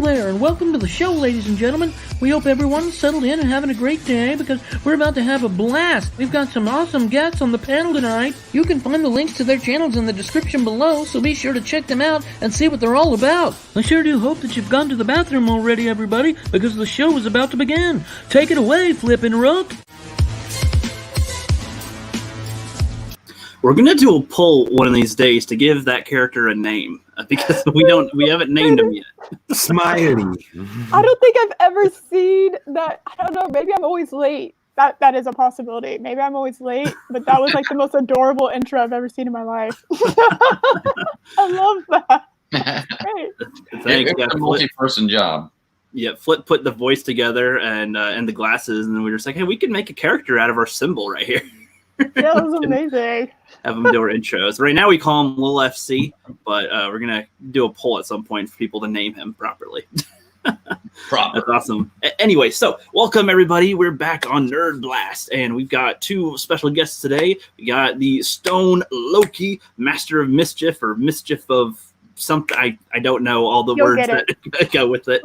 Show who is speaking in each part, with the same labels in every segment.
Speaker 1: there, and welcome to the show, ladies and gentlemen. We hope everyone's settled in and having a great day, because we're about to have a blast. We've got some awesome guests on the panel tonight. You can find the links to their channels in the description below, so be sure to check them out and see what they're all about. I sure do hope that you've gone to the bathroom already, everybody, because the show is about to begin. Take it away, Flippin' Rook.
Speaker 2: We're gonna do a poll one of these days to give that character a name because we haven't named him yet.
Speaker 3: Smiley.
Speaker 4: I don't think I've ever seen that. I don't know. Maybe I'm always late. That is a possibility. Maybe I'm always late, but that was like the most adorable intro I've ever seen in my life. I love that. Great.
Speaker 2: Thanks.
Speaker 5: It's a multi-person job.
Speaker 2: Yeah, Flip put the voice together and the glasses, and then we were just like, hey, we can make a character out of our symbol right here.
Speaker 4: Yeah, that was amazing.
Speaker 2: Have them do our intros. Right now we call him Lil FC, but we're going to do a poll at some point for people to name him properly.
Speaker 5: Proper.
Speaker 2: That's awesome. Anyway, so welcome everybody. We're back on Nerd Blast, and we've got two special guests today. We got the Stone Loki, Master of Mischief, or Mischief of something. I don't know all the words that go with it.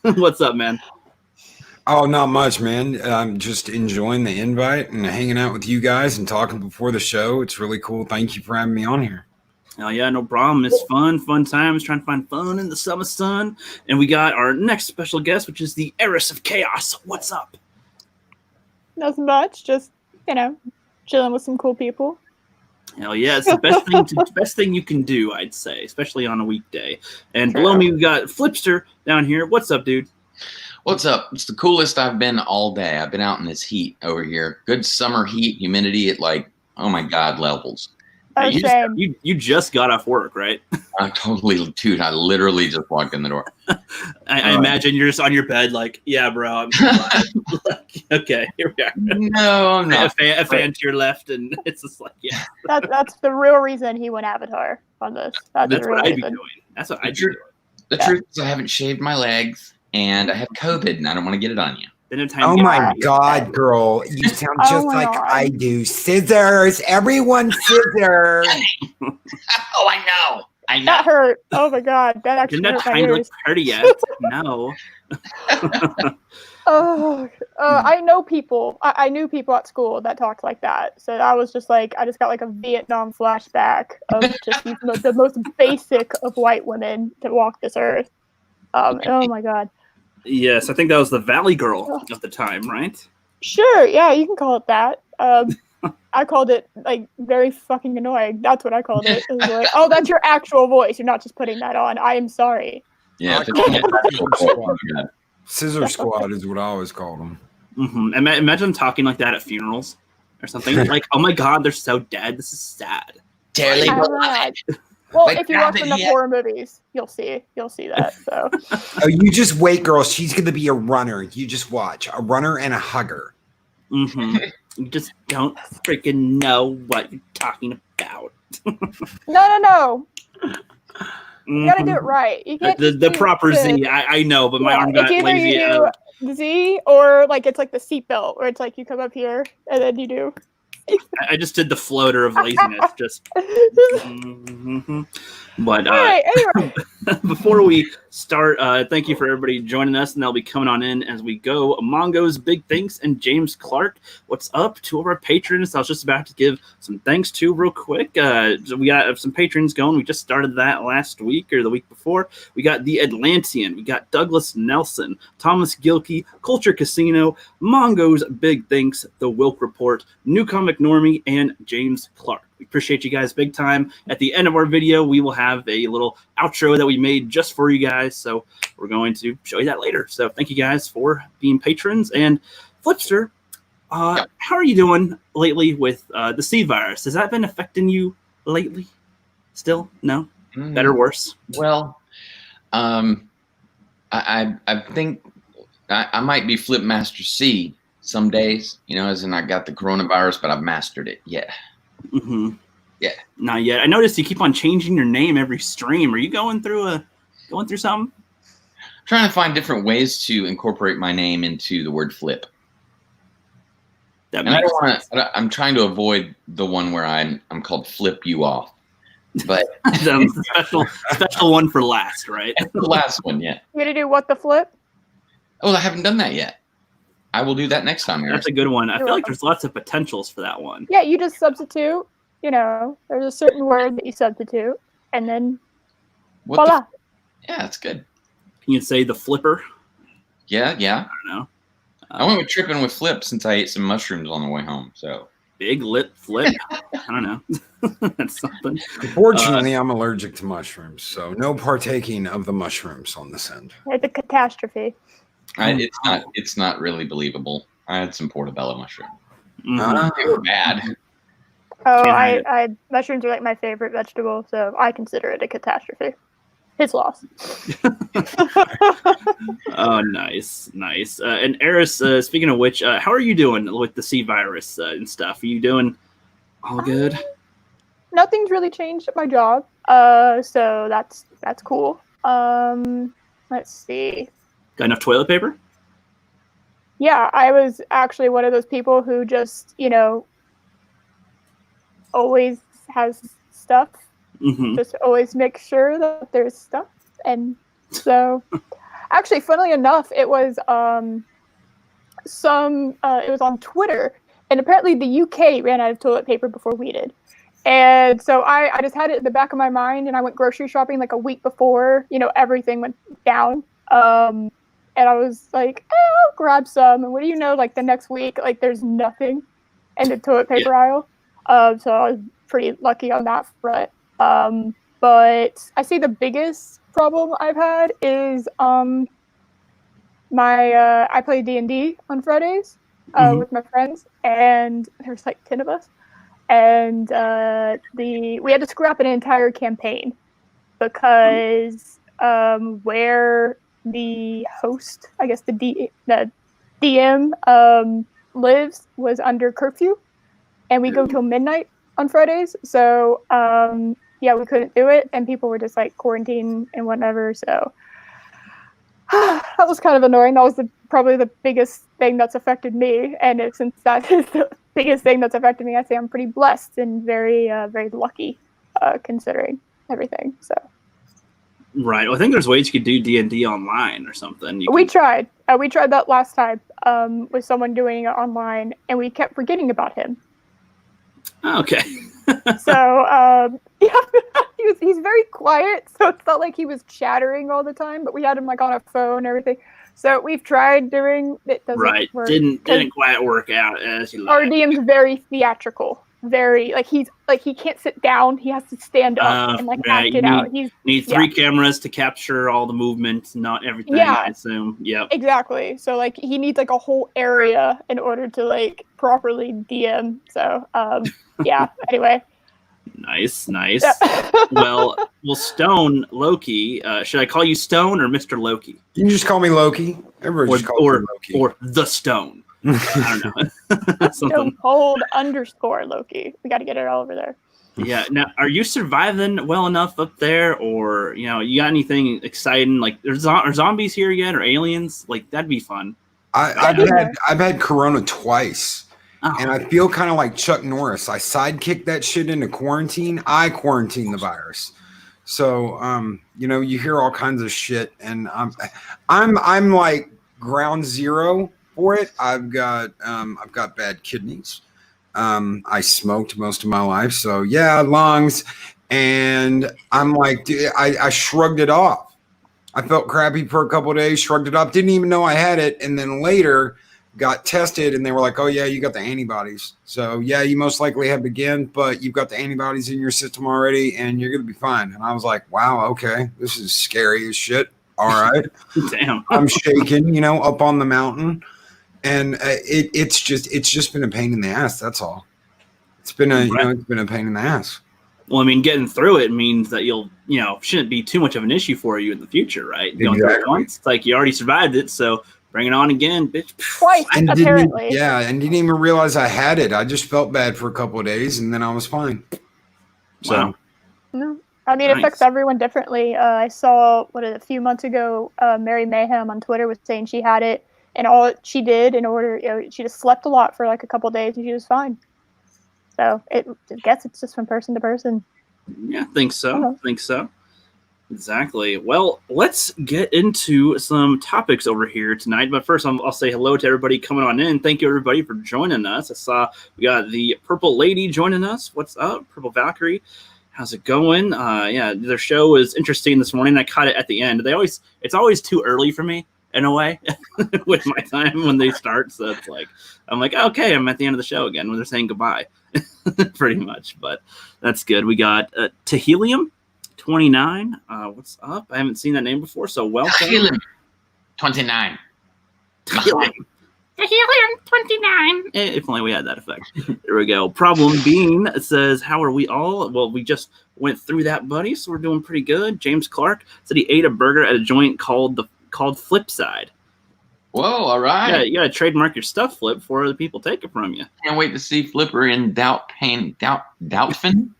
Speaker 2: What's up, man?
Speaker 3: Oh, not much, man. I'm just enjoying the invite and hanging out with you guys and talking before the show. It's really cool. Thank you for having me on here.
Speaker 2: Oh, yeah, no problem. It's fun times, trying to find fun in the summer sun. And we got our next special guest, which is the Eris of Chaos. What's up?
Speaker 4: Nothing much. Just, chilling with some cool people.
Speaker 2: Hell yeah, it's the best thing you can do, I'd say, especially on a weekday. And
Speaker 4: True.
Speaker 2: below me, we got Flipster down here. What's up, dude?
Speaker 5: What's up? It's the coolest I've been all day. I've been out in this heat over here. Good summer heat, humidity at like, oh my God, levels.
Speaker 4: Oh,
Speaker 2: You just got off work, right?
Speaker 5: I literally just walked in the door.
Speaker 2: I imagine you're just on your bed like, yeah, bro. Okay, here we are.
Speaker 5: No, I'm not.
Speaker 2: A fan to your left, and it's just like, yeah.
Speaker 4: That's the real reason he went Avatar on this. That's the real
Speaker 2: what I'd be
Speaker 4: reason.
Speaker 2: doing. That's what I'd be doing.
Speaker 5: The truth is I haven't shaved my legs, and I have COVID, and I don't want to get it on you.
Speaker 3: Oh my God, girl. You sound just like I do. Scissors. Everyone scissors.
Speaker 5: Oh, I know.
Speaker 4: That hurt. Oh my God. That actually
Speaker 2: didn't
Speaker 4: hurt
Speaker 2: that
Speaker 4: my
Speaker 2: time look
Speaker 4: ears.
Speaker 2: pretty yet? No.
Speaker 4: I know people. I knew people at school that talked like that. So I was just like, I just got like a Vietnam flashback of just the most basic of white women that walk this earth. Oh my God.
Speaker 2: Yes, I think that was the Valley Girl at the time, right?
Speaker 4: Sure, yeah, you can call it that. I called it like very fucking annoying. That's what I called it. It was like, oh, that's your actual voice. You're not just putting that on. I am sorry.
Speaker 5: Yeah.
Speaker 3: Scissor Squad is what I always called them.
Speaker 2: Mm-hmm. Imagine talking like that at funerals or something. Like, oh my God, they're so dead. This is sad.
Speaker 5: Dearly
Speaker 4: beloved. Well, if you watch enough horror movies, you'll see that. So.
Speaker 3: Oh, you just wait, girl. She's going to be a runner. You just watch. A runner and a hugger.
Speaker 2: Mm-hmm. You just don't freaking know what you're talking about.
Speaker 4: No. You gotta do it right. You can't
Speaker 2: the proper Z. I know, but my arm got lazy.
Speaker 4: You do Z, or like it's like the seatbelt, where it's like you come up here and then you do.
Speaker 2: I just did the floater of laziness. Just. Mm-hmm. But
Speaker 4: all right, anyway.
Speaker 2: Before we start, thank you for everybody joining us, and they'll be coming on in as we go. Mongo's Big Thanks and James Clark. What's up? Two of our patrons I was just about to give some thanks to real quick. So we got some patrons going. We just started that last week or the week before. We got The Atlantean. We got Douglas Nelson, Thomas Gilkey, Culture Casino, Mongo's Big Thanks, The Wilk Report, New Comic Normie, and James Clark. We appreciate you guys big time. At the end of our video, we will have a little outro that we made just for you guys. So we're going to show you that later. So thank you guys for being patrons. And Flipster, how are you doing lately with the C virus? Has that been affecting you lately? Still? No? Better, worse?
Speaker 5: Well, I think I might be Flip Master C some days, as in I got the coronavirus, but I've mastered it. Yeah.
Speaker 2: Mm-hmm.
Speaker 5: Yeah.
Speaker 2: Not yet. I noticed you keep on changing your name every stream. Are you going through something?
Speaker 5: Trying to find different ways to incorporate my name into the word flip. I'm trying to avoid the one where I'm called Flip You Off. But
Speaker 2: special one for last, right?
Speaker 5: the last one, yeah.
Speaker 4: You gonna do what the flip?
Speaker 5: Oh, I haven't done that yet. I will do that next time, Eris.
Speaker 2: That's a good one. I
Speaker 4: You're
Speaker 2: feel like
Speaker 4: welcome.
Speaker 2: there's lots of potentials for that one.
Speaker 4: Yeah, you just substitute. You know, there's a certain word that you substitute, and then
Speaker 5: What
Speaker 4: voila.
Speaker 5: yeah, that's good.
Speaker 2: Can you say the flipper?
Speaker 5: Yeah.
Speaker 2: I don't know.
Speaker 5: I went with tripping with Flip since I ate some mushrooms on the way home. So
Speaker 2: Big lip flip. I don't know. That's something.
Speaker 3: Unfortunately, I'm allergic to mushrooms, so no partaking of the mushrooms on this end.
Speaker 4: It's a catastrophe.
Speaker 5: it's not really believable. I had some portobello mushrooms.
Speaker 2: Mhm.
Speaker 5: They were bad.
Speaker 4: Oh,
Speaker 2: Yeah.
Speaker 4: mushrooms are like my favorite vegetable, so I consider it a catastrophe. His loss.
Speaker 2: Oh, nice. And Eris, speaking of which, how are you doing with the C virus and stuff? Are you doing all good?
Speaker 4: Nothing's really changed at my job, so that's cool. Let's see.
Speaker 2: Got enough toilet paper?
Speaker 4: Yeah, I was actually one of those people who just, always has stuff.
Speaker 2: Mm-hmm.
Speaker 4: Just always make sure that there's stuff. And so, actually, funnily enough, it was it was on Twitter, and apparently the UK ran out of toilet paper before we did. And so I just had it in the back of my mind, and I went grocery shopping like a week before, everything went down. And I was like, I'll grab some. And what do you know, like the next week, like there's nothing in the toilet paper aisle. So I was pretty lucky on that front. But I see the biggest problem I've had is I play D&D on Fridays with my friends, and there's like 10 of us. And we had to scrap an entire campaign because where the host, I guess the DM lives, was under curfew, and we go till midnight on Fridays. So we couldn't do it, and people were just like quarantined and whatever. So that was kind of annoying. That was probably the biggest thing that's affected me, and since that is the biggest thing that's affected me, I say I'm pretty blessed and very very lucky considering everything. So
Speaker 2: Right. Well, I think there's ways you could do D&D online or something.
Speaker 4: We tried that last time with someone doing it online, and we kept forgetting about him.
Speaker 2: Okay.
Speaker 4: So he's very quiet, so it's not like he was chattering all the time, but we had him like on a phone and everything. So we've tried doing it. Doesn't work.
Speaker 2: Didn't quite work out as you
Speaker 4: Our
Speaker 2: like.
Speaker 4: DM's very theatrical. Very he can't sit down. He has to stand up and act it out. He's
Speaker 2: need 3 cameras to capture all the movement, not everything.
Speaker 4: Yeah.
Speaker 2: I assume. Yep.
Speaker 4: Exactly. So he needs a whole area in order to properly DM. So Anyway.
Speaker 2: Nice. well, Stone Loki. Should I call you Stone or Mr. Loki?
Speaker 3: You can just call me Loki. Everybody just calls me Loki.
Speaker 2: Or the Stone. I don't know. Something.
Speaker 4: Hold _ Loki. We got to get it all over there.
Speaker 2: Yeah. Now, are you surviving well enough up there, or you got anything exciting? Like, are zombies here yet, or aliens? Like, that'd be fun.
Speaker 3: I've had Corona twice.
Speaker 2: Oh.
Speaker 3: And I feel kind of like Chuck Norris. I sidekicked that shit into quarantine. I quarantined the virus. So, you hear all kinds of shit, and I'm like ground zero for it. I've got bad kidneys. I smoked most of my life, so yeah, lungs. And I'm like, dude, I shrugged it off. I felt crappy for a couple of days, shrugged it off, didn't even know I had it, and then later got tested, and they were like, oh yeah, you got the antibodies. So yeah, you most likely have it again, but you've got the antibodies in your system already, and you're gonna be fine. And I was like, wow, okay, this is scary as shit. All right.
Speaker 2: Damn.
Speaker 3: I'm shaking, up on the mountain, and it's just been a pain in the ass. That's all. It's been it's been a pain in the ass.
Speaker 2: Well, I mean, getting through it means that you'll, shouldn't be too much of an issue for you in the future, right? Going through it once, it's like you already survived it, so bring it on again, bitch.
Speaker 4: Twice, apparently.
Speaker 3: And didn't even realize I had it. I just felt bad for a couple of days, and then I was fine. So,
Speaker 2: wow.
Speaker 4: No, I mean, it affects everyone differently. I saw a few months ago, Mary Mayhem on Twitter was saying she had it, and all she did in order, she just slept a lot for a couple of days, and she was fine. So I guess it's just from person to person.
Speaker 2: Yeah, think so.
Speaker 4: Uh-huh.
Speaker 2: Think so. Exactly. Well, let's get into some topics over here tonight. But first, I'll say hello to everybody coming on in. Thank you, everybody, for joining us. I saw we got the Purple Lady joining us. What's up, Purple Valkyrie? How's it going? Yeah, their show is interesting this morning. I caught it at the end. It's always too early for me in a way with my time when they start. So it's like, I'm like, okay, I'm at the end of the show again when they're saying goodbye, pretty much. But that's good. We got Tehelium 29. What's up? I haven't seen that name before, so welcome.
Speaker 5: Helium 29.
Speaker 2: Tehelium 29. If only we had that effect. There we go. Problem Bean says, how are we all? Well, we just went through that, buddy, so we're doing pretty good. James Clark said he ate a burger at a joint called Flipside.
Speaker 5: Whoa, all right.
Speaker 2: Yeah, you gotta trademark your stuff, Flip, before other people take it from you.
Speaker 5: Can't wait to see Flipper in Doubtfin. The Doubtfin.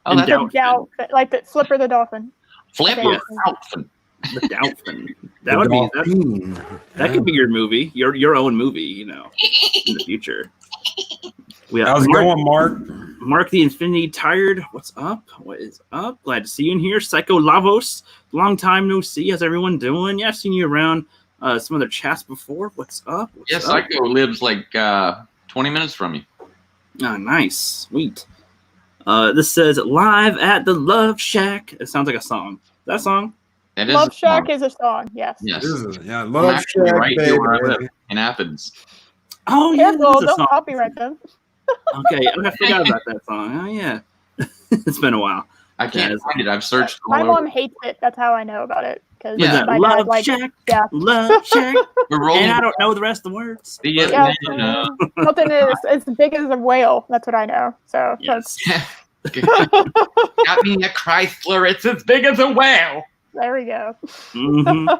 Speaker 5: Oh,
Speaker 2: And
Speaker 5: that's
Speaker 2: Doubt-
Speaker 4: Like the Flipper the dolphin.
Speaker 5: Flipper
Speaker 4: Okay.
Speaker 5: Doubtfin.
Speaker 2: The Doubtfin. That could be your movie, your own movie, in the future.
Speaker 3: How's it going, Mark?
Speaker 2: Mark the Infinity Tired. What's up? What is up? Glad to see you in here. Psycho Lavos. Long time no see. How's everyone doing? Yeah, I've seen you around some other chats before. What's up?
Speaker 5: Yes, Psycho lives like 20 minutes from you.
Speaker 2: Oh, nice. Sweet. This says live at the Love Shack. It sounds like a song. Is that a song?
Speaker 5: That is
Speaker 4: Love
Speaker 5: a
Speaker 4: Shack
Speaker 5: song.
Speaker 4: is a song, yes.
Speaker 5: Yes.
Speaker 3: Yeah,
Speaker 5: I'm
Speaker 3: Love
Speaker 5: actually
Speaker 3: Shack,
Speaker 5: right here where I
Speaker 3: baby.
Speaker 5: live in Athens.
Speaker 2: Oh, yeah.
Speaker 4: Careful,
Speaker 2: That is a
Speaker 4: don't
Speaker 2: song.
Speaker 4: copyright them.
Speaker 2: Okay, I forgot about that song. Oh, yeah. It's been a while.
Speaker 5: I can't
Speaker 2: Yes.
Speaker 5: find it. I've searched all
Speaker 4: My
Speaker 5: over.
Speaker 4: mom hates it. That's how I know about it. Because
Speaker 5: Yeah.
Speaker 4: my
Speaker 2: Love
Speaker 4: dad, like,
Speaker 2: Shack.
Speaker 4: yeah.
Speaker 2: Love Shack.
Speaker 5: We're rolling.
Speaker 2: And I don't know the rest of the words.
Speaker 4: Yeah, something is as big as a whale. That's what I know. So
Speaker 2: Yes.
Speaker 5: Got me a Chrysler. It's as big as a whale.
Speaker 4: there we go.
Speaker 2: Mhm.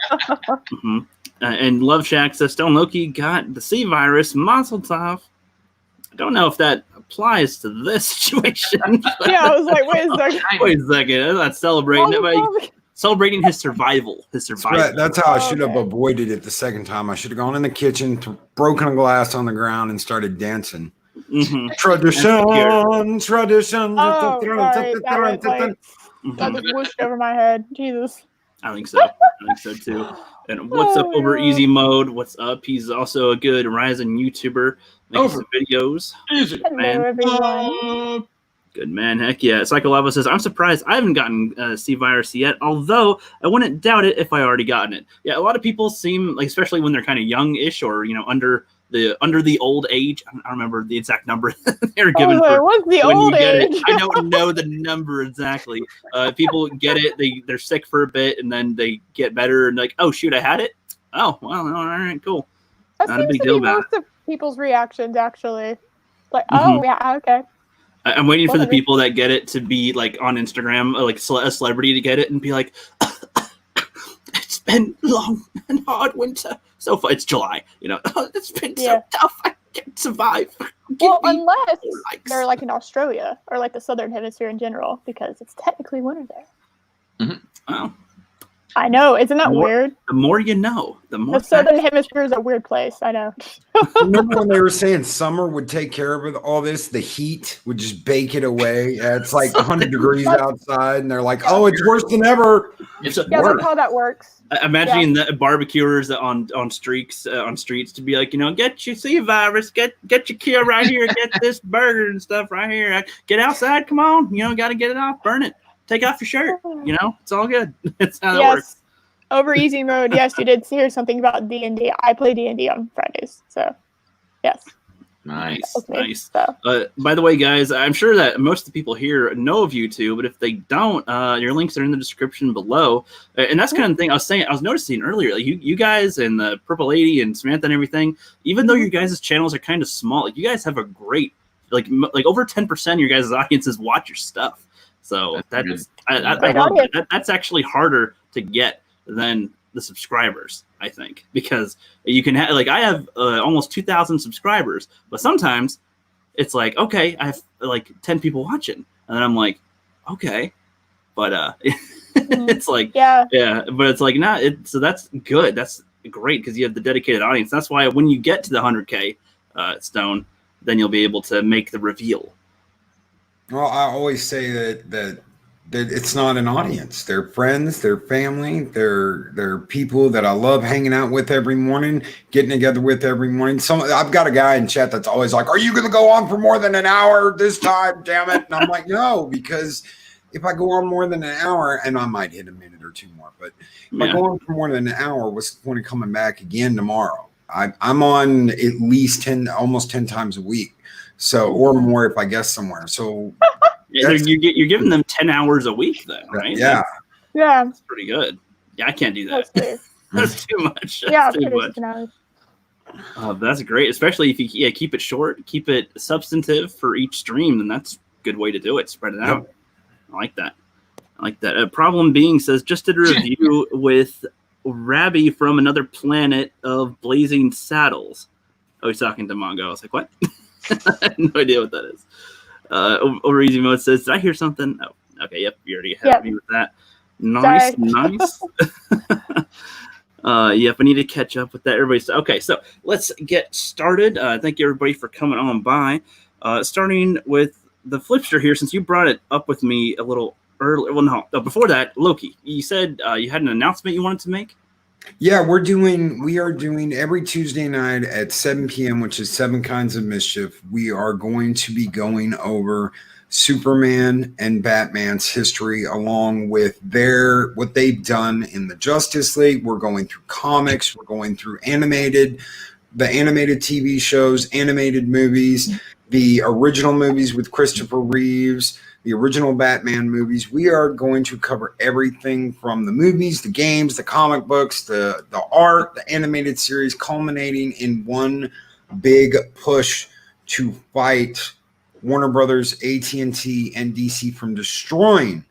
Speaker 2: Mhm. And Love Shack says Stone Loki got the C virus. Mazel tov. I don't know if that applies to this situation.
Speaker 4: Yeah, I was like, wait a second.
Speaker 2: Wait a second. I'm not celebrating it, but celebrating his survival.
Speaker 3: That's how I should have
Speaker 4: Okay.
Speaker 3: avoided it the second time. I should have gone in the kitchen, broken a glass on the ground, and started dancing.
Speaker 2: Mhm.
Speaker 3: Tradition.
Speaker 4: Oh, sorry. That went, like, that
Speaker 2: Mhm.
Speaker 4: just whooshed over my head. Jesus.
Speaker 2: I think so. I think so too. And what's up over
Speaker 4: yeah.
Speaker 2: Easy Mode? What's up? He's also a good Ryzen YouTuber making some videos.
Speaker 5: Easy.
Speaker 4: Hello,
Speaker 2: Man.
Speaker 4: everyone.
Speaker 2: Good man. Heck yeah. Psycho Lava says, I'm surprised I haven't gotten C virus yet, although I wouldn't doubt it if I already gotten it. Yeah, a lot of people seem like, especially when they're kind of young-ish or, under the old age. I don't remember the exact number they're
Speaker 4: I
Speaker 2: given
Speaker 4: was like,
Speaker 2: for
Speaker 4: what's the
Speaker 2: when
Speaker 4: old
Speaker 2: you get
Speaker 4: age?
Speaker 2: it. I don't know the number exactly. People get it, they're sick for a bit, and then they get better and like, oh shoot, I had it. Oh well, all right, cool.
Speaker 4: That
Speaker 2: Not a
Speaker 4: seems
Speaker 2: big
Speaker 4: to
Speaker 2: deal
Speaker 4: be
Speaker 2: about
Speaker 4: most of people's reactions, actually. Like,
Speaker 2: Mhm.
Speaker 4: oh, yeah, okay.
Speaker 2: I'm waiting for the
Speaker 4: Whatever.
Speaker 2: people that get it to be like on Instagram, like a celebrity to get it and be like, it's been long and hard winter. So far, it's July, it's been
Speaker 4: Yeah.
Speaker 2: so tough. I can't survive.
Speaker 4: Well,
Speaker 2: Give me
Speaker 4: unless
Speaker 2: likes.
Speaker 4: they're like in Australia or like the Southern Hemisphere in general, because it's technically winter there.
Speaker 2: Well,
Speaker 4: I know, isn't that
Speaker 2: More-
Speaker 4: weird?
Speaker 2: the more you know, the more.
Speaker 4: The Southern Hemisphere is a weird place. I know.
Speaker 3: Remember when they were saying summer would take care of all this? The heat would just bake it away. Yeah, it's like 100 degrees outside, and they're like, "Oh, it's worse than ever."
Speaker 2: It's
Speaker 4: Yeah, that's how that works.
Speaker 2: imagining the barbecuers on streets to be like, get your C virus, get your kill right here, get this burger and stuff right here. Get outside, come on, got to get it off, burn it, take off your shirt. It's all good. It's how that works.
Speaker 4: Yes. Over easy mode, yes, you did hear something about D&D. I play D&D on Fridays, so yes.
Speaker 5: Nice.
Speaker 4: That's me,
Speaker 2: Nice.
Speaker 4: So.
Speaker 2: By the way, guys, I'm sure that most of the people here know of you two, but if they don't, your links are in the description below. And that's kind of thing I was noticing earlier. Like you guys and the Purple Lady and Samantha and everything, even though your guys' channels are kind of small, like you guys have a great, like over 10% of your guys' audiences watch your stuff. So that's I love that. That's actually harder to get than the subscribers, I think, because you can have I have almost 2,000 subscribers, but sometimes it's like, okay, I have like 10 people watching, and then I'm like, okay, but it's like, yeah, but it's like not. So that's good. That's great because you have the dedicated audience. That's why when you get to the 100K Stone, then you'll be able to make the reveal.
Speaker 3: Well, I always say that it's not an audience. They're friends, they're family, they're people that I love hanging out with every morning, getting together with every morning. I've got a guy in chat that's always like, "Are you going to go on for more than an hour this time? Damn it!" And I'm like, "No," because if I go on more than an hour, and I might hit a minute or two more, but if I go on for more than an hour, what's the point of coming back again tomorrow? I'm on at least almost 10 times a week, so or more if I guess somewhere. So.
Speaker 2: You're giving them 10 hours a week, then, right?
Speaker 3: Yeah.
Speaker 2: That's pretty good. Yeah, I can't do that. That's too much. That's too much. That's great, especially if you keep it short, keep it substantive for each stream. Then that's a good way to do it. Spread it out. I like that. Problem Being says, just did a review with Rabbi from Another Planet of Blazing Saddles. Oh, he's talking to Mongo. I was like, what? I have no idea what that is. Over Easy Mode says, did I hear something? Oh, okay. Yep. You already had me with that. Nice. Yep. I need to catch up with that. Okay. So let's get started. Thank you everybody for coming on by. Starting with the Flipster here, since you brought it up with me a little early. Well, no, before that, Loki, you said you had an announcement you wanted to make.
Speaker 3: Yeah, we are doing every Tuesday night at 7 p.m., which is 7 Kinds of Mischief. We are going to be going over Superman and Batman's history along with what they've done in the Justice League. We're going through comics. We're going through the animated TV shows, animated movies, the original movies with Christopher Reeves, the original Batman movies. We are going to cover everything from the movies, the games, the comic books, the art, the animated series, culminating in one big push to fight Warner Brothers, AT&T, and DC from destroying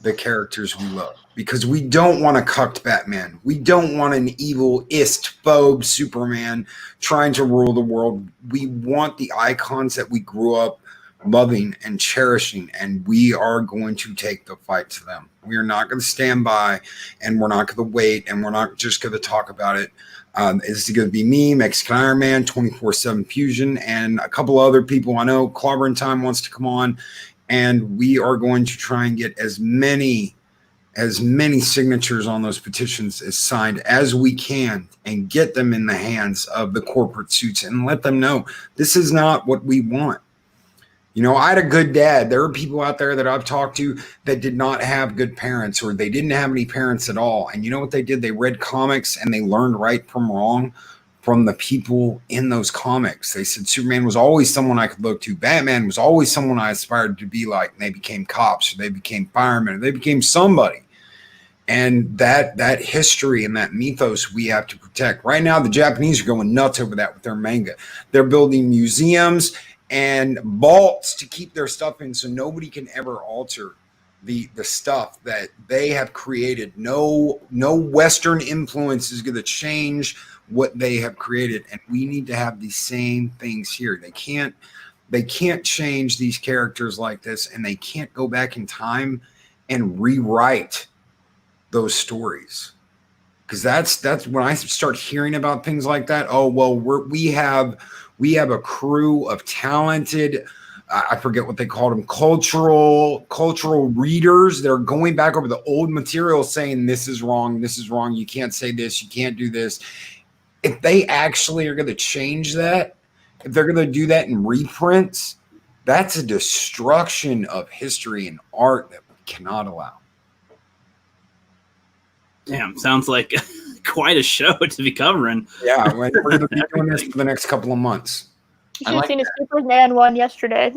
Speaker 3: the characters we love. Because we don't want a cucked Batman. We don't want an evil-ist phobe Superman trying to rule the world. We want the icons that we grew up loving and cherishing, and we are going to take the fight to them. We are not going to stand by, and we're not going to wait, and we're not just going to talk about it. It's going to be me, Mexican Iron Man, 24/7 Fusion, and a couple other people. I know Clobbering Time wants to come on, and we are going to try and get as many signatures on those petitions as signed as we can and get them in the hands of the corporate suits and let them know this is not what we want. You know, I had a good dad. There are people out there that I've talked to that did not have good parents, or they didn't have any parents at all. And you know what they did? They read comics and they learned right from wrong from the people in those comics. They said Superman was always someone I could look to. Batman was always someone I aspired to be like. And they became cops, or they became firemen, or they became somebody. And that history and that mythos we have to protect. Right now, the Japanese are going nuts over that with their manga. They're building museums and vaults to keep their stuff in, so nobody can ever alter the stuff that they have created. No Western influence is going to change what they have created, and we need to have these same things here. They can't change these characters like this, and they can't go back in time and rewrite those stories. Because that's when I start hearing about things like that. Oh, well, we have a crew of talented, I forget what they called them, cultural readers. They're going back over the old material saying this is wrong, you can't say this, you can't do this. If they actually are going to change that, if they're going to do that in reprints, that's a destruction of history and art that we cannot allow.
Speaker 2: Damn, sounds like quite a show to be covering.
Speaker 3: Yeah, we're going to be doing this for the next couple of months.
Speaker 4: You should have seen a Superman one yesterday.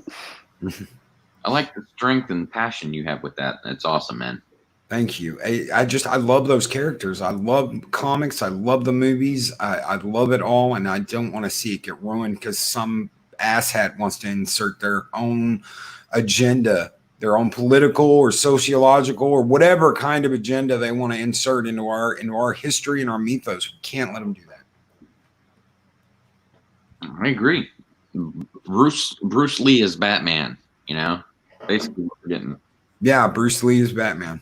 Speaker 5: I like the strength and passion you have with that. That's awesome, man.
Speaker 3: Thank you. I love those characters. I love comics. I love the movies. I love it all, and I don't want to see it get ruined because some asshat wants to insert their own agenda, their own political or sociological or whatever kind of agenda they want to insert into our history and our mythos. We can't let them do that.
Speaker 5: I agree. Bruce Lee is Batman, you know, basically what we're getting.
Speaker 3: Yeah, Bruce Lee is Batman.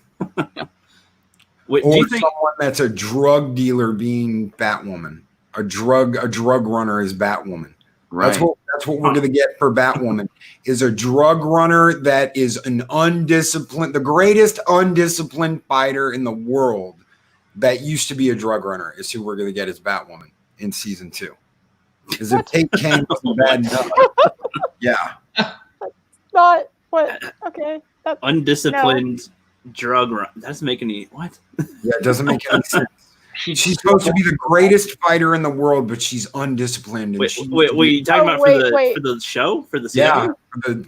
Speaker 2: Wait,
Speaker 3: or
Speaker 2: do you think
Speaker 3: someone that's a drug dealer being Batwoman. A drug runner is Batwoman.
Speaker 5: Right.
Speaker 3: That's what we're gonna get for Batwoman is a drug runner that is the greatest undisciplined fighter in the world that used to be a drug runner is who we're gonna get as Batwoman in season 2. Because if Tate Kane wasn't bad enough, yeah.
Speaker 4: Not what? Okay.
Speaker 2: Undisciplined drug run. That doesn't make any what?
Speaker 3: Yeah, it doesn't make any sense. She's supposed to be the greatest fighter in the world, but she's undisciplined. And
Speaker 2: wait, you talking about for the show? For the CW?
Speaker 3: Yeah,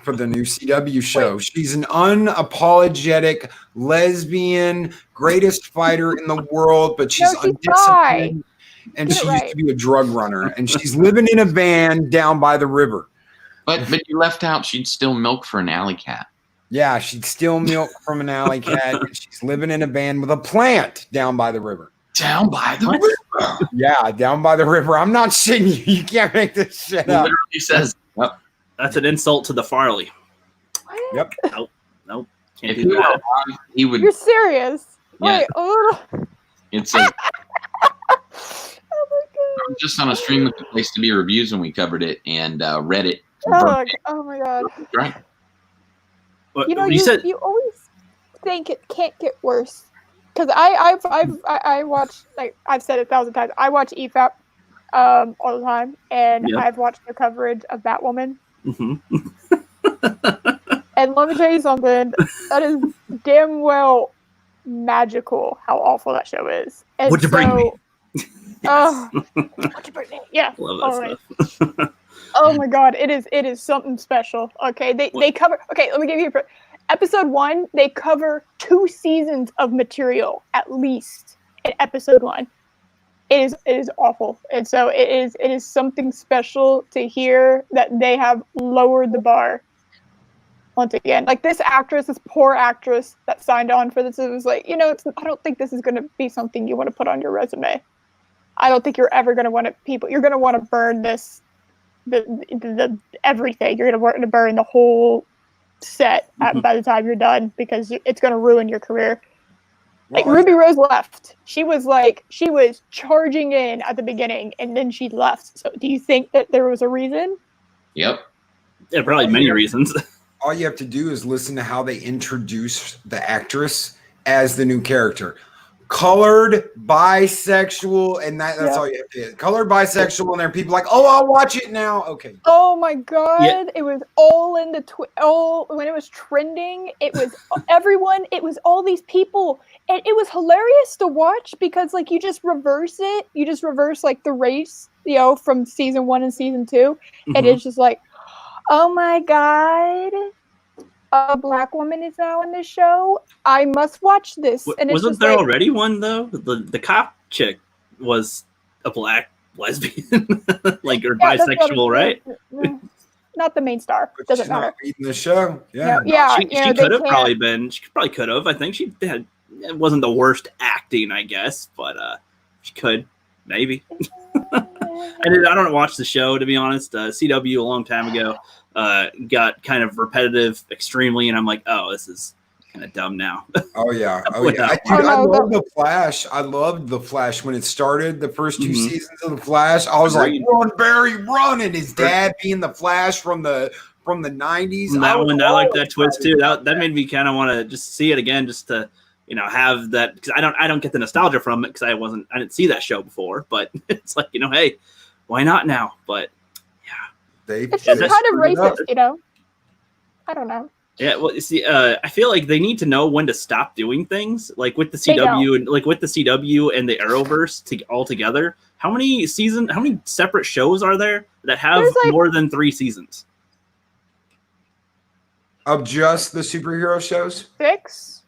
Speaker 3: for the new CW show. She's an unapologetic lesbian, greatest fighter in the world, but she's undisciplined. And she used to be a drug runner. And she's living in a van down by the river.
Speaker 5: But you left out she'd steal milk for an alley cat.
Speaker 3: Yeah, she'd steal milk from an alley cat. And she's living in a van with a plant down by the river.
Speaker 5: Down by the river.
Speaker 3: Yeah, down by the river. I'm not shitting you. You can't make this shit up.
Speaker 5: He says,
Speaker 2: "Yep, that's an insult to the Farley."
Speaker 3: Yep.
Speaker 2: Nope.
Speaker 5: Can't do that. He would.
Speaker 4: You're serious?
Speaker 5: Yeah.
Speaker 4: Wait. Oh.
Speaker 5: It's a.
Speaker 4: Oh my god.
Speaker 5: Just on a stream with the place to be reviews when we covered it and read it.
Speaker 4: Oh my god.
Speaker 5: Right.
Speaker 2: But
Speaker 4: you always think it can't get worse. Because I watch, like I've said 1,000 times, I watch EFAP all the time, and I've watched the coverage of Batwoman.
Speaker 2: Mm-hmm.
Speaker 4: And let me tell you something, that is damn well magical how awful that show is. And
Speaker 2: Would you bring me?
Speaker 4: Would you bring me? Yeah.
Speaker 2: Love that stuff.
Speaker 4: Oh my god, it is something special. Okay, they cover. Okay, let me give you episode 1. They cover 2 seasons of material at least in episode 1. It is awful, and so it is something special to hear that they have lowered the bar once again. Like this poor actress that signed on for this, it was like, I don't think this is going to be something you want to put on your resume. I don't think you're ever going to want you're going to want to burn this. The everything. You're going to burn the whole set by the time you're done because it's going to ruin your career. Like Ruby Rose left. She was charging in at the beginning and then she left. So do you think that there was a reason?
Speaker 5: Yep.
Speaker 2: Yeah, probably many reasons.
Speaker 3: All you have to do is listen to how they introduce the actress as the new character. Colored, bisexual, and that's all you have to do. Colored, bisexual, and there are people like, oh, I'll watch it now. Okay.
Speaker 4: Oh my god, It was all in the when it was trending. It was everyone. It was all these people, and it was hilarious to watch because like you just reverse it. You just reverse like the race, from season 1 and season 2, and it's just like, oh my god. A black woman is now in this show. I must watch this. And
Speaker 2: wasn't there already one though? The cop chick was a black lesbian, or bisexual, right?
Speaker 4: Not the main star.
Speaker 3: But
Speaker 4: Doesn't matter.
Speaker 3: Not in the show. Yeah.
Speaker 2: She could have probably been. She probably could have. I think she had. It wasn't the worst acting, I guess, but she could maybe. I don't watch the show, to be honest. CW a long time ago got kind of repetitive extremely, and I'm like, oh, this is kind of dumb now.
Speaker 3: Oh yeah. I love the Flash. I loved the Flash when it started. The first 2 seasons of the Flash, I was like, run, Barry, run! And his dad being the Flash from the 90s.
Speaker 2: That one, I like that twist too. That made me kind of want to just see it again, just to have that, because I don't get the nostalgia from it because I didn't see that show before, but it's like, hey, why not now? But
Speaker 4: it's just kind of racist, I don't know.
Speaker 2: Yeah, well, you see, I feel like they need to know when to stop doing things, like with the CW and the Arrowverse all together. How many separate shows are there that have more than 3 seasons?
Speaker 3: Of just the superhero shows?
Speaker 4: 6.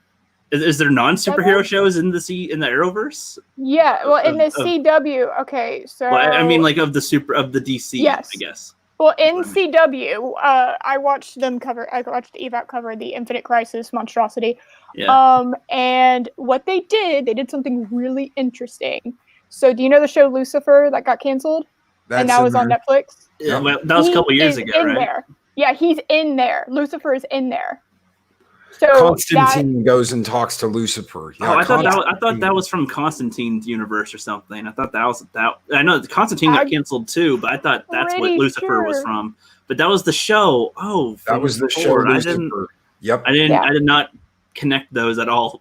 Speaker 2: Is there non-superhero shows in the Arrowverse?
Speaker 4: Yeah, well, in the CW, okay, so.
Speaker 2: Well, I mean, like of the DC, yes. I guess.
Speaker 4: Well, in CW, I watched EVAP cover the Infinite Crisis monstrosity. Yeah. And what they did something really interesting. So, do you know the show Lucifer that got canceled? And now is on Netflix?
Speaker 2: Yeah, well, that was a couple years ago, right?
Speaker 4: There. Yeah, he's in there. Lucifer is in there. So
Speaker 3: Constantine goes and talks to Lucifer. Yeah,
Speaker 2: I thought that was from Constantine's universe or something. I thought that was that. I know Constantine got canceled too, but I thought that's what Lucifer was from. But that was the show. Oh,
Speaker 3: that was the show. Lucifer. I
Speaker 2: did not connect those at all.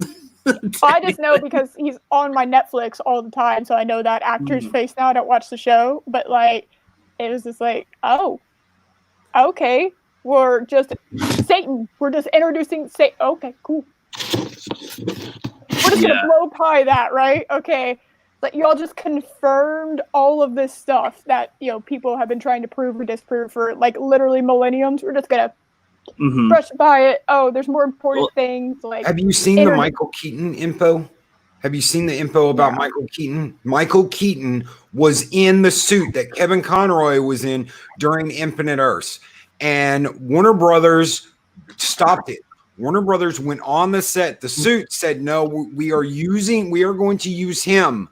Speaker 4: I just know because he's on my Netflix all the time, so I know that actor's face now. I don't watch the show, but like, it was just like, oh, okay, we're just Satan. We're just introducing Satan. Okay, cool. We're just gonna blow by that, right? Okay, but y'all just confirmed all of this stuff that people have been trying to prove or disprove for like literally millenniums. We're just gonna brush by it. Oh, there's more important things. Like,
Speaker 3: have you seen the Michael Keaton info? Have you seen the info about Michael Keaton? Michael Keaton was in the suit that Kevin Conroy was in during Infinite Earths, and Warner Brothers stopped it. Warner Brothers went on the set. The suit said, "No, we are going to use him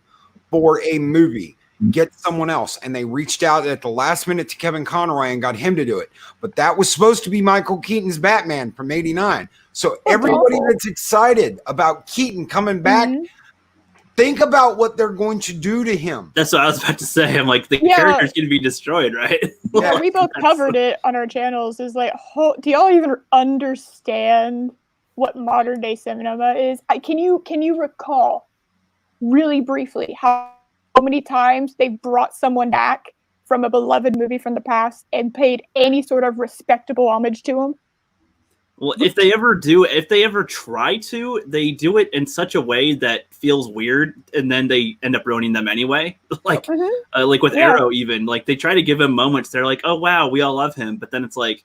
Speaker 3: for a movie. Get someone else." And they reached out at the last minute to Kevin Conroy and got him to do it. But that was supposed to be Michael Keaton's Batman from '89. So everybody that's excited about Keaton coming back, think about what they're going to do to him.
Speaker 2: That's what I was about to say. I'm like, the character's going to be destroyed, right?
Speaker 4: Yeah, we both covered it on our channels. Is like, do y'all even understand what modern day cinema is? Can you recall really briefly how many times they brought someone back from a beloved movie from the past and paid any sort of respectable homage to him?
Speaker 2: Well, if they ever try to, they do it in such a way that feels weird, and then they end up ruining them anyway. Like with Arrow, even like they try to give him moments. They're like, "Oh wow, we all love him," but then it's like,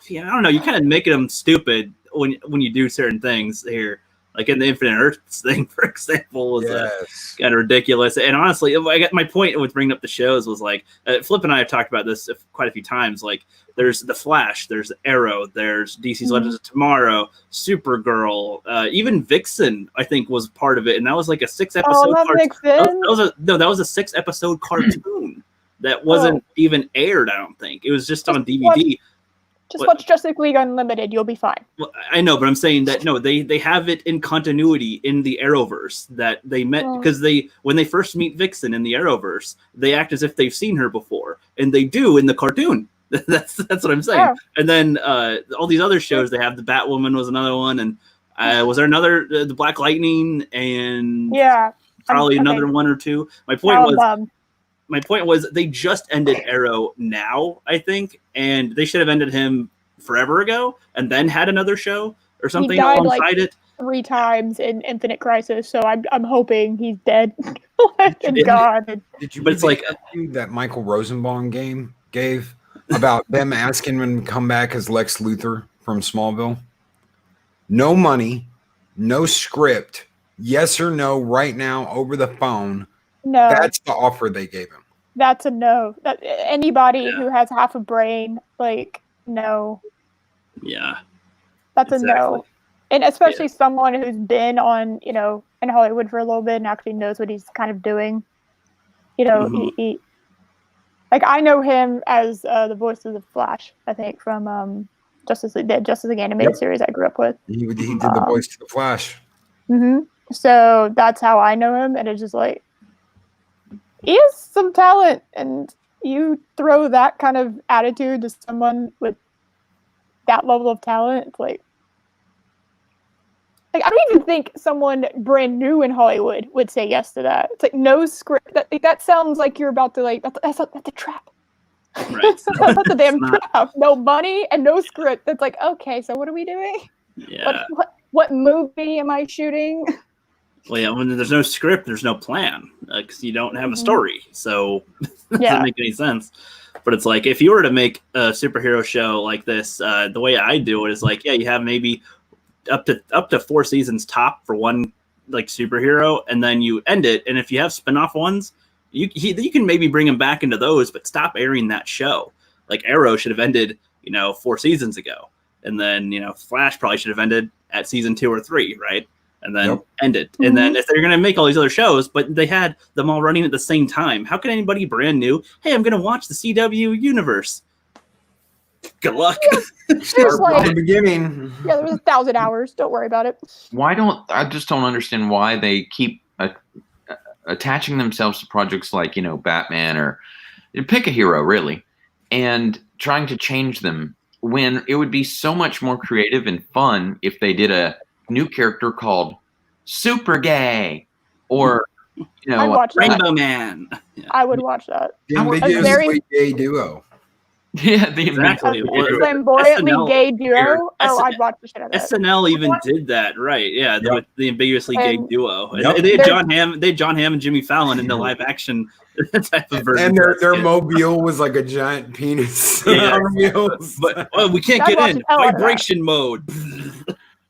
Speaker 2: I don't know. You kind of make him stupid when you do certain things here. Like in the Infinite Earth thing, for example, was kind of ridiculous. And honestly, my point with bringing up the shows was like, Flip and I have talked about this quite a few times. Like, there's The Flash, there's Arrow, there's DC's Legends of Tomorrow, Supergirl, even Vixen, I think, was part of it. And that was like a 6-episode that was a 6-episode cartoon that wasn't even aired, I don't think. It was just on DVD.
Speaker 4: Just watch Justice League Unlimited. You'll be fine.
Speaker 2: Well, I know, but I'm saying that no, they have it in continuity in the Arrowverse that they met because when they first meet Vixen in the Arrowverse, they act as if they've seen her before, and they do in the cartoon. That's what I'm saying. Yeah. And then all these other shows, they have the Batwoman was another one, and was there another the Black Lightning and probably another one or two. My point was they just ended Arrow now, I think, and they should have ended him forever ago and then had another show or something alongside it.
Speaker 4: 3 times in Infinite Crisis, so I'm hoping he's dead. God.
Speaker 3: Did you? But it's like that Michael Rosenbaum game gave about them asking him to come back as Lex Luthor from Smallville. No money, no script, yes or no, right now over the phone.
Speaker 4: No,
Speaker 3: that's the offer they gave him.
Speaker 4: That's a no. That anybody who has half a brain, like, no.
Speaker 2: Yeah.
Speaker 4: That's a no. And especially someone who's been on, in Hollywood for a little bit and actually knows what he's kind of doing. He like, I know him as the voice of the Flash, I think, from Justice League animated series I grew up with.
Speaker 3: He did the voice to the Flash.
Speaker 4: So that's how I know him, and it's just like, he has some talent, and you throw that kind of attitude to someone with that level of talent, it's like I don't even think someone brand new in Hollywood would say yes to that. It's like no script. That sounds like you're about to that's a trap.
Speaker 2: Right.
Speaker 4: That's a damn trap. No money and no script. It's like, okay, so what are we doing?
Speaker 2: Yeah.
Speaker 4: What movie am I shooting?
Speaker 2: Well, yeah, when there's no script, there's no plan because you don't have a story. So it doesn't make any sense. But it's like if you were to make a superhero show like this, the way I do it is like, you have maybe up to 4 seasons top for one like superhero, and then you end it. And if you have spin-off ones, you can maybe bring them back into those, but stop airing that show. Like Arrow should have ended, 4 seasons ago, and then Flash probably should have ended at season 2 or 3, right? And then ended. And then if they're going to make all these other shows, but they had them all running at the same time, how can anybody brand new, hey, I'm going to watch the CW universe? Good luck.
Speaker 3: Start
Speaker 4: like-
Speaker 3: from the beginning.
Speaker 4: Yeah, there was 1,000 hours. Don't worry about it.
Speaker 5: I just don't understand why they keep attaching themselves to projects like, Batman or pick a hero really, and trying to change them when it would be so much more creative and fun if they did a new character called Super Gay or,
Speaker 4: I'd watch that.
Speaker 2: Rainbow Man.
Speaker 4: I would watch that.
Speaker 3: The
Speaker 5: I would-
Speaker 3: ambiguously gay duo.
Speaker 5: yeah, the
Speaker 2: Exactly.
Speaker 4: A
Speaker 2: Well,
Speaker 4: flamboyantly
Speaker 2: SNL
Speaker 4: gay duo. Oh,
Speaker 2: SNL
Speaker 4: I'd watch the shit out of that.
Speaker 2: SNL even did that, right? Yeah,
Speaker 3: Yep.
Speaker 2: with the ambiguously gay
Speaker 4: And-
Speaker 2: duo. And
Speaker 3: Yep.
Speaker 2: they had
Speaker 4: There's-
Speaker 2: John Hamm and Jimmy Fallon in the live action type of version.
Speaker 3: And their
Speaker 2: Yeah.
Speaker 3: mobile was like a giant penis
Speaker 2: Yeah.
Speaker 3: on wheels.
Speaker 2: But we can't
Speaker 4: I'd
Speaker 2: get
Speaker 4: watch
Speaker 2: in.
Speaker 4: the hell out of that.
Speaker 2: Vibration mode.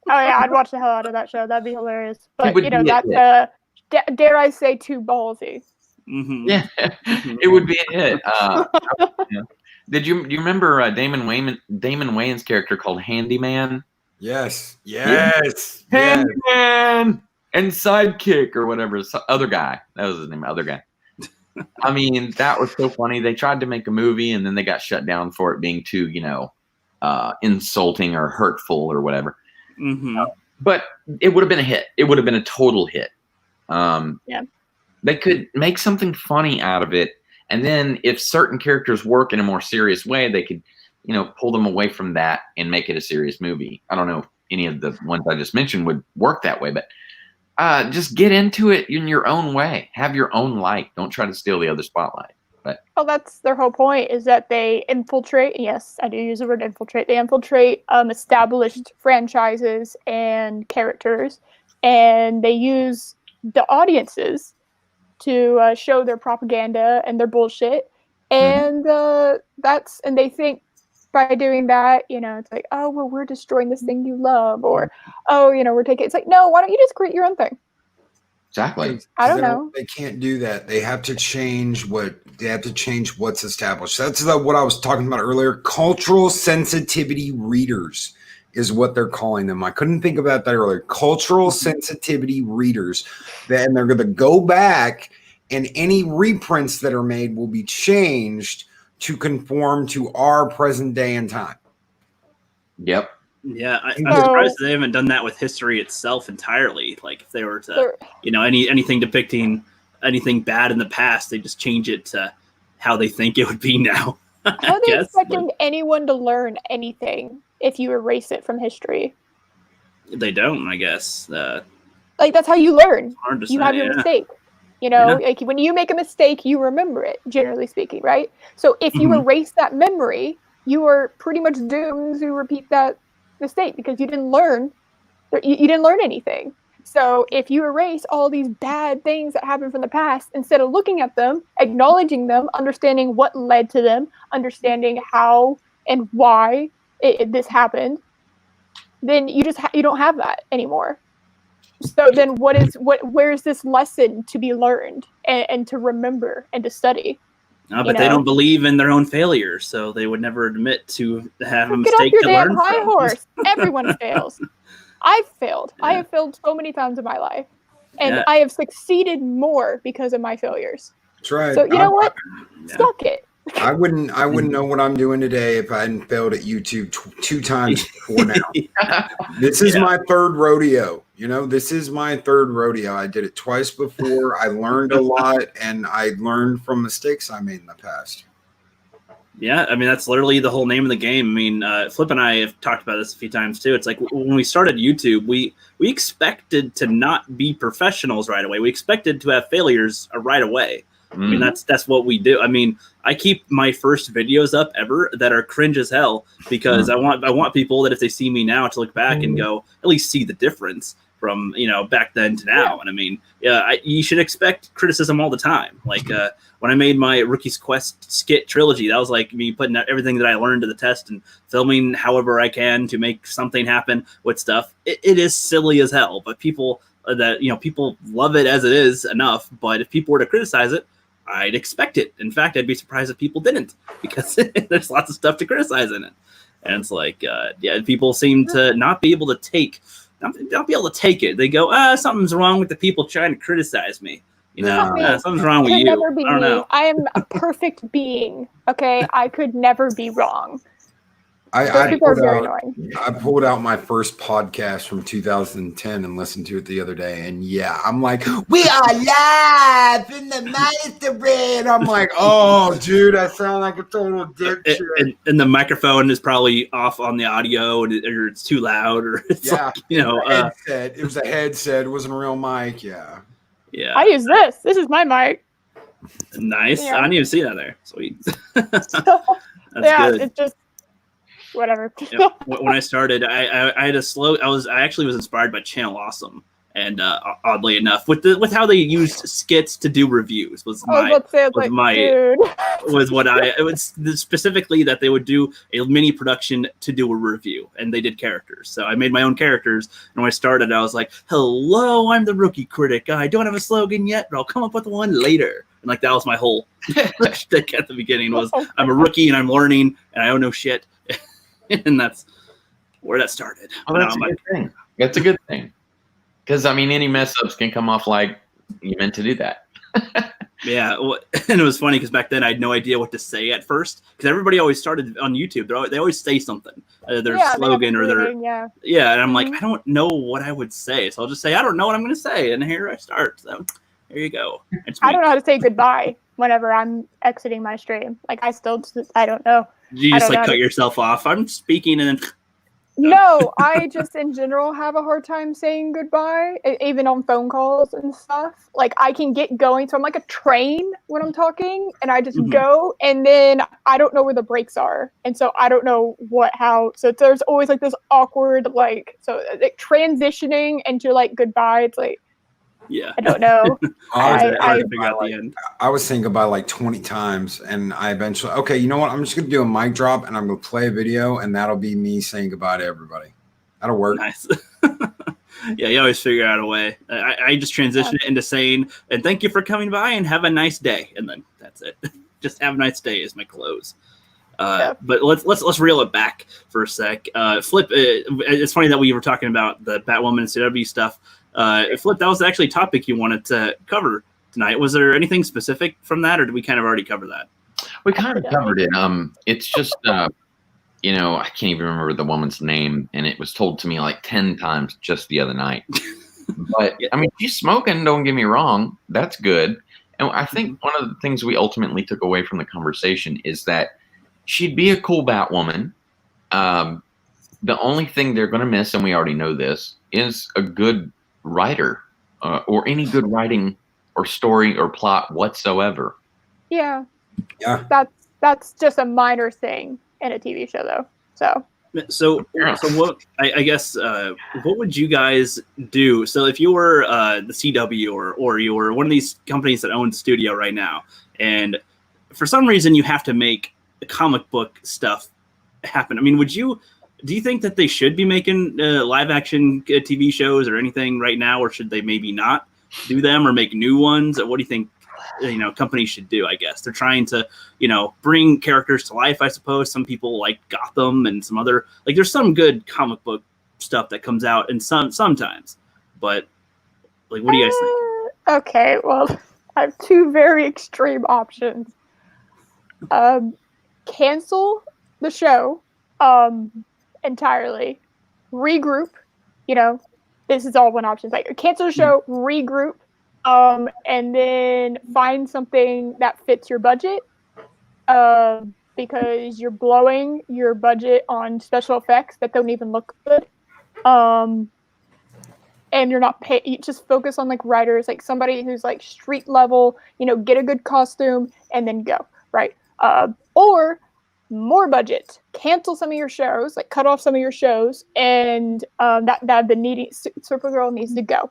Speaker 4: Oh yeah, I'd watch the hell out of that show. That'd be hilarious. But
Speaker 5: would be
Speaker 4: that's dare I say too ballsy.
Speaker 2: Mhm.
Speaker 5: Yeah, it would be a hit. Yeah. Do you remember Damon Wayans' character called Handyman?
Speaker 3: Yes. Yes. Yes.
Speaker 5: Handyman and Sidekick or whatever. Other guy. That was his name. Other guy. I mean, that was so funny. They tried to make a movie and then they got shut down for it being too, insulting or hurtful or whatever.
Speaker 2: Mhm.
Speaker 5: But it would have been a hit. It would have been a total hit.
Speaker 4: Yeah.
Speaker 5: They could make something funny out of it. And then if certain characters work in a more serious way, they could, pull them away from that and make it a serious movie. I don't know if any of the ones I just mentioned would work that way, but just get into it in your own way. Have your own light. Don't try to steal the other spotlight.
Speaker 4: Well, that's their whole point, is that they infiltrate. Yes, I do use the word infiltrate. They infiltrate established franchises and characters, and they use the audiences to show their propaganda and their bullshit. And and they think by doing that, it's like, oh, well, we're destroying this thing you love, or oh, we're taking. It's like, no, why don't you just create your own thing?
Speaker 5: Exactly.
Speaker 4: I don't know.
Speaker 3: They can't do that. They have to change what's established. That's what I was talking about earlier. Cultural sensitivity readers is what they're calling them. I couldn't think about that earlier. Cultural sensitivity readers. And they're going to go back, and any reprints that are made will be changed to conform to our present day and time.
Speaker 5: Yep.
Speaker 2: Yeah, I'm
Speaker 4: So-
Speaker 2: surprised they haven't done that with history itself entirely. Like if they were to, anything depicting anything bad in the past, they just change it to how they think it would be now.
Speaker 4: How are they expecting anyone to learn anything if you erase it from history?
Speaker 2: They don't, I guess.
Speaker 4: Like, that's how you learn.
Speaker 2: Hard to
Speaker 4: You
Speaker 2: say,
Speaker 4: have your
Speaker 2: yeah.
Speaker 4: mistake. Like when you make a mistake, you remember it, generally speaking, right? So if you
Speaker 2: Mhm.
Speaker 4: erase that memory, you are pretty much doomed to repeat that mistake because you didn't learn. You didn't learn anything. So if you erase all these bad things that happened from the past, instead of looking at them, acknowledging them, understanding what led to them, understanding how and why this happened, then you just you don't have that anymore. So then where's this lesson to be learned and to remember and to study?
Speaker 2: But they don't believe in their own failures, so they would never admit to have a
Speaker 4: Get off
Speaker 2: mistake
Speaker 4: your
Speaker 2: to
Speaker 4: damn
Speaker 2: learn
Speaker 4: high
Speaker 2: from.
Speaker 4: horse. Everyone fails. I've failed. I
Speaker 2: Yeah.
Speaker 4: have failed so many times in my life. And
Speaker 2: Yeah.
Speaker 4: I have succeeded more because of my failures.
Speaker 3: That's right.
Speaker 4: So you know what?
Speaker 2: Yeah.
Speaker 4: Suck it.
Speaker 3: I wouldn't know what I'm doing today if I hadn't failed at YouTube two times before now. This is my third rodeo. This is my third rodeo. I did it twice before. I learned a lot, and I learned from mistakes I made in the past.
Speaker 2: Yeah, I mean, that's literally the whole name of the game. I mean, Flip and I have talked about this a few times too. It's like when we started YouTube, we expected to not be professionals right away. We expected to have failures right away. I mean, that's what we do. I mean, I keep my first videos up ever that are cringe as hell because I want people that if they see me now to look back and go at least see the difference from back then to now. And I mean, you should expect criticism all the time. Like when I made my Rookie's Quest skit trilogy, that was like me putting out everything that I learned to the test and filming however I can to make something happen with stuff. It is silly as hell, but people people love it as it is enough. But if people were to criticize it, I'd expect it. In fact, I'd be surprised if people didn't, because there's lots of stuff to criticize in it. And it's like, people seem to not be able to take it. They go, something's wrong with the people trying to criticize me. Something's wrong with
Speaker 4: Could
Speaker 2: you.
Speaker 4: never be
Speaker 2: I don't
Speaker 4: me.
Speaker 2: know.
Speaker 4: I am a perfect being. Okay, I could never be wrong. Those people are very annoying.
Speaker 3: I pulled out my first podcast from 2010 and listened to it the other day, and yeah, I'm like, we are live in the masterbrain. I'm like, oh, dude, I sound like a total dipshit.
Speaker 2: And the microphone is probably off on the audio, or it's too loud, or it's like,
Speaker 3: headset. It was a headset. It wasn't a real mic. Yeah.
Speaker 2: Yeah.
Speaker 4: I use this. This is my mic.
Speaker 2: Nice.
Speaker 4: Yeah.
Speaker 2: I didn't even see that there. Sweet. That's good.
Speaker 4: It's just whatever.
Speaker 2: Yeah. When I started, I had a slow. I actually was inspired by Channel Awesome, and oddly enough, with how they used skits to do reviews was specifically that they would do a mini production to do a review, and they did characters. So I made my own characters, and when I started, I was like, "Hello, I'm the rookie critic. I don't have a slogan yet, but I'll come up with one later." And like that was my whole shtick at the beginning was I'm a rookie and I'm learning and I don't know shit. And that's where that started.
Speaker 5: Oh, that's a good thing. That's a good thing. Because, I mean, any mess ups can come off like you meant to do that.
Speaker 2: Yeah. Well, and it was funny because back then I had no idea what to say at first. Because everybody always started on YouTube. They always say something. Their slogan or their. Yeah. And I'm like, I don't know what I would say. So I'll just say, I don't know what I'm going to say. And here I start. So there you go.
Speaker 4: I don't know how to say goodbye whenever I'm exiting my stream. Like, I don't know.
Speaker 2: You just like cut yourself off. I'm speaking and then.
Speaker 4: No, I just in general have a hard time saying goodbye, even on phone calls and stuff. Like I can get going, so I'm like a train when I'm talking, and I just go, and then I don't know where the brakes are, and so I don't know how. So there's always like this awkward like transitioning into like goodbye. It's like.
Speaker 2: Yeah,
Speaker 4: I don't know.
Speaker 3: I was saying goodbye like 20 times, and I eventually, okay, you know what? I'm just going to do a mic drop, and I'm going to play a video, and that'll be me saying goodbye to everybody. That'll work.
Speaker 2: Nice. Yeah, you always figure out a way. I just transition it into saying, and thank you for coming by, and have a nice day, and then that's it. Just have a nice day is my close. But let's reel it back for a sec. Flip, it's funny that we were talking about the Batwoman and CW stuff. Flip, that was actually a topic you wanted to cover tonight. Was there anything specific from that, or did we kind of already cover that?
Speaker 5: We kind of covered it. It's just, I can't even remember the woman's name, and it was told to me like 10 times just the other night. But, I mean, she's smoking, don't get me wrong. That's good. And I think one of the things we ultimately took away from the conversation is that she'd be a cool Batwoman. The only thing they're going to miss, and we already know this, is a good writer or any good writing or story or plot whatsoever.
Speaker 4: Yeah. That's just a minor thing in a TV show, though. So what? I guess what would you guys do? So if you were the CW or you were one of these companies that own the studio right now, and for some reason you have to make the comic book stuff happen. I mean, do you think that they should be making live action TV shows or anything right now, or should they maybe not do them or make new ones? Or what do you think, companies should do? I guess they're trying to, bring characters to life. I suppose some people like Gotham and some other, like there's some good comic book stuff that comes out and sometimes, but like, what do you guys think? Okay. Well, I have two very extreme options. Cancel the show. Entirely regroup, this is all one option. It's like cancel the show, regroup, and then find something that fits your budget, because you're blowing your budget on special effects that don't even look good, and you're not you just focus on like writers, like somebody who's like street level, get a good costume and then go, right? Or more budget, cancel some of your shows, like cut off some of your shows, and that the needy Supergirl needs to go.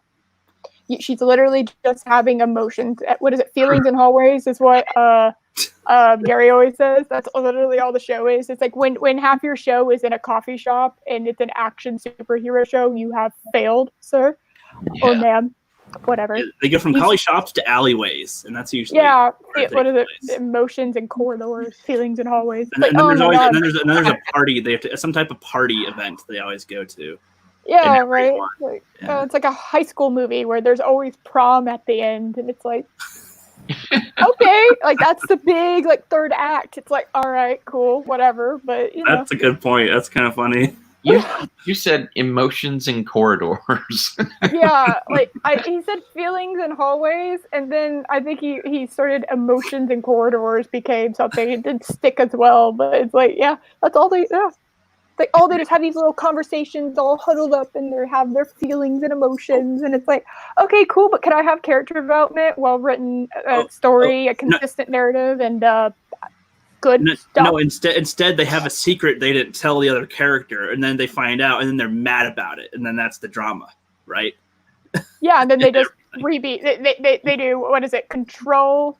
Speaker 4: She's literally just having emotions. What is it? Feelings in hallways is what Gary always says. That's literally all the show is. It's like when half your show is in a coffee shop and it's an action superhero show, you have failed, sir or ma'am. Whatever.
Speaker 2: They go from coffee shops to alleyways, and that's usually
Speaker 4: what is it? Emotions and corridors, feelings and hallways.
Speaker 2: And then there's a party. They have to some type of party event they always go to.
Speaker 4: Yeah, right. It's like a high school movie where there's always prom at the end, and it's like, Okay, like that's the big like third act. It's like, all right, cool, whatever. But you know,
Speaker 2: That's a good point. That's kind of funny.
Speaker 5: You said emotions in corridors.
Speaker 4: yeah, like he said feelings in hallways, and then I think he started emotions in corridors became something. It didn't stick as well, but it's like, yeah, that's all they. Yeah, like all they just have these little conversations all huddled up and they have their feelings and emotions, and it's like, okay, cool, but can I have character development, well written story, a consistent narrative, and good stuff?
Speaker 2: No, instead they have a secret they didn't tell the other character, and then they find out, and then they're mad about it, and then that's the drama, right?
Speaker 4: Yeah, and then they just rebeat. They do, what is it? Control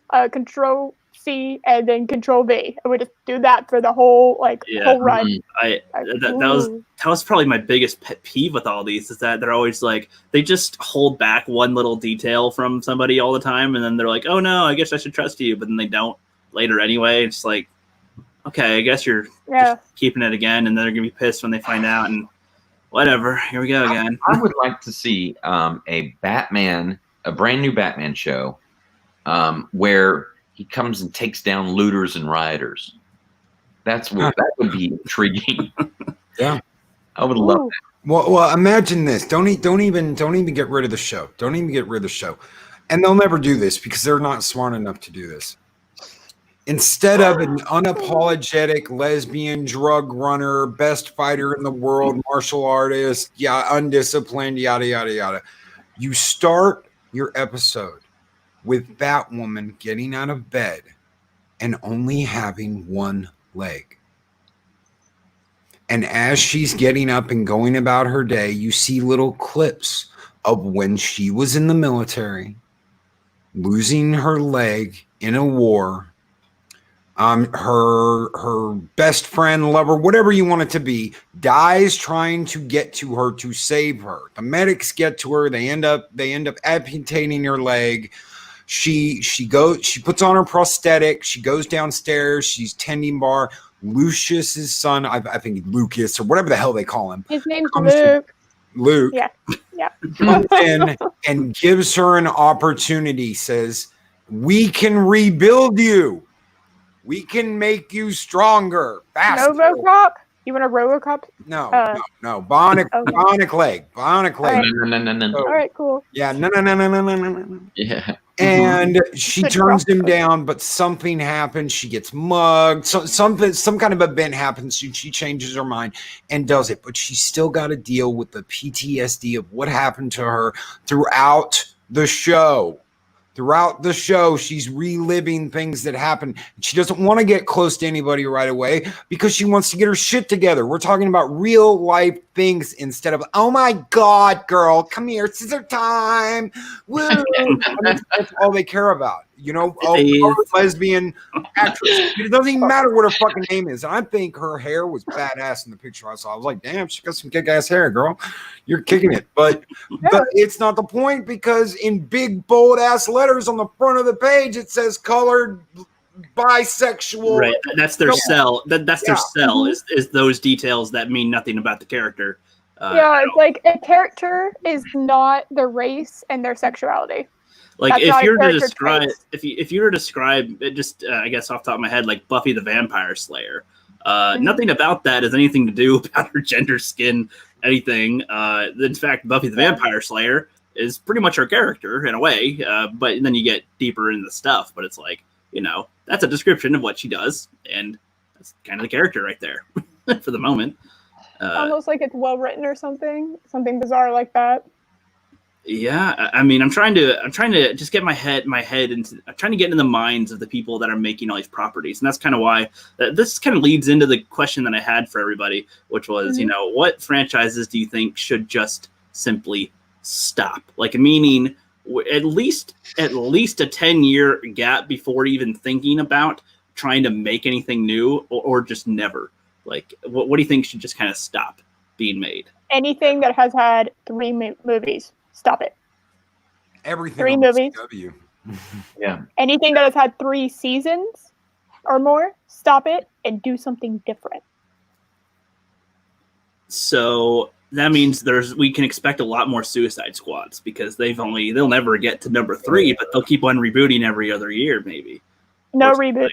Speaker 4: C and then Control V, and we just do that for the whole whole run.
Speaker 2: That was probably my biggest pet peeve with all these, is that they're always like, they just hold back one little detail from somebody all the time, and then they're like, oh no, I guess I should trust you, but then they don't later anyway. It's like, okay, I guess you're just keeping it again, and then they're gonna be pissed when they find out, and whatever. Here we go again.
Speaker 5: I would like to see a brand new Batman show, where he comes and takes down looters and rioters. That would be intriguing.
Speaker 3: Yeah,
Speaker 5: I would love that.
Speaker 3: Well, imagine this. Don't even get rid of the show. Don't even get rid of the show. And they'll never do this because they're not smart enough to do this. Instead of an unapologetic lesbian drug runner, best fighter in the world, martial artist, undisciplined, yada yada yada, you start your episode with Batwoman getting out of bed and only having one leg. And as she's getting up and going about her day, you see little clips of when she was in the military, losing her leg in a war. Her best friend, lover, whatever you want it to be, dies trying to get to her to save her. The medics get to her. They end up amputating her leg. She puts on her prosthetic. She goes downstairs. She's tending bar. Lucius's son, I think Lucas or whatever the hell they call him.
Speaker 4: His name's Luke.
Speaker 3: Luke.
Speaker 4: Yeah.
Speaker 3: Comes in and gives her an opportunity. Says, "We can rebuild you. We can make you stronger, faster."
Speaker 4: RoboCop? You want a RoboCop?
Speaker 3: No. Bionic leg. Bionic leg.
Speaker 5: No.
Speaker 4: All right, cool.
Speaker 3: Yeah, no.
Speaker 5: Yeah.
Speaker 3: And she turns him down, but something happens. She gets mugged. Some kind of event happens. She changes her mind and does it. But she's still got to deal with the PTSD of what happened to her throughout the show. Throughout the show, she's reliving things that happened. She doesn't want to get close to anybody right away because she wants to get her shit together. We're talking about real life things instead of, oh my God, girl, come here, scissor time. Woo. That's all they care about. You know, lesbian actress. It doesn't even matter what her fucking name is. And I think her hair was badass in the picture I saw. I was like, damn, she got some kick-ass hair, girl. You're kicking it. But it's not the point, because in big, bold-ass letters on the front of the page, it says colored, bisexual.
Speaker 2: Right. That's their sell. That's their sell, is those details that mean nothing about the character.
Speaker 4: It's like a character is not their race and their sexuality.
Speaker 2: Like if you were to describe it, just I guess off the top of my head, like Buffy the Vampire Slayer, nothing about that has anything to do about her gender, skin, anything. In fact, Buffy the Vampire Slayer is pretty much her character in a way, but then you get deeper into the stuff. But it's like, that's a description of what she does, and that's kind of the character right there for the moment.
Speaker 4: Almost like it's well written or something bizarre like that.
Speaker 2: Yeah, I mean, I'm trying to just get my head into. I'm trying to get into the minds of the people that are making all these properties, and that's kind of why this kind of leads into the question that I had for everybody, which was, what franchises do you think should just simply stop? Like, meaning at least a 10-year gap before even thinking about trying to make anything new, or just never. Like, what do you think should just kind of stop being made?
Speaker 4: Anything that has had 3 movies. Stop it.
Speaker 3: Everything.
Speaker 4: 3 movies.
Speaker 3: CW.
Speaker 5: Yeah.
Speaker 4: Anything that has had 3 seasons or more, stop it and do something different.
Speaker 2: So that means we can expect a lot more Suicide Squads because they'll never get to number 3, but they'll keep on rebooting every other year, maybe.
Speaker 4: No reboots.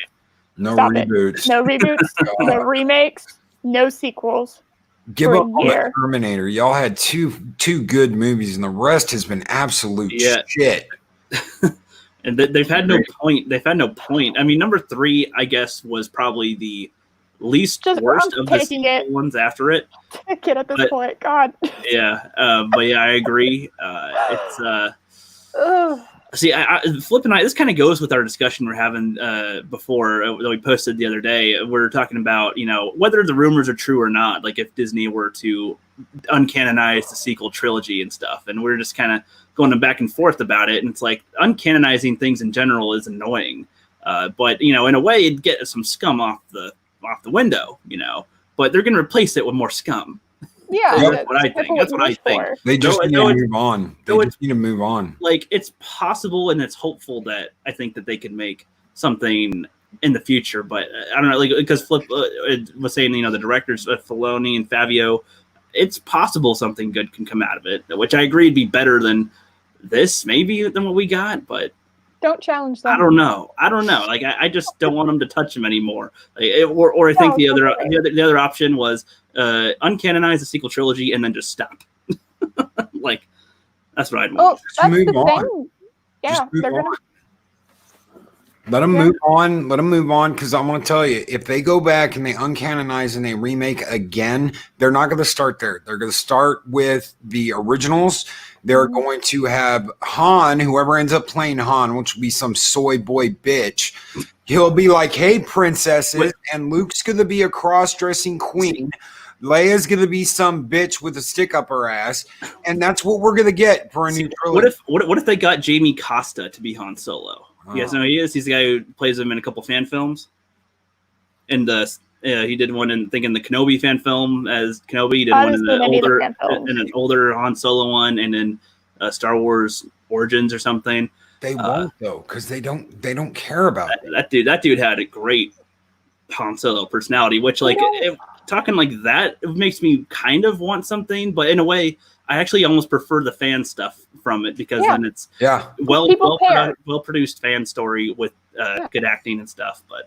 Speaker 3: No
Speaker 4: Stop
Speaker 3: reboots.
Speaker 4: It. No reboots. No remakes. No sequels.
Speaker 3: Give
Speaker 4: for a
Speaker 3: up on the
Speaker 4: year.
Speaker 3: Terminator. Y'all had two good movies, and the rest has been absolute shit.
Speaker 2: And they've had no point. They've had no point. I mean, number 3, I guess, was probably the least worst of the sequel ones after it.
Speaker 4: Take it at this point. God.
Speaker 2: Yeah, but yeah, I agree. See, Flip and I, this kind of goes with our discussion we're having before that we posted the other day. We're talking about, whether the rumors are true or not, like if Disney were to uncanonize the sequel trilogy and stuff. And we're just kind of going back and forth about it. And it's like uncanonizing things in general is annoying. But, in a way, it'd get some scum off the window, but they're going to replace it with more scum.
Speaker 4: Yeah,
Speaker 2: that's what I think. That's what I think.
Speaker 3: They just need to move on. They just need to move on.
Speaker 2: Like, it's possible and it's hopeful that I think that they could make something in the future, but I don't know, like, because Flip was saying, the directors Filoni and Favreau, it's possible something good can come out of it, which I agree would be better than this, maybe, than what we got, but
Speaker 4: don't challenge them.
Speaker 2: I don't know. Like, I just don't want them to touch them anymore. Or I think the other option was uncanonize the sequel trilogy and then just stop. Like, that's what I'd want.
Speaker 4: That's the thing. Yeah, they're gonna.
Speaker 3: Let them move on. Let them move on, because I'm going to tell you, if they go back and they uncanonize and they remake again, they're not going to start there. They're going to start with the originals. They're going to have Han, whoever ends up playing Han, which will be some soy boy bitch. He'll be like, hey, princesses, and Luke's going to be a cross-dressing queen. Leia's going to be some bitch with a stick up her ass, and that's what we're going to get for a new trilogy.
Speaker 2: What if they got Jamie Costa to be Han Solo? You guys know who he is? He's the guy who plays him in a couple fan films. And he did one in the Kenobi fan film as Kenobi. He did one in an older Han Solo one, and then Star Wars Origins or something.
Speaker 3: They won't though, because they don't care about
Speaker 2: that dude. That dude had a great Han Solo personality, which talking like that, it makes me kind of want something, but in a way, I actually almost prefer the fan stuff from it, because then it's well produced fan story with good acting and stuff. But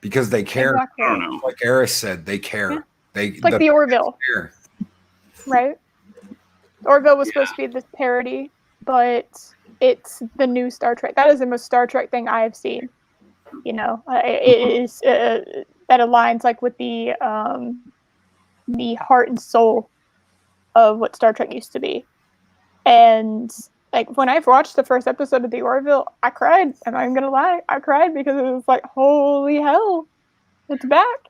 Speaker 3: because they care,
Speaker 4: exactly.
Speaker 2: I don't know.
Speaker 3: Like Eris said, they care.
Speaker 4: Yeah.
Speaker 3: It's
Speaker 4: like the Orville, right? Orville was supposed to be this parody, but it's the new Star Trek. That is the most Star Trek thing I have seen. It is that aligns like with the heart and soul of what Star Trek used to be. And like when I watched the first episode of the Orville, I cried. I'm not even gonna lie, I cried, because it was like, holy hell, it's back.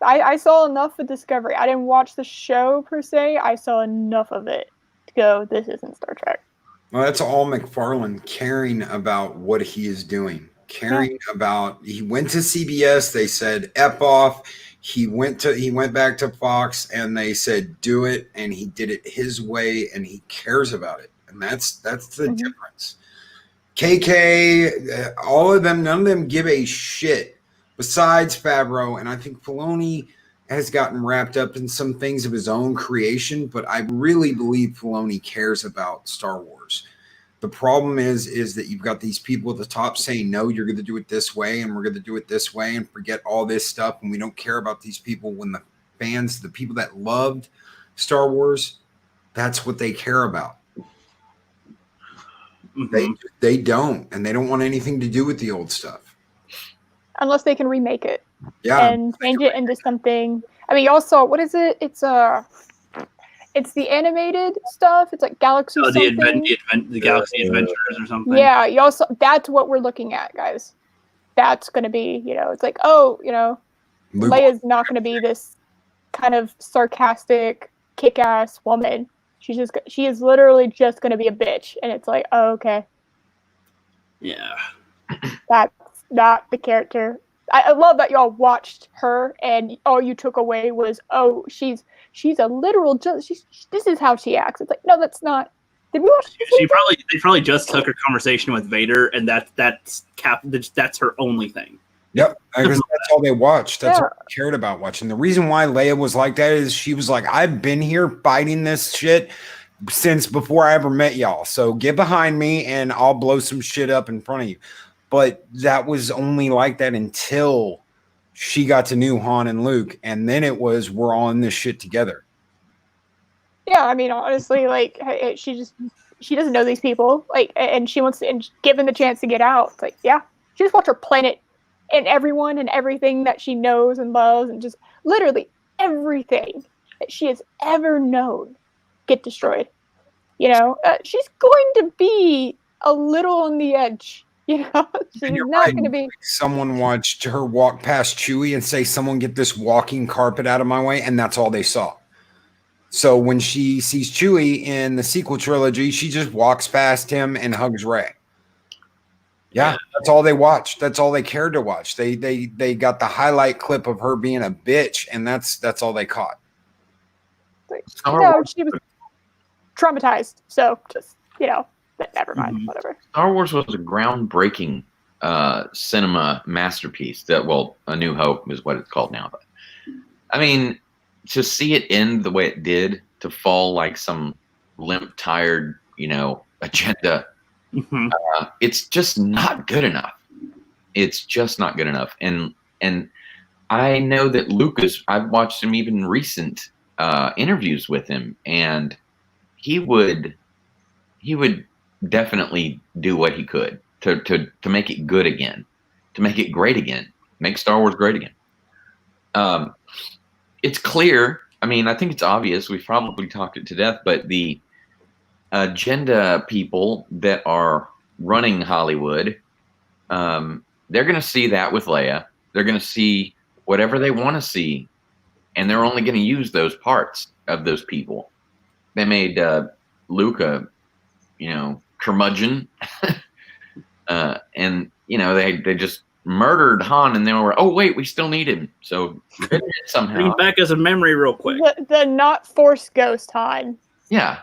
Speaker 4: I saw enough of Discovery. I didn't watch the show per se. I saw enough of it to go, this isn't Star Trek.
Speaker 3: Well, that's all McFarlane caring about what he is doing. Caring about, he went to CBS, they said F off. He went back to Fox, and they said do it, and he did it his way, and he cares about it, and that's the difference. KK, all of them, none of them give a shit besides Favreau, and I think Filoni has gotten wrapped up in some things of his own creation, but I really believe Filoni cares about Star Wars. The problem is that you've got these people at the top saying, no, you're going to do it this way, and we're going to do it this way, and forget all this stuff, and we don't care about these people. When the fans, the people that loved Star Wars, that's what they care about. They don't, and they don't want anything to do with the old stuff.
Speaker 4: Unless they can remake it.
Speaker 3: Yeah.
Speaker 4: And change it into something. I mean, y'all saw, what is it? It's the animated stuff. It's like Galaxy something.
Speaker 2: The Galaxy Adventures or something.
Speaker 4: Yeah, y'all saw, that's what we're looking at, guys. That's going to be, it's like, Leia's not going to be this kind of sarcastic, kick-ass woman. She is literally just going to be a bitch. And it's like, oh, okay.
Speaker 2: Yeah.
Speaker 4: That's not the character. I love that y'all watched her and all you took away was, oh, she's a literal this is how she acts. It's like, no, that's not. Did we watch
Speaker 2: they probably just took her conversation with Vader, and that's her only thing.
Speaker 3: Yep, because That's all they watched. That's
Speaker 4: Yeah.
Speaker 3: all they cared about watching. The reason why Leia was like that is she was like, I've been here fighting this shit since before I ever met y'all. So get behind me and I'll blow some shit up in front of you. But that was only like that until she got to know Han and Luke. And then it was, we're all in this shit together.
Speaker 4: Yeah, I mean, honestly, like she doesn't know these people, like, and she wants to, and given the chance to get out, it's like, yeah, she just wants her planet and everyone and everything that she knows and loves, and just literally everything that she has ever known get destroyed. You know, she's going to be a little on the edge. You know, she's not going to be.
Speaker 3: Someone watched her walk past Chewie and say, "Someone get this walking carpet out of my way," and that's all they saw. So when she sees Chewie in the sequel trilogy, she just walks past him and hugs Rey. Yeah, that's all they watched. That's all they cared to watch. They got the highlight clip of her being a bitch, and that's all they caught.
Speaker 4: No, she was traumatized. So just, you know, never mind. Whatever.
Speaker 5: Star Wars was a groundbreaking cinema masterpiece. That, well, A New Hope is what it's called now. But I mean, to see it end the way it did, to fall like some limp, tired, you know, agenda, it's just not good enough. It's just not good enough. And I know that Lucas, I've watched him even recent interviews with him, and he would definitely do what he could to make it good again, to make it great again, make Star Wars great again. It's clear. I mean, I think it's obvious. We've probably talked it to death, but the agenda people that are running Hollywood, they're going to see that with Leia. They're going to see whatever they want to see, and they're only going to use those parts of those people. They made Luke a, you know, curmudgeon, and you know they just murdered Han, and they were, oh wait, we still need him, so somehow
Speaker 2: Bring back as a memory real quick.
Speaker 4: The not Force ghost Han.
Speaker 5: Yeah.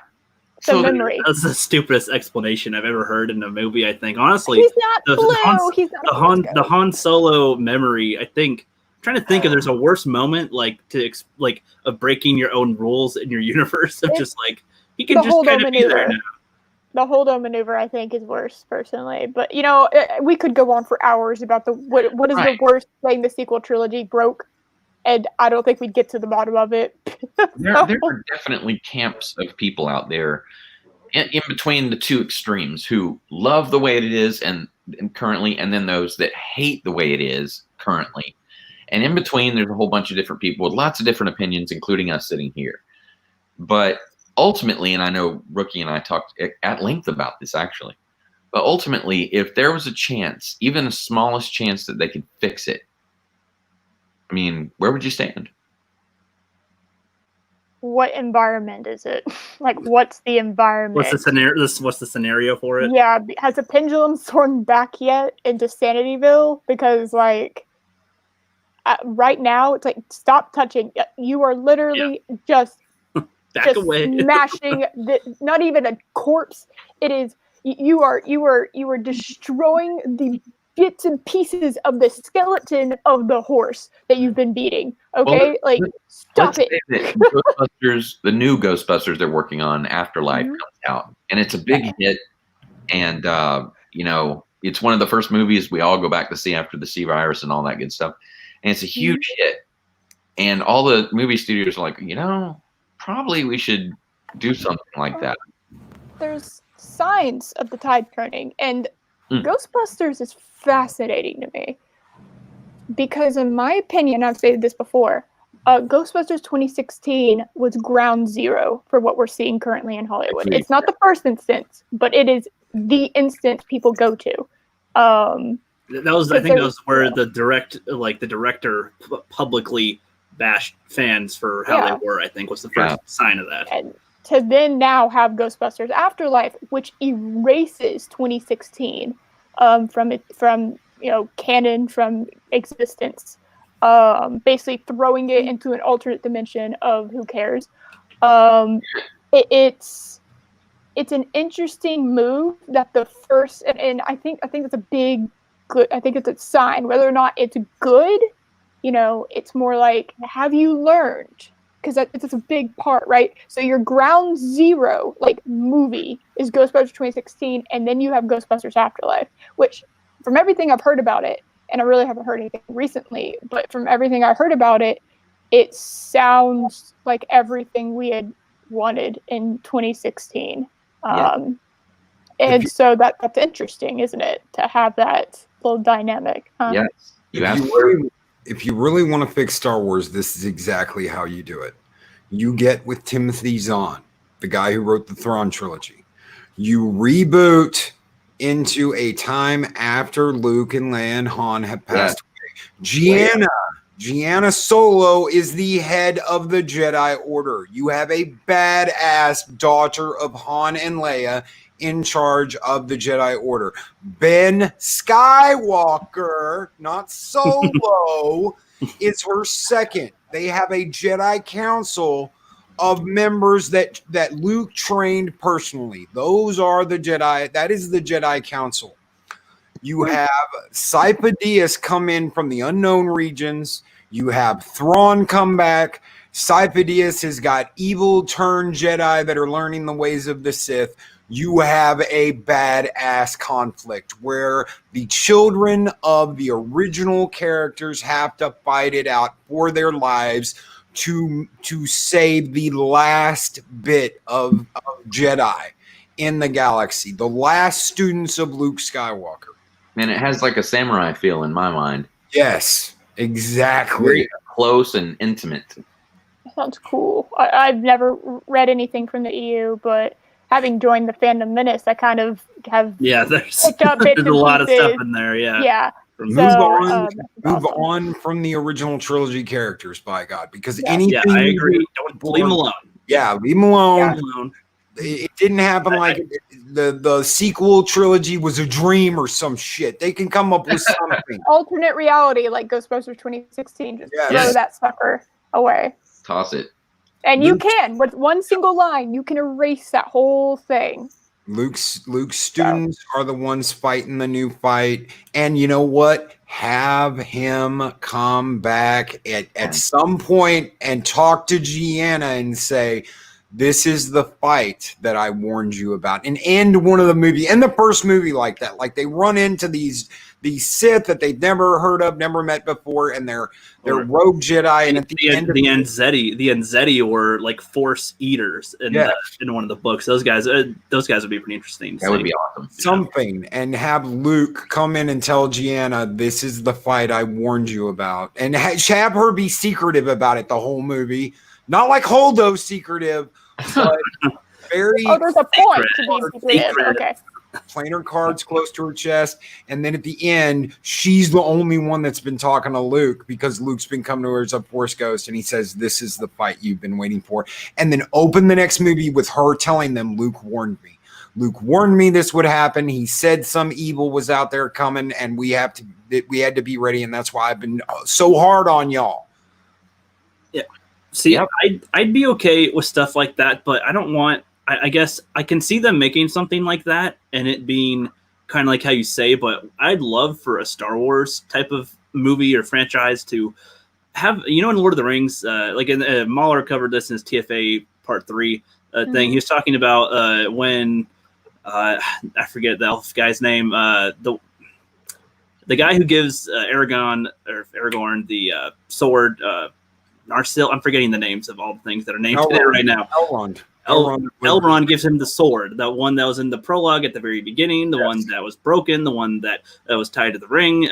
Speaker 4: The memory.
Speaker 2: That's the stupidest explanation I've ever heard in a movie. I think, honestly,
Speaker 4: He's not blue. He's not
Speaker 2: the Han Solo memory. I think I'm trying to think if there's a worse moment like of breaking your own rules in your universe of just like he can just kind of be there now.
Speaker 4: The holdo maneuver, I think, is worse personally. But you know, we could go on for hours about what is the worst thing the sequel trilogy broke, and I don't think we'd get to the bottom of it.
Speaker 5: There are definitely camps of people out there in between the two extremes who love the way it is and currently, and then those that hate the way it is currently. And in between, there's a whole bunch of different people with lots of different opinions, including us sitting here. But ultimately, and I know Rookie and I talked at length about this actually, but ultimately, if there was a chance, even the smallest chance that they could fix it, I mean, where would you stand?
Speaker 4: What environment is it? Like, what's the environment?
Speaker 2: What's the scenario for it?
Speaker 4: Yeah, has the pendulum swung back yet into Sanityville? Because, like, right now, it's like, stop touching. You are literally just
Speaker 2: away.
Speaker 4: smashing not even a corpse. It is you are destroying the bits and pieces of the skeleton of the horse that you've been beating. Okay, well, stop it.
Speaker 5: Ghostbusters, the new Ghostbusters they're working on, Afterlife, comes out, and it's a big hit. And you know, it's one of the first movies we all go back to see after the C virus and all that good stuff. And it's a huge hit. And all the movie studios are like, you know, probably we should do something like that.
Speaker 4: There's signs of the tide turning, and Ghostbusters is fascinating to me because, in my opinion, I've stated this before, Ghostbusters 2016 was ground zero for what we're seeing currently in Hollywood. It's not the first instance, but it is the instance people go to.
Speaker 2: I think that was where the director publicly bashed fans for how they were. I think was the first sign of that.
Speaker 4: And to then now have Ghostbusters Afterlife, which erases 2016 from canon, from existence, basically throwing it into an alternate dimension of who cares. It's an interesting move that the first, and I think it's a big good. I think it's a sign. Whether or not it's good, it's more like, have you learned? Because it's a big part, right? So your ground zero, like, movie is Ghostbusters 2016, and then you have Ghostbusters Afterlife, which, from everything I've heard about it, and I really haven't heard anything recently, but from everything I heard about it, it sounds like everything we had wanted in 2016. And so that's interesting, isn't it? To have that little dynamic.
Speaker 5: Yes.
Speaker 3: If you really want to fix Star Wars, this is exactly how you do it. You get with Timothy Zahn, the guy who wrote the Thrawn trilogy. You reboot into a time after Luke and Leia and Han have passed away. Gianna Solo is the head of the Jedi Order. You have a badass daughter of Han and Leia in charge of the Jedi Order. Ben Skywalker, not Solo, is her second. They have a Jedi Council of members that Luke trained personally. Those are the Jedi. That is the Jedi Council. You have Sipadius come in from the unknown regions. You have Thrawn come back. Sipadius has got evil turned Jedi that are learning the ways of the Sith. You have a badass conflict where the children of the original characters have to fight it out for their lives to save the last bit of Jedi in the galaxy, the last students of Luke Skywalker.
Speaker 5: Man, it has like a samurai feel in my mind.
Speaker 3: Yes, exactly.
Speaker 5: Very close and intimate.
Speaker 4: Sounds cool. I've never read anything from the EU, but having joined the Fandom Menace, I kind of have picked up bits
Speaker 2: there's a lot of stuff in there. Yeah.
Speaker 3: Move on from the original trilogy characters, by God, because anything. Yeah,
Speaker 2: I agree. Don't leave them alone.
Speaker 3: Yeah, leave them alone. It didn't happen like the sequel trilogy was a dream or some shit. They can come up with something.
Speaker 4: Alternate reality, like Ghostbusters 2016. Just throw that sucker away.
Speaker 5: Toss it.
Speaker 4: And you can, with one single line, you can erase that whole thing.
Speaker 3: Luke's students are the ones fighting the new fight. And you know what? Have him come back at some point and talk to Gianna and say, this is the fight that I warned you about. And end one of the movie, in the first movie like that. Like they run into these Sith that they've never heard of, never met before, and they're rogue Jedi. And at the end of
Speaker 2: the Anzeti were like Force eaters in one of the books. Those guys would be pretty interesting.
Speaker 5: That would be awesome.
Speaker 3: Something, and have Luke come in and tell Gianna, this is the fight I warned you about. And have her be secretive about it the whole movie. Not like Holdo secretive, but very
Speaker 4: there's a point to be secretive. Okay.
Speaker 3: Playing her cards close to her chest, and then at the end, she's the only one that's been talking to Luke because Luke's been coming to her as a Force ghost, and he says, this is the fight you've been waiting for. And then open the next movie with her telling them, Luke warned me. Luke warned me this would happen. He said some evil was out there coming, and we had to be ready, and that's why I've been so hard on y'all.
Speaker 2: Yeah. See, I'd be okay with stuff like that, but I don't want. I guess I can see them making something like that and it being kind of like how you say, but I'd love for a Star Wars type of movie or franchise to have, in Lord of the Rings, like Mahler covered this in his TFA Part 3 thing. He was talking about when, I forget the elf guy's name, the guy who gives Aragorn the sword, Narsil. I'm forgetting the names of all the things that are named today right now. Elrond gives him the sword, the one that was in the prologue at the very beginning, the one that was broken, the one that was tied to the ring.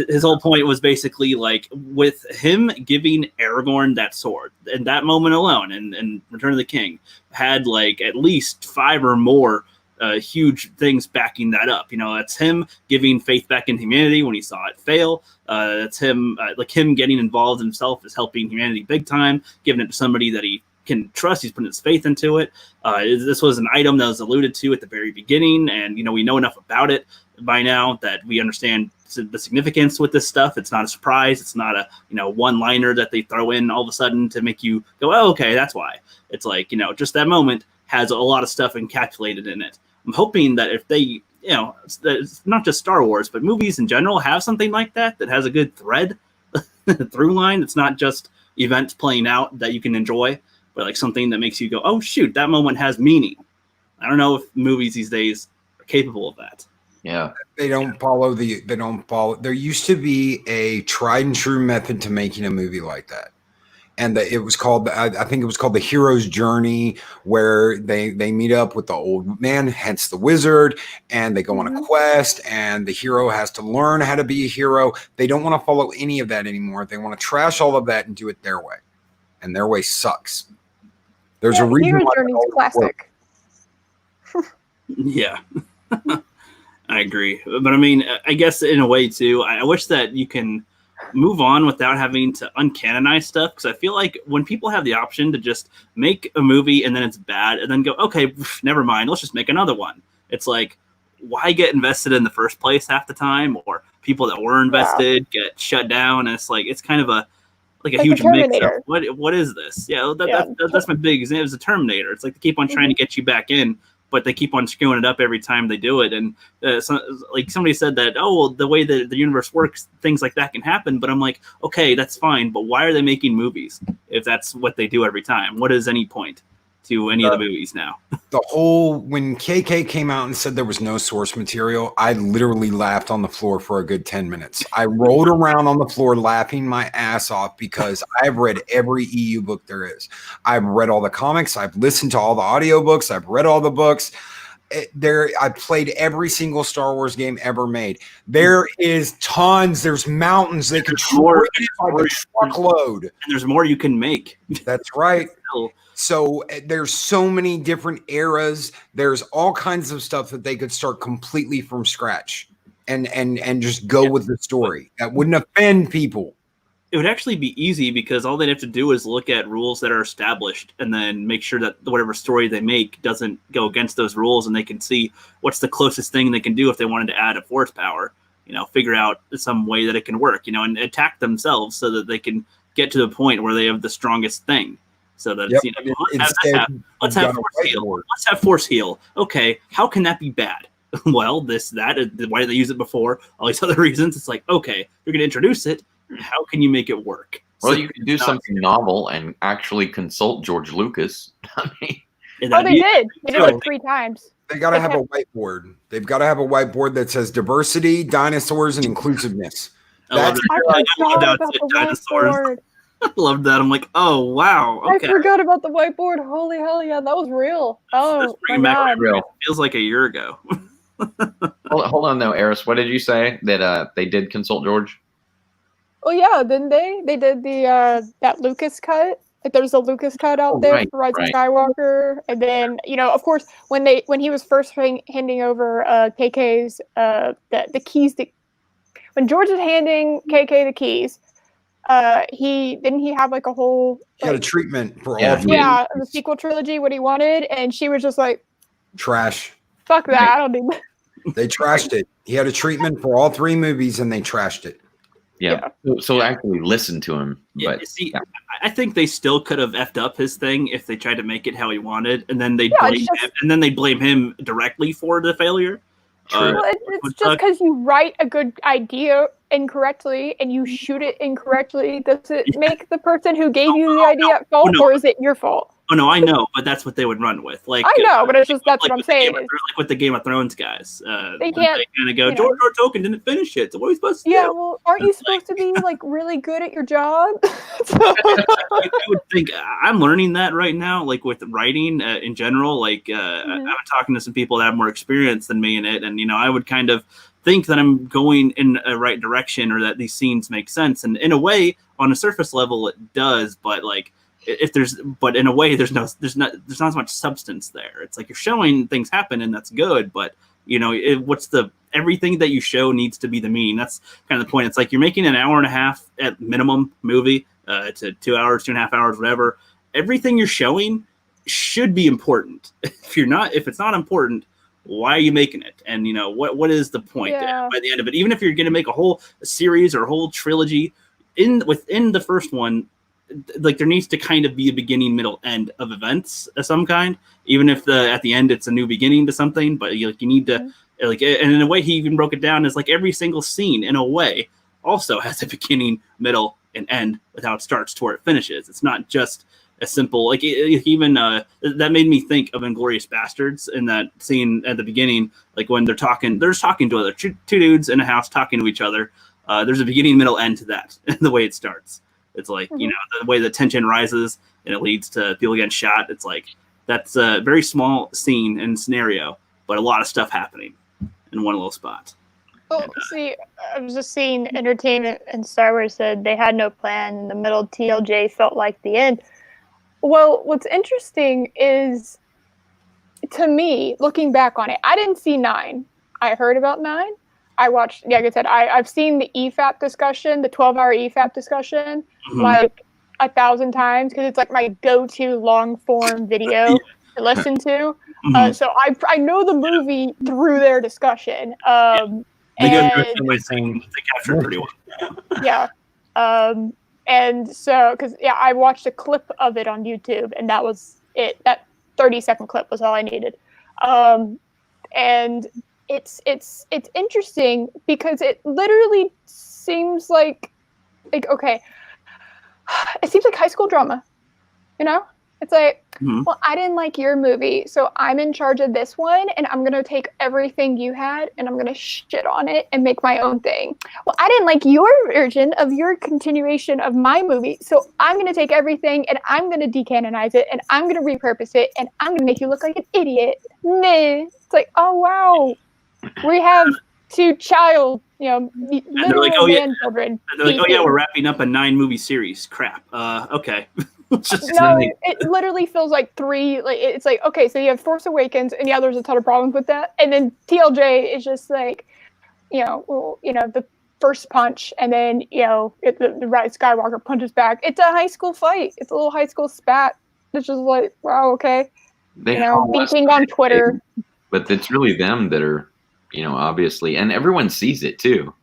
Speaker 2: His whole point was basically like with him giving Aragorn that sword, and that moment alone, and Return of the King had like at least 5 or more huge things backing that up. That's him giving faith back in humanity when he saw it fail. That's him, him getting involved himself is helping humanity big time, giving it to somebody that he can trust. He's putting his faith into it. This was an item that was alluded to at the very beginning, and we know enough about it by now that we understand the significance with this stuff. It's not a surprise. It's not a one-liner that they throw in all of a sudden to make you go, oh, okay, that's why. It's like just that moment has a lot of stuff encapsulated in it. I'm hoping that if it's not just Star Wars, but movies in general have something like that has a good thread through line. It's not just events playing out that you can enjoy, but like something that makes you go, oh shoot, that moment has meaning. I don't know if movies these days are capable of that.
Speaker 5: Yeah.
Speaker 3: They don't follow. There used to be a tried and true method to making a movie like that. And it was called, I think it was called The Hero's Journey, where they meet up with the old man, hence the wizard, and they go on a quest, and the hero has to learn how to be a hero. They don't want to follow any of that anymore. They want to trash all of that and do it their way. And their way sucks. There's a reason
Speaker 4: Hero's
Speaker 3: why
Speaker 4: Journey is classic.
Speaker 2: Yeah. I agree. But I mean, I guess in a way too, I wish that you can move on without having to uncanonize stuff, because I feel like when people have the option to just make a movie and then it's bad and then go, okay, never mind, let's just make another one, it's like, why get invested in the first place half the time? Or people that were invested get shut down, and it's like, it's kind of a huge mix of what is this? That's my big example. It's a Terminator. It's like they keep on trying to get you back in, but they keep on screwing it up every time they do it. And like somebody said that, oh, well, the way that the universe works, things like that can happen. But I'm like, okay, that's fine. But why are they making movies if that's what they do every time? What is any point to any of the movies now?
Speaker 3: When KK came out and said there was no source material, I literally laughed on the floor for a good 10 minutes. I rolled around on the floor laughing my ass off, because I've read every EU book there is. I've read all the comics. I've listened to all the audiobooks. I've read all the books. I played every single Star Wars game ever made. There is tons. There's mountains. They could trade by the truckload.
Speaker 2: And there's more you can make.
Speaker 3: That's right. So there's so many different eras. There's all kinds of stuff that they could start completely from scratch and just go with the story. That wouldn't offend people.
Speaker 2: It would actually be easy, because all they'd have to do is look at rules that are established and then make sure that whatever story they make doesn't go against those rules, and they can see what's the closest thing they can do if they wanted to add a force power, figure out some way that it can work, and attack themselves so that they can get to the point where they have the strongest thing. So that let's have force heal. Let's have force heal. Okay, how can that be bad? Well, why did they use it before? All these other reasons. It's like, okay, you're going to introduce it. How can you make it work?
Speaker 5: Well, you can do something novel and actually consult George Lucas.
Speaker 4: They did. They did it 3 times.
Speaker 3: They got to have a whiteboard. They've got to have a whiteboard that says diversity, dinosaurs, and inclusiveness.
Speaker 2: I love that dinosaurs. I loved that. I'm like, oh wow, okay.
Speaker 4: I forgot about the whiteboard. Holy hell, yeah, that was real. Oh my God.
Speaker 2: Real. It feels like a year ago.
Speaker 5: Hold on though, Eris. What did you say that they did consult George?
Speaker 4: Oh yeah, didn't they? They did the that Lucas cut. Like there's a Lucas cut out there for Rise of Skywalker, and then of course when he was first handing over KK's the keys when George was handing KK the keys. He have like a whole
Speaker 3: he had a treatment for all
Speaker 4: the sequel trilogy, what he wanted, and she was just like
Speaker 3: trash.
Speaker 4: Fuck that, I don't need that.
Speaker 3: They trashed it. He had a treatment for all 3 movies and they trashed it.
Speaker 5: Yeah. So actually listen to him.
Speaker 2: Yeah,
Speaker 5: but
Speaker 2: see, I think they still could have effed up his thing if they tried to make it how he wanted, and then they blame him directly for the failure.
Speaker 4: Well, it's just because you write a good idea incorrectly and you shoot it incorrectly. Does it make the person who gave you the idea at fault, or is it your fault?
Speaker 2: Oh no, I know, but that's what they would run with. Like
Speaker 4: I know, but it's just that's what I'm saying.
Speaker 2: Like with the Game of Thrones guys,
Speaker 4: they can't.
Speaker 2: They kind of go, George R. Tolkien didn't finish it. So what are we supposed to do?
Speaker 4: Yeah, well, aren't you supposed to be like really good at your job?
Speaker 2: I would think I'm learning that right now, like with writing in general. Like I'm talking to some people that have more experience than me in it, and I would kind of think that I'm going in a right direction, or that these scenes make sense. And in a way, on a surface level, it does. But like, in a way, there's not as much substance there. It's like you're showing things happen, and that's good. But everything that you show needs to be the meaning. That's kind of the point. It's like you're making an hour and a half at minimum movie to 2 hours, 2.5 hours, whatever. Everything you're showing should be important. If it's not important, why are you making it? And what is the point by the end of it? Even if you're going to make a whole series or a whole trilogy within the first one, like there needs to kind of be a beginning, middle, end of events of some kind. Even if at the end it's a new beginning to something, but you need to Like, and in a way, he even broke it down as like every single scene, in a way, also has a beginning, middle, and end with how it starts to where it finishes. It's not just a simple like even that made me think of Inglourious Bastards in that scene at the beginning, like when they're just talking to other two dudes in a house talking to each other. There's a beginning, middle, end to that, and the way it starts. It's like, you know, the way the tension rises and it leads to people getting shot. It's like, that's a very small scene and scenario, but a lot of stuff happening in one little spot.
Speaker 4: Well, see, I was just seeing Entertainment and Star Wars said they had no plan. In the middle, TLJ felt like the end. Well, what's interesting is, to me, looking back on it, I didn't see 9. I heard about 9. I watched, like I said, I've seen the EFAP discussion, the 12-hour EFAP discussion, like 1,000 times, because it's like my go-to long-form video to listen to. So I know the movie through their discussion.
Speaker 2: They go through a similar thing. They captured pretty well.
Speaker 4: Yeah. And so, because I watched a clip of it on YouTube, and that was it. That 30-second clip was all I needed. And it's interesting because it literally seems like okay, it seems like high school drama. You know, it's like, well, I didn't like your movie, so I'm in charge of this one, and I'm gonna take everything you had, and I'm gonna shit on it and make my own thing. Well, I didn't like your version of your continuation of my movie, so I'm gonna take everything and I'm gonna decanonize it, and I'm gonna repurpose it, and I'm gonna make you look like an idiot. Nah. It's like, oh wow, we have 2 child, literal children.
Speaker 2: And they're like, oh yeah, we're wrapping up a 9-movie series. Crap. Okay.
Speaker 4: No, it literally feels like 3. Like, it's like, okay, so you have Force Awakens, and there's a ton of problems with that, and then TLJ is just like, the first punch, and then the Rise Skywalker punches back. It's a high school fight. It's a little high school spat. It's just like, wow, okay. Beating on Twitter.
Speaker 5: But it's really them that are, obviously, and everyone sees it too.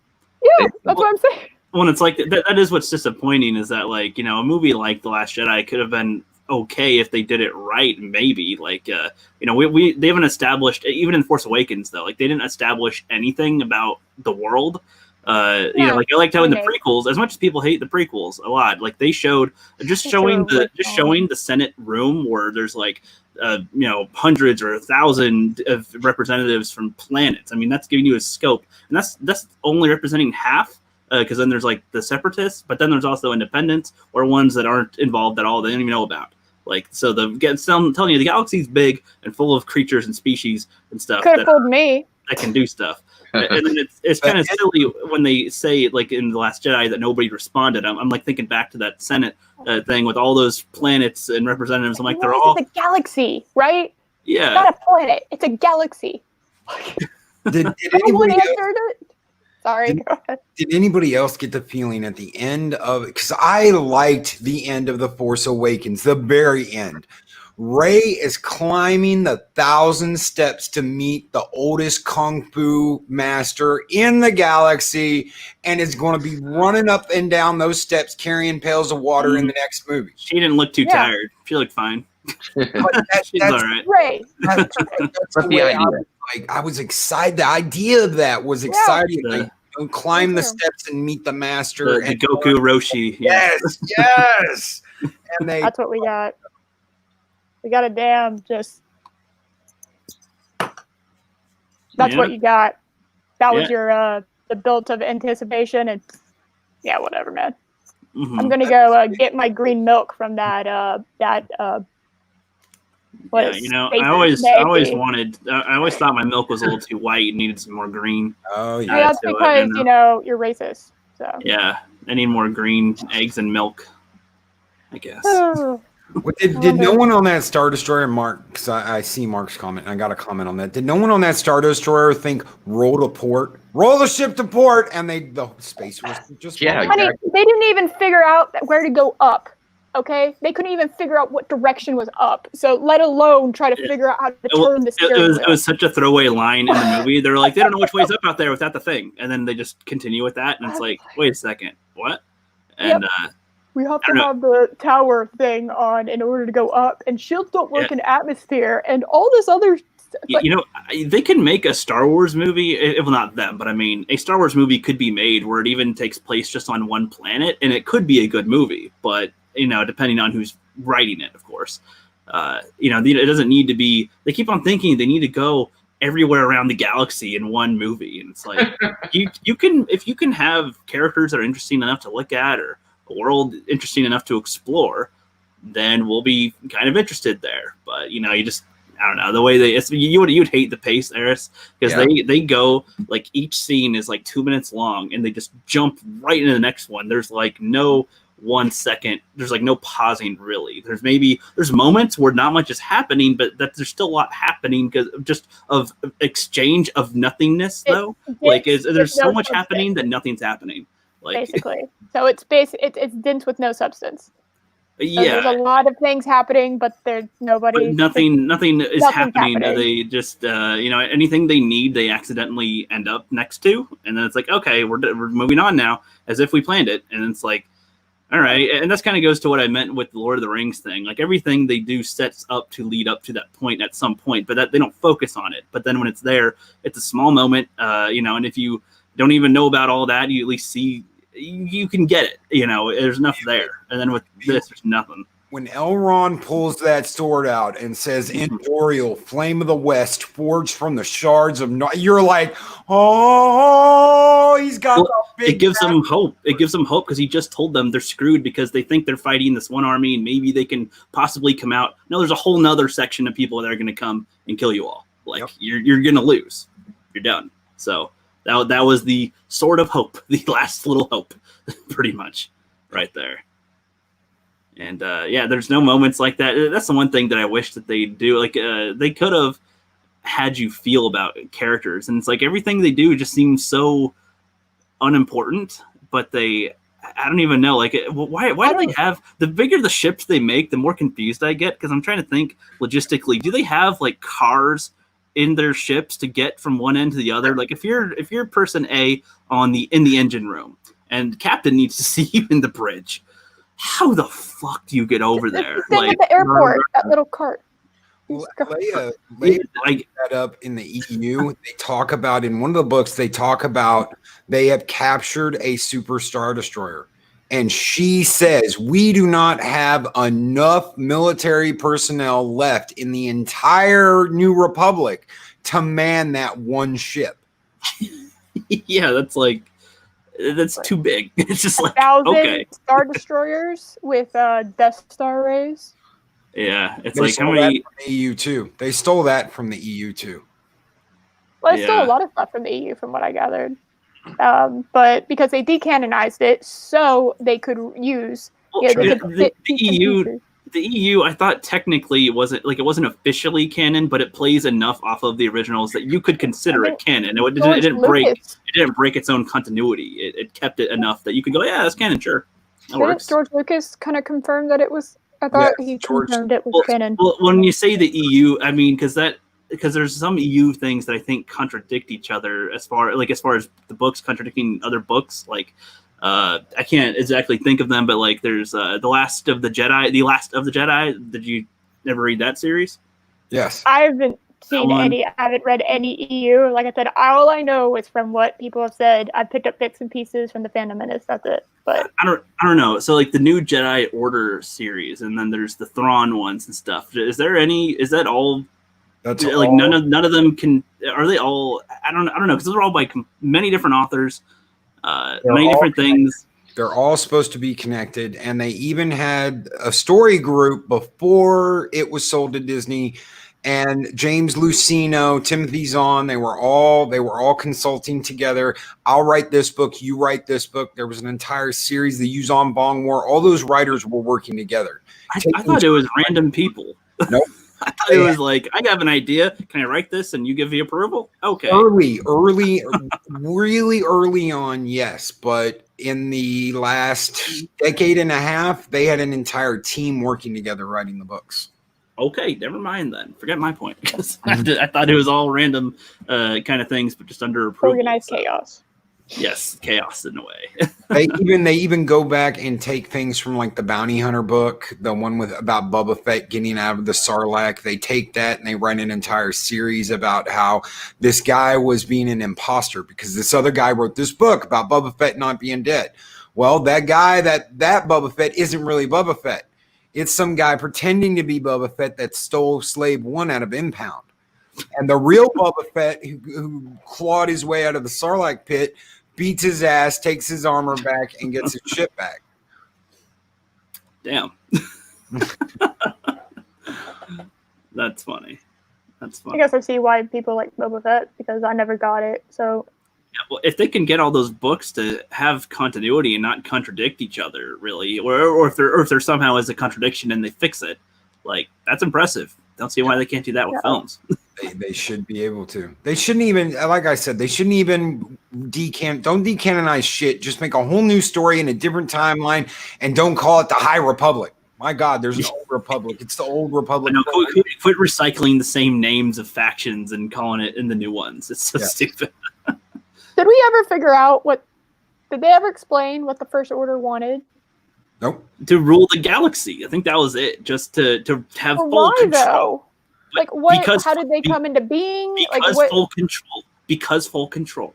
Speaker 4: Yeah, that's what I'm saying.
Speaker 2: Well, it's like that is what's disappointing, is that, like, a movie like The Last Jedi could have been okay if they did it right, maybe. Like, they haven't established, even in Force Awakens, though, like, they didn't establish anything about the world. Like, I liked how in the prequels, as much as people hate the prequels a lot, like, they showed showing the Senate room where there's like hundreds or 1,000 of representatives from planets. I mean, that's giving you a scope, and that's only representing half. Because then there's like the separatists, but then there's also independents or ones that aren't involved at all. They don't even know about. Like, so I'm telling you, the galaxy's big and full of creatures and species and stuff.
Speaker 4: Could have fooled me.
Speaker 2: That can do stuff. And then it's kind of silly when they say, like, in The Last Jedi, that nobody responded. I'm like thinking back to that Senate thing with all those planets and representatives. I'm like, they're all
Speaker 4: a galaxy, right?
Speaker 2: Yeah,
Speaker 4: it's not a planet. It's a galaxy.
Speaker 3: Did anybody
Speaker 4: answered it? Sorry.
Speaker 3: Did anybody else get the feeling at the end of, because I liked the end of The Force Awakens, the very end. Rey is climbing the 1,000 steps to meet the oldest kung fu master in the galaxy, and is going to be running up and down those steps carrying pails of water in the next movie.
Speaker 2: She didn't look too tired. She looked fine. She's all right.
Speaker 4: Rey.
Speaker 3: That's the way I was excited. The idea of that was exciting. Like, climb the steps and meet the master.
Speaker 2: The Goku Roshi.
Speaker 3: Yes. And
Speaker 4: that's what we got. We got a damn just. That's what you got. That was your the built of anticipation, and whatever, man. I'm gonna go get my green milk from that
Speaker 2: I always thought my milk was a little too white and needed some more green.
Speaker 3: Oh yeah,
Speaker 4: that's because you're racist. So
Speaker 2: yeah, I need more green eggs and milk, I guess.
Speaker 3: Did no one on that Star Destroyer, Mark? Because I see Mark's comment, and I got a comment on that. Did no one on that Star Destroyer think roll the ship to port, and the space was just
Speaker 4: Honey, they didn't even figure out where to go up. Okay, they couldn't even figure out what direction was up. So let alone try to figure out how to turn the steering wheel.
Speaker 2: It was such a throwaway line in the movie. They're like, they don't know which way's up out there without the thing, and then they just continue with that, and it's like, wait a second, what? And
Speaker 4: we have to have the tower thing on in order to go up, and shields don't work in atmosphere, and all this other
Speaker 2: They can make a Star Wars movie. Well, not them, but I mean, a Star Wars movie could be made where it even takes place just on one planet, and it could be a good movie. But depending on who's writing it, of course, it doesn't need to be. They keep on thinking they need to go everywhere around the galaxy in one movie, and it's like if you can have characters that are interesting enough to look at or a world interesting enough to explore, then we'll be kind of interested there. But you just, I don't know, the way you'd hate the pace, Eris, because they go like each scene is like 2 minutes long and they just jump right into the next one. There's like no 1 second, there's like no pausing really. There's moments where not much is happening, but that there's still a lot happening because just of exchange of nothingness though. There's so much happening that nothing's happening. Like
Speaker 4: basically. So it's dense with no substance. So
Speaker 2: yeah,
Speaker 4: there's a lot of things happening, but there's nobody.
Speaker 2: But nothing is happening. They just, anything they need, they accidentally end up next to, and then it's like, okay, we're moving on now, as if we planned it, and it's like, all right, and that's kind of goes to what I meant with the Lord of the Rings thing. Like everything they do sets up to lead up to that point at some point, but that they don't focus on it. But then when it's there, it's a small moment, and if you don't even know about all that, you at least see. You can get it, there's enough there. And then with this, there's nothing.
Speaker 3: When Elrond pulls that sword out and says, Endorial, flame of the west, forged from the shards of you're like, oh, he's got
Speaker 2: it gives them hope. It gives them hope because he just told them they're screwed because they think they're fighting this one army and maybe they can possibly come out. No, there's a whole nother section of people that are going to come and kill you all. Like, you're going to lose. You're done. So that was the sword of hope, the last little hope, pretty much, right there. And there's no moments like that. That's the one thing that I wish that they do. Like they could have had you feel about characters, and it's like everything they do just seems so unimportant. But I don't even know. Like, why do they have the bigger the ships they make, the more confused I get because I'm trying to think logistically. Do they have like cars in their ships to get from one end to the other? Like if you're person A in the engine room and captain needs to see you in the bridge, how the fuck do you get over there?
Speaker 4: It's like at the airport, that little cart.
Speaker 3: Leia that up in the EU. They talk about in one of the books. They talk about they have captured a super star destroyer, and she says we do not have enough military personnel left in the entire New Republic to man that one ship.
Speaker 2: Yeah, that's too big. It's just like
Speaker 4: 1,000 star destroyers with Death Star rays.
Speaker 2: Yeah, it's
Speaker 3: they
Speaker 2: like how many
Speaker 3: from the EU too. They stole that from the EU too.
Speaker 4: Well, they stole a lot of stuff from the EU, from what I gathered. But because they decanonized it, so they could use
Speaker 2: the EU. The EU, I thought technically it wasn't officially canon, but it plays enough off of the originals that you could consider it canon. It didn't break its own continuity. It kept it enough that you could go, yeah, that's canon, sure. That works.
Speaker 4: George Lucas kind of confirmed that it was. I thought he confirmed it was canon.
Speaker 2: Well, when you say the EU, I mean because there's some EU things that I think contradict each other as far as the books contradicting other books. Like I can't exactly think of them, but like there's The Last of the Jedi. Did you ever read that series?
Speaker 3: Yes.
Speaker 4: I haven't seen any. I haven't read any EU. Like I said, all I know is from what people have said. I picked up bits and pieces from the Phantom Menace. That's it. But
Speaker 2: I don't know. So like the new Jedi Order series, and then there's the Thrawn ones and stuff. Is that all?
Speaker 3: That's
Speaker 2: like
Speaker 3: all.
Speaker 2: None of them can. Are they all? I don't know because those are all by many different authors, many different things.
Speaker 3: They're all supposed to be connected, and they even had a story group before it was sold to Disney. And James Lucino, Timothy Zahn, they were all consulting together. I'll write this book, you write this book. There was an entire series, the Yuzon Bong War. All those writers were working together.
Speaker 2: I thought it was random people.
Speaker 3: Nope.
Speaker 2: I thought it was like, I have an idea. Can I write this and you give the approval? Okay.
Speaker 3: Early, really early on, yes. But in the last decade and a half, they had an entire team working together writing the books.
Speaker 2: Okay, never mind then. Forget my point. Because I thought it was all random kind of things, but just under approval.
Speaker 4: Organized chaos.
Speaker 2: Yes, chaos in a way.
Speaker 3: They even go back and take things from like the Bounty Hunter book, the one about Boba Fett getting out of the Sarlacc. They take that and they write an entire series about how this guy was being an imposter because this other guy wrote this book about Boba Fett not being dead. Well, that guy, that Boba Fett isn't really Boba Fett. It's some guy pretending to be Boba Fett that stole Slave 1 out of Impound. And the real Boba Fett who clawed his way out of the Sarlacc pit beats his ass, takes his armor back, and gets his shit back.
Speaker 2: Damn. That's funny.
Speaker 4: I guess I see why people like Boba Fett because I never got it. So
Speaker 2: yeah, well, if they can get all those books to have continuity and not contradict each other, really, or if there somehow is a contradiction and they fix it, like that's impressive. Don't see why they can't do that with films.
Speaker 3: They should be able to. They shouldn't even, like I said, they shouldn't even don't decanonize shit. Just make a whole new story in a different timeline and don't call it the High Republic. My God, there's an old Republic. It's the old Republic.
Speaker 2: I know, quit recycling the same names of factions and calling it in the new ones. It's so stupid.
Speaker 4: Did we ever figure out did they ever explain what the First Order wanted?
Speaker 3: Nope.
Speaker 2: To rule the galaxy. I think that was it. Just to have full control.
Speaker 4: Though? Like what? How did they come into being?
Speaker 2: Because
Speaker 4: like
Speaker 2: full control. Because full control.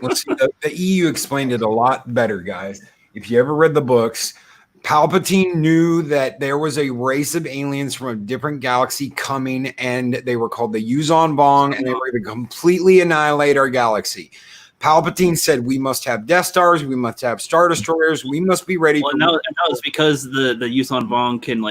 Speaker 3: Let's see, the EU explained it a lot better, guys. If you ever read the books, Palpatine knew that there was a race of aliens from a different galaxy coming, and they were called the Yuzon Vong, and they were going to completely annihilate our galaxy. Palpatine said, we must have Death Stars, we must have Star Destroyers, we must be ready.
Speaker 2: Well, no, it's because the Yuzon Vong can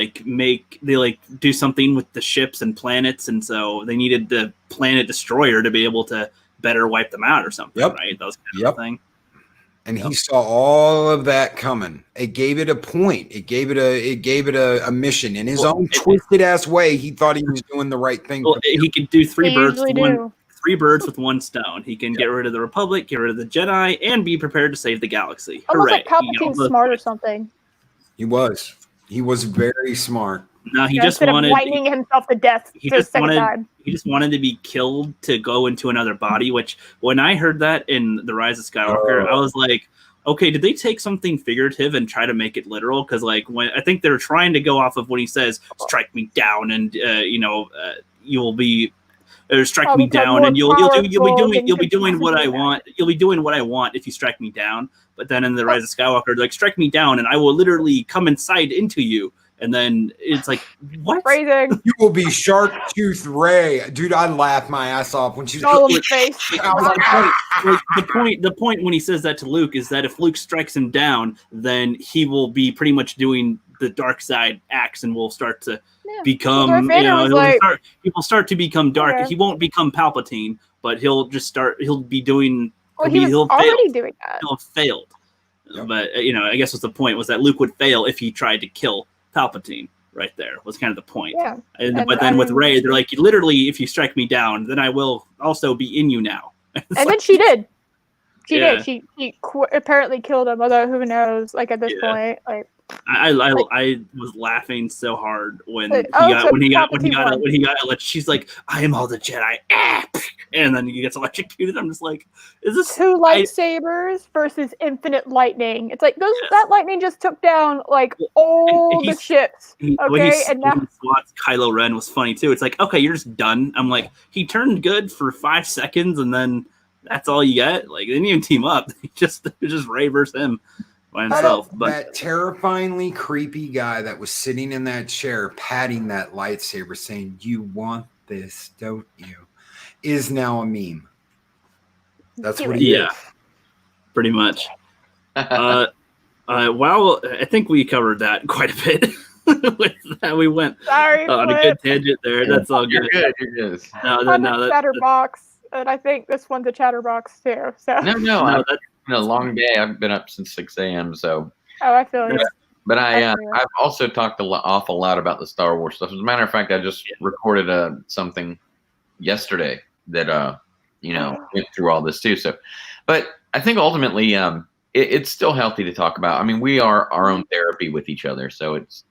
Speaker 2: do something with the ships and planets, and so they needed the planet destroyer to be able to better wipe them out or something, right? That was kind of the thing.
Speaker 3: And he saw all of that coming. It gave it a point. It gave it a mission. In his own twisted ass way, he thought he was doing the right thing.
Speaker 2: Well, he could do three birds with one stone. He can get rid of the Republic, get rid of the Jedi, and be prepared to save the galaxy.
Speaker 4: Almost
Speaker 2: Hooray!
Speaker 4: Like Palpatine's smart or something.
Speaker 3: He was very smart.
Speaker 2: No, he just wanted
Speaker 4: lightning himself to death.
Speaker 2: He just wanted to be killed to go into another body. Which, when I heard that in The Rise of Skywalker, I was like, okay, did they take something figurative and try to make it literal? Because when I think they're trying to go off of when he says, "Strike me down," and you'll be. Or strike me down, and you'll be doing what I want. You'll be doing what I want if you strike me down. But then in The Rise of Skywalker, like, strike me down, and I will literally come inside into you. And then it's like, what?
Speaker 4: Phrasing.
Speaker 3: You will be Shark Tooth Ray, dude. I laughed my ass off when she's
Speaker 4: face.
Speaker 2: The point when he says that to Luke is that if Luke strikes him down, then he will be pretty much doing the dark side acts and will start to become, he will start to become dark.
Speaker 4: Okay.
Speaker 2: He won't become Palpatine, but he'll be doing.
Speaker 4: Well, he was already doing that.
Speaker 2: He'll have failed.
Speaker 3: Yep.
Speaker 2: But I guess what's the point was that Luke would fail if he tried to kill Palpatine. Right there was kind of the point.
Speaker 4: Yeah.
Speaker 2: But then with Rey, they're like, literally, if you strike me down, then I will also be in you now.
Speaker 4: And then she did. She did. She apparently killed him. Although who knows? Like at this point, like.
Speaker 2: I was laughing so hard when he got she's like, I am all the Jedi, and then he gets electrocuted. I'm just like, is this
Speaker 4: two lightsabers versus infinite lightning? It's like that lightning just took down like all the ships. And now
Speaker 2: Kylo Ren was funny too. It's like, okay, you're just done. I'm like, he turned good for 5 seconds, and then that's all you get. Like, they didn't even team up. It was just Rey versus him. By himself, but
Speaker 3: that terrifyingly creepy guy that was sitting in that chair patting that lightsaber saying, "You want this, don't you?" is now a meme. That's what he is.
Speaker 2: Pretty much. Well, I think we covered that quite a bit. With that, we went on a good tangent there. That's all good.
Speaker 5: You're good.
Speaker 4: I'm a chatterbox, and I think this one's a chatterbox too. So
Speaker 5: no, that's been a long day. I've been up since 6 a.m. So.
Speaker 4: Oh, I feel you.
Speaker 5: But I've also talked awful lot about the Star Wars stuff. As a matter of fact, I just recorded something yesterday that went through all this too. So, but I think ultimately it's still healthy to talk about. I mean, we are our own therapy with each other, so it's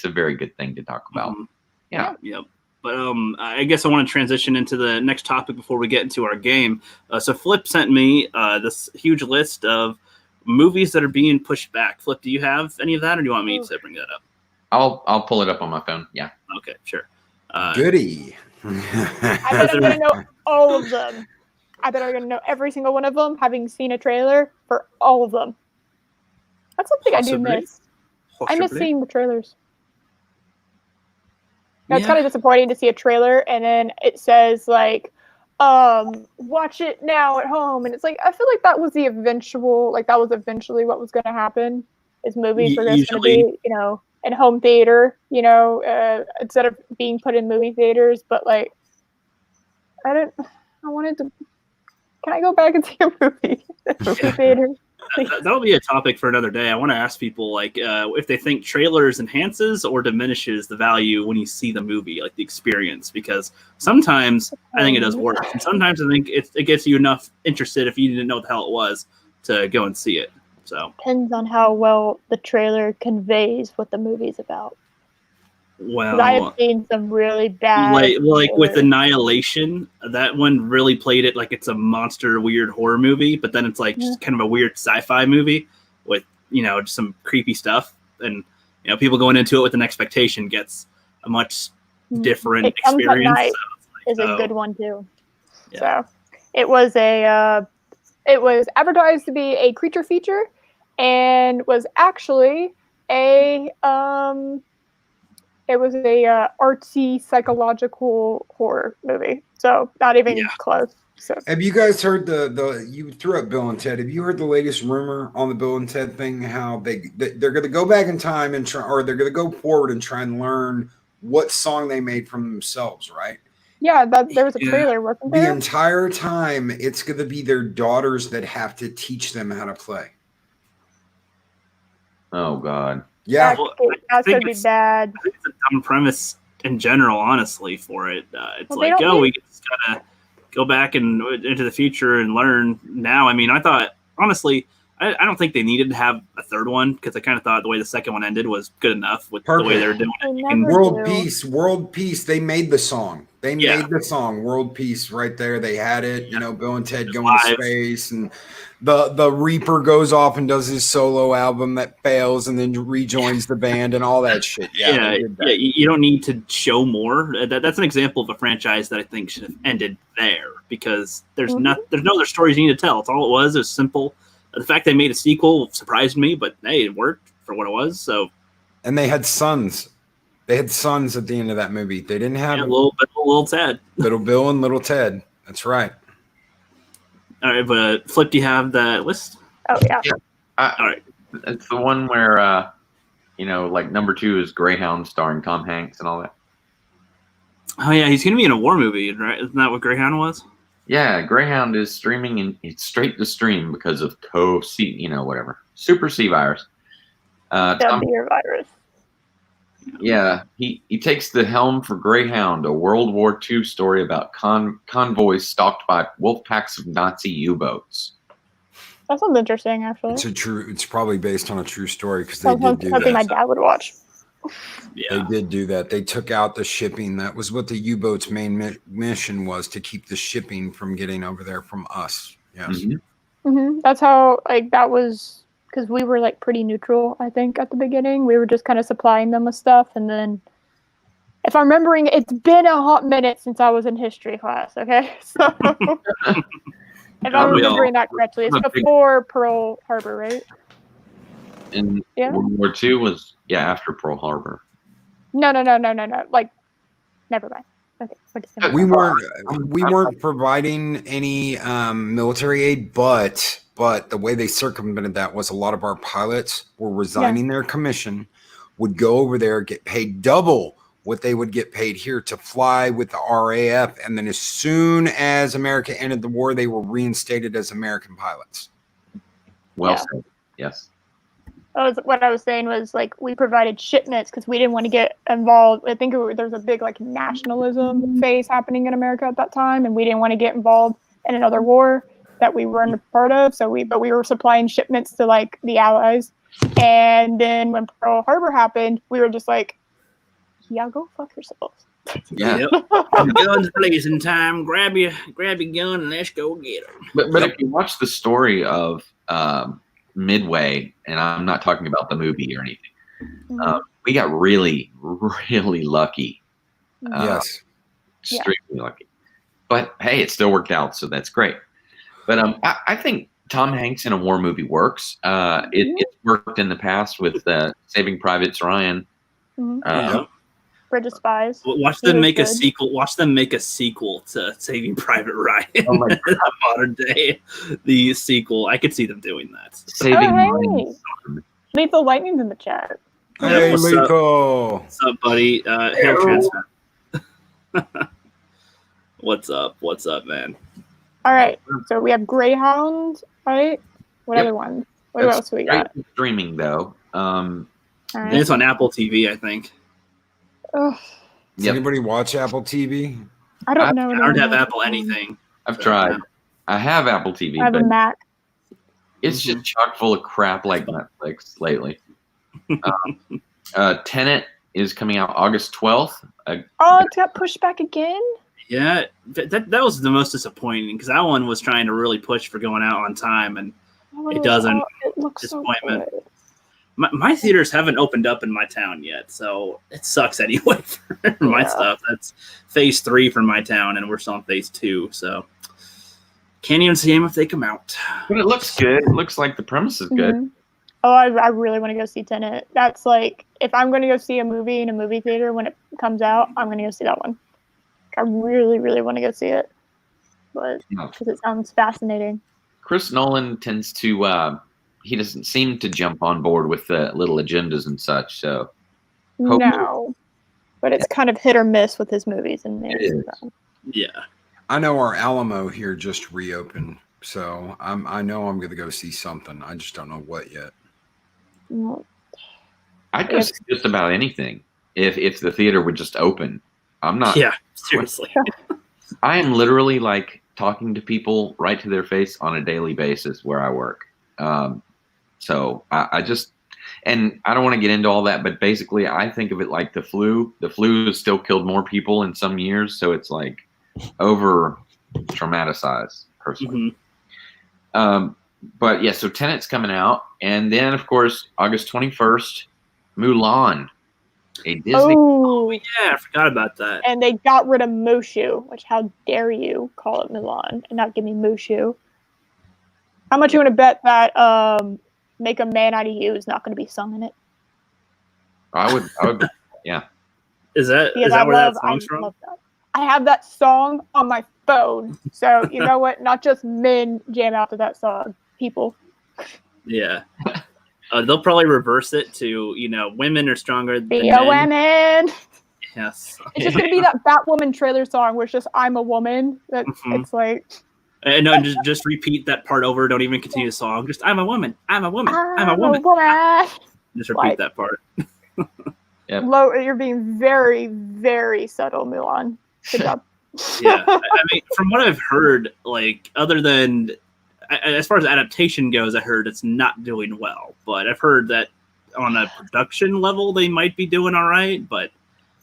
Speaker 5: a very good thing to talk about.
Speaker 2: Mm-hmm. Yeah. Yep. But I guess I want to transition into the next topic before we get into our game. So Flip sent me this huge list of movies that are being pushed back. Flip, do you have any of that, or do you want me to bring that up?
Speaker 5: I'll pull it up on my phone. Yeah.
Speaker 2: Okay, sure.
Speaker 3: Goody.
Speaker 4: I bet I'm gonna know all of them. I bet I'm gonna know every single one of them, having seen a trailer for all of them. That's something I do miss. I miss seeing the trailers. Now, it's kind of disappointing to see a trailer and then it says like, watch it now at home, and it's like I feel like that was eventually what was going to happen. Is movies were just going to be, in home theater, instead of being put in movie theaters. But like, I wanted to. Can I go back and see a movie in movie theater?
Speaker 2: That'll be a topic for another day. I want to ask people like if they think trailers enhances or diminishes the value when you see the movie, like the experience. Because sometimes I think it does work, and sometimes I think it gets you enough interested if you didn't know what the hell it was to go and see it. So
Speaker 4: depends on how well the trailer conveys what the movie's about.
Speaker 2: Well,
Speaker 4: I have seen some really bad.
Speaker 2: Like with Annihilation, that one really played it like it's a monster, weird horror movie, but then it's like just kind of a weird sci-fi movie with just some creepy stuff, and people going into it with an expectation gets a much different experience.
Speaker 4: At Night is a good one too. Yeah. So it was advertised to be a creature feature, and was actually a artsy psychological horror movie. So not even close. So
Speaker 3: have you guys heard you threw up Bill and Ted? Have you heard the latest rumor on the Bill and Ted thing? How they're going to go back in time and try, or they're going to go forward and try and learn what song they made from themselves, right?
Speaker 4: Yeah, there was a trailer, wasn't there?
Speaker 3: The entire time, it's going to be their daughters that have to teach them how to play.
Speaker 5: Oh God.
Speaker 3: Yeah,
Speaker 4: that's gonna be bad.
Speaker 2: I think it's a dumb premise in general, honestly. For it, it's we just gotta go back and into the future and learn now. I mean, I thought honestly, I don't think they needed to have a third one because I kind of thought the way the second one ended was good enough with the way they were doing it.
Speaker 3: World Peace. They made the song. They made the song World Peace right there. They had it. Bill and Ted going to space, and the Reaper goes off and does his solo album that fails, and then rejoins the band and all that shit. Yeah.
Speaker 2: You don't need to show more. That's an example of a franchise that I think should have ended there because there's no other stories you need to tell. It's all it was. It was simple. The fact they made a sequel surprised me, but hey, it worked for what it was. So,
Speaker 3: and they had sons. They had sons at the end of that movie. They didn't have
Speaker 2: little Ted,
Speaker 3: little Bill and little Ted. That's right.
Speaker 2: All right, but Flip, do you have that list?
Speaker 4: Oh yeah.
Speaker 2: All right.
Speaker 5: It's the one where like number 2 is Greyhound, starring Tom Hanks and all that.
Speaker 2: Oh yeah, he's gonna be in a war movie, right? Isn't that what Greyhound was?
Speaker 5: Yeah, Greyhound is streaming, and it's straight to stream because of whatever. Super C virus.
Speaker 4: W virus.
Speaker 5: Yeah, he takes the helm for Greyhound, a World War II story about convoys stalked by wolf packs of Nazi U-boats.
Speaker 4: That sounds interesting, actually.
Speaker 3: It's probably based on a true story because they did do that.
Speaker 4: Something my dad would watch.
Speaker 3: Yeah. They did do that. They took out the shipping. That was what the U-boat's main mission was, to keep the shipping from getting over there from us. Yes.
Speaker 4: That's how that was, because we were pretty neutral, I think, at the beginning. We were just kind of supplying them with stuff, and then if I'm remembering, it's been a hot minute since I was in history class, okay? So if I'm remembering that correctly, it's before Pearl Harbor, right?
Speaker 5: And World War II was after Pearl Harbor.
Speaker 4: No. Never mind. Okay,
Speaker 3: we weren't providing any military aid, but the way they circumvented that was a lot of our pilots were resigning their commission, would go over there, get paid double what they would get paid here to fly with the RAF, and then as soon as America ended the war, they were reinstated as American pilots.
Speaker 5: Well said. Yes.
Speaker 4: What I was saying was we provided shipments because we didn't want to get involved. I think there was a big nationalism phase happening in America at that time, and we didn't want to get involved in another war that we weren't a part of. But we were supplying shipments to the Allies, and then when Pearl Harbor happened, we were just go fuck yourselves.
Speaker 5: Yeah.
Speaker 2: Yep. Guns blazing time. Grab your gun and let's go get them.
Speaker 5: But if you watch the story of Midway, and I'm not talking about the movie or anything, we got really, really lucky.
Speaker 3: Yes.
Speaker 5: Extremely lucky. But hey, it still worked out, so that's great. But I think Tom Hanks in a war movie works. It's worked in the past with Saving Private Ryan.
Speaker 4: Bridge of Spies.
Speaker 2: Watch them make a sequel. Watch them make a sequel to Saving Private Ryan.
Speaker 5: Oh my God.
Speaker 2: Modern day, the sequel. I could see them doing that.
Speaker 5: Saving
Speaker 4: Ryan. Lethal Lightning's in the chat.
Speaker 3: Hey,
Speaker 2: what's
Speaker 3: Lico.
Speaker 2: What's up, buddy? Hair transplant. What's up? What's up, man?
Speaker 4: All right. So we have Greyhound, right? What other ones? What else we got?
Speaker 5: Streaming though.
Speaker 4: All right.
Speaker 2: It's on Apple TV, I think.
Speaker 4: Ugh,
Speaker 3: Does anybody watch Apple TV?
Speaker 4: I don't know.
Speaker 2: I don't have Apple anything.
Speaker 5: I've tried. I have Apple TV,
Speaker 4: I have a
Speaker 5: but
Speaker 4: Mac.
Speaker 5: it's just chock full of crap like Netflix lately. Tenet is coming out August 12th.
Speaker 4: Oh, it got pushed back again?
Speaker 2: Yeah, that was the most disappointing because that one was trying to really push for going out on time, and it doesn't.
Speaker 4: It looks
Speaker 2: Disappointment.
Speaker 4: so good.
Speaker 2: My theaters haven't opened up in my town yet, so it sucks anyway for my stuff. That's phase 3 for my town, and we're still on phase 2, so can't even see them if they come out.
Speaker 5: But it looks good. It looks like the premise is good.
Speaker 4: Mm-hmm. Oh, I really want to go see Tenet. That's like, if I'm going to go see a movie in a movie theater when it comes out, I'm going to go see that one. I really, really want to go see it, but because it sounds fascinating.
Speaker 5: Chris Nolan tends to he doesn't seem to jump on board with the little agendas and such. So
Speaker 4: no, but it's kind of hit or miss with his movies and things. So.
Speaker 2: Yeah,
Speaker 3: I know our Alamo here just reopened, so I know I'm going to go see something. I just don't know what yet.
Speaker 5: I'd go see just about anything if the theater would just open. I'm not.
Speaker 2: Yeah, seriously.
Speaker 5: I am literally like talking to people right to their face on a daily basis where I work. So I just, and I don't want to get into all that, but basically I think of it like the flu. The flu has still killed more people in some years, so it's like over traumatized personally. But yeah, so Tenet's coming out, and then of course August 21st, Mulan, a Disney.
Speaker 4: Oh
Speaker 2: yeah, I forgot about that.
Speaker 4: And they got rid of Mushu, which how dare you call it Mulan and not give me Mushu? How much you want to bet that "Make a Man Out of You" is not going to be sung in it?
Speaker 5: I would, yeah.
Speaker 2: Is that where that song's from?
Speaker 4: Love that. I have that song on my phone, so you know what? Not just men jam out to that song, people.
Speaker 2: Yeah. They'll probably reverse it to, women are stronger than
Speaker 4: Be
Speaker 2: men.
Speaker 4: a woman.
Speaker 2: Yes.
Speaker 4: It's just going to be that Batwoman trailer song where it's just "I'm a woman." It's like.
Speaker 2: And no, just repeat that part over. Don't even continue the song. Just "I'm a woman. I'm a woman. I'm a woman." Just repeat that part.
Speaker 5: Yep.
Speaker 4: You're being very, very subtle, Mulan. Good job.
Speaker 2: Yeah, I mean, from what I've heard, like other than as far as adaptation goes, I heard it's not doing well. But I've heard that on a production level, they might be doing all right. But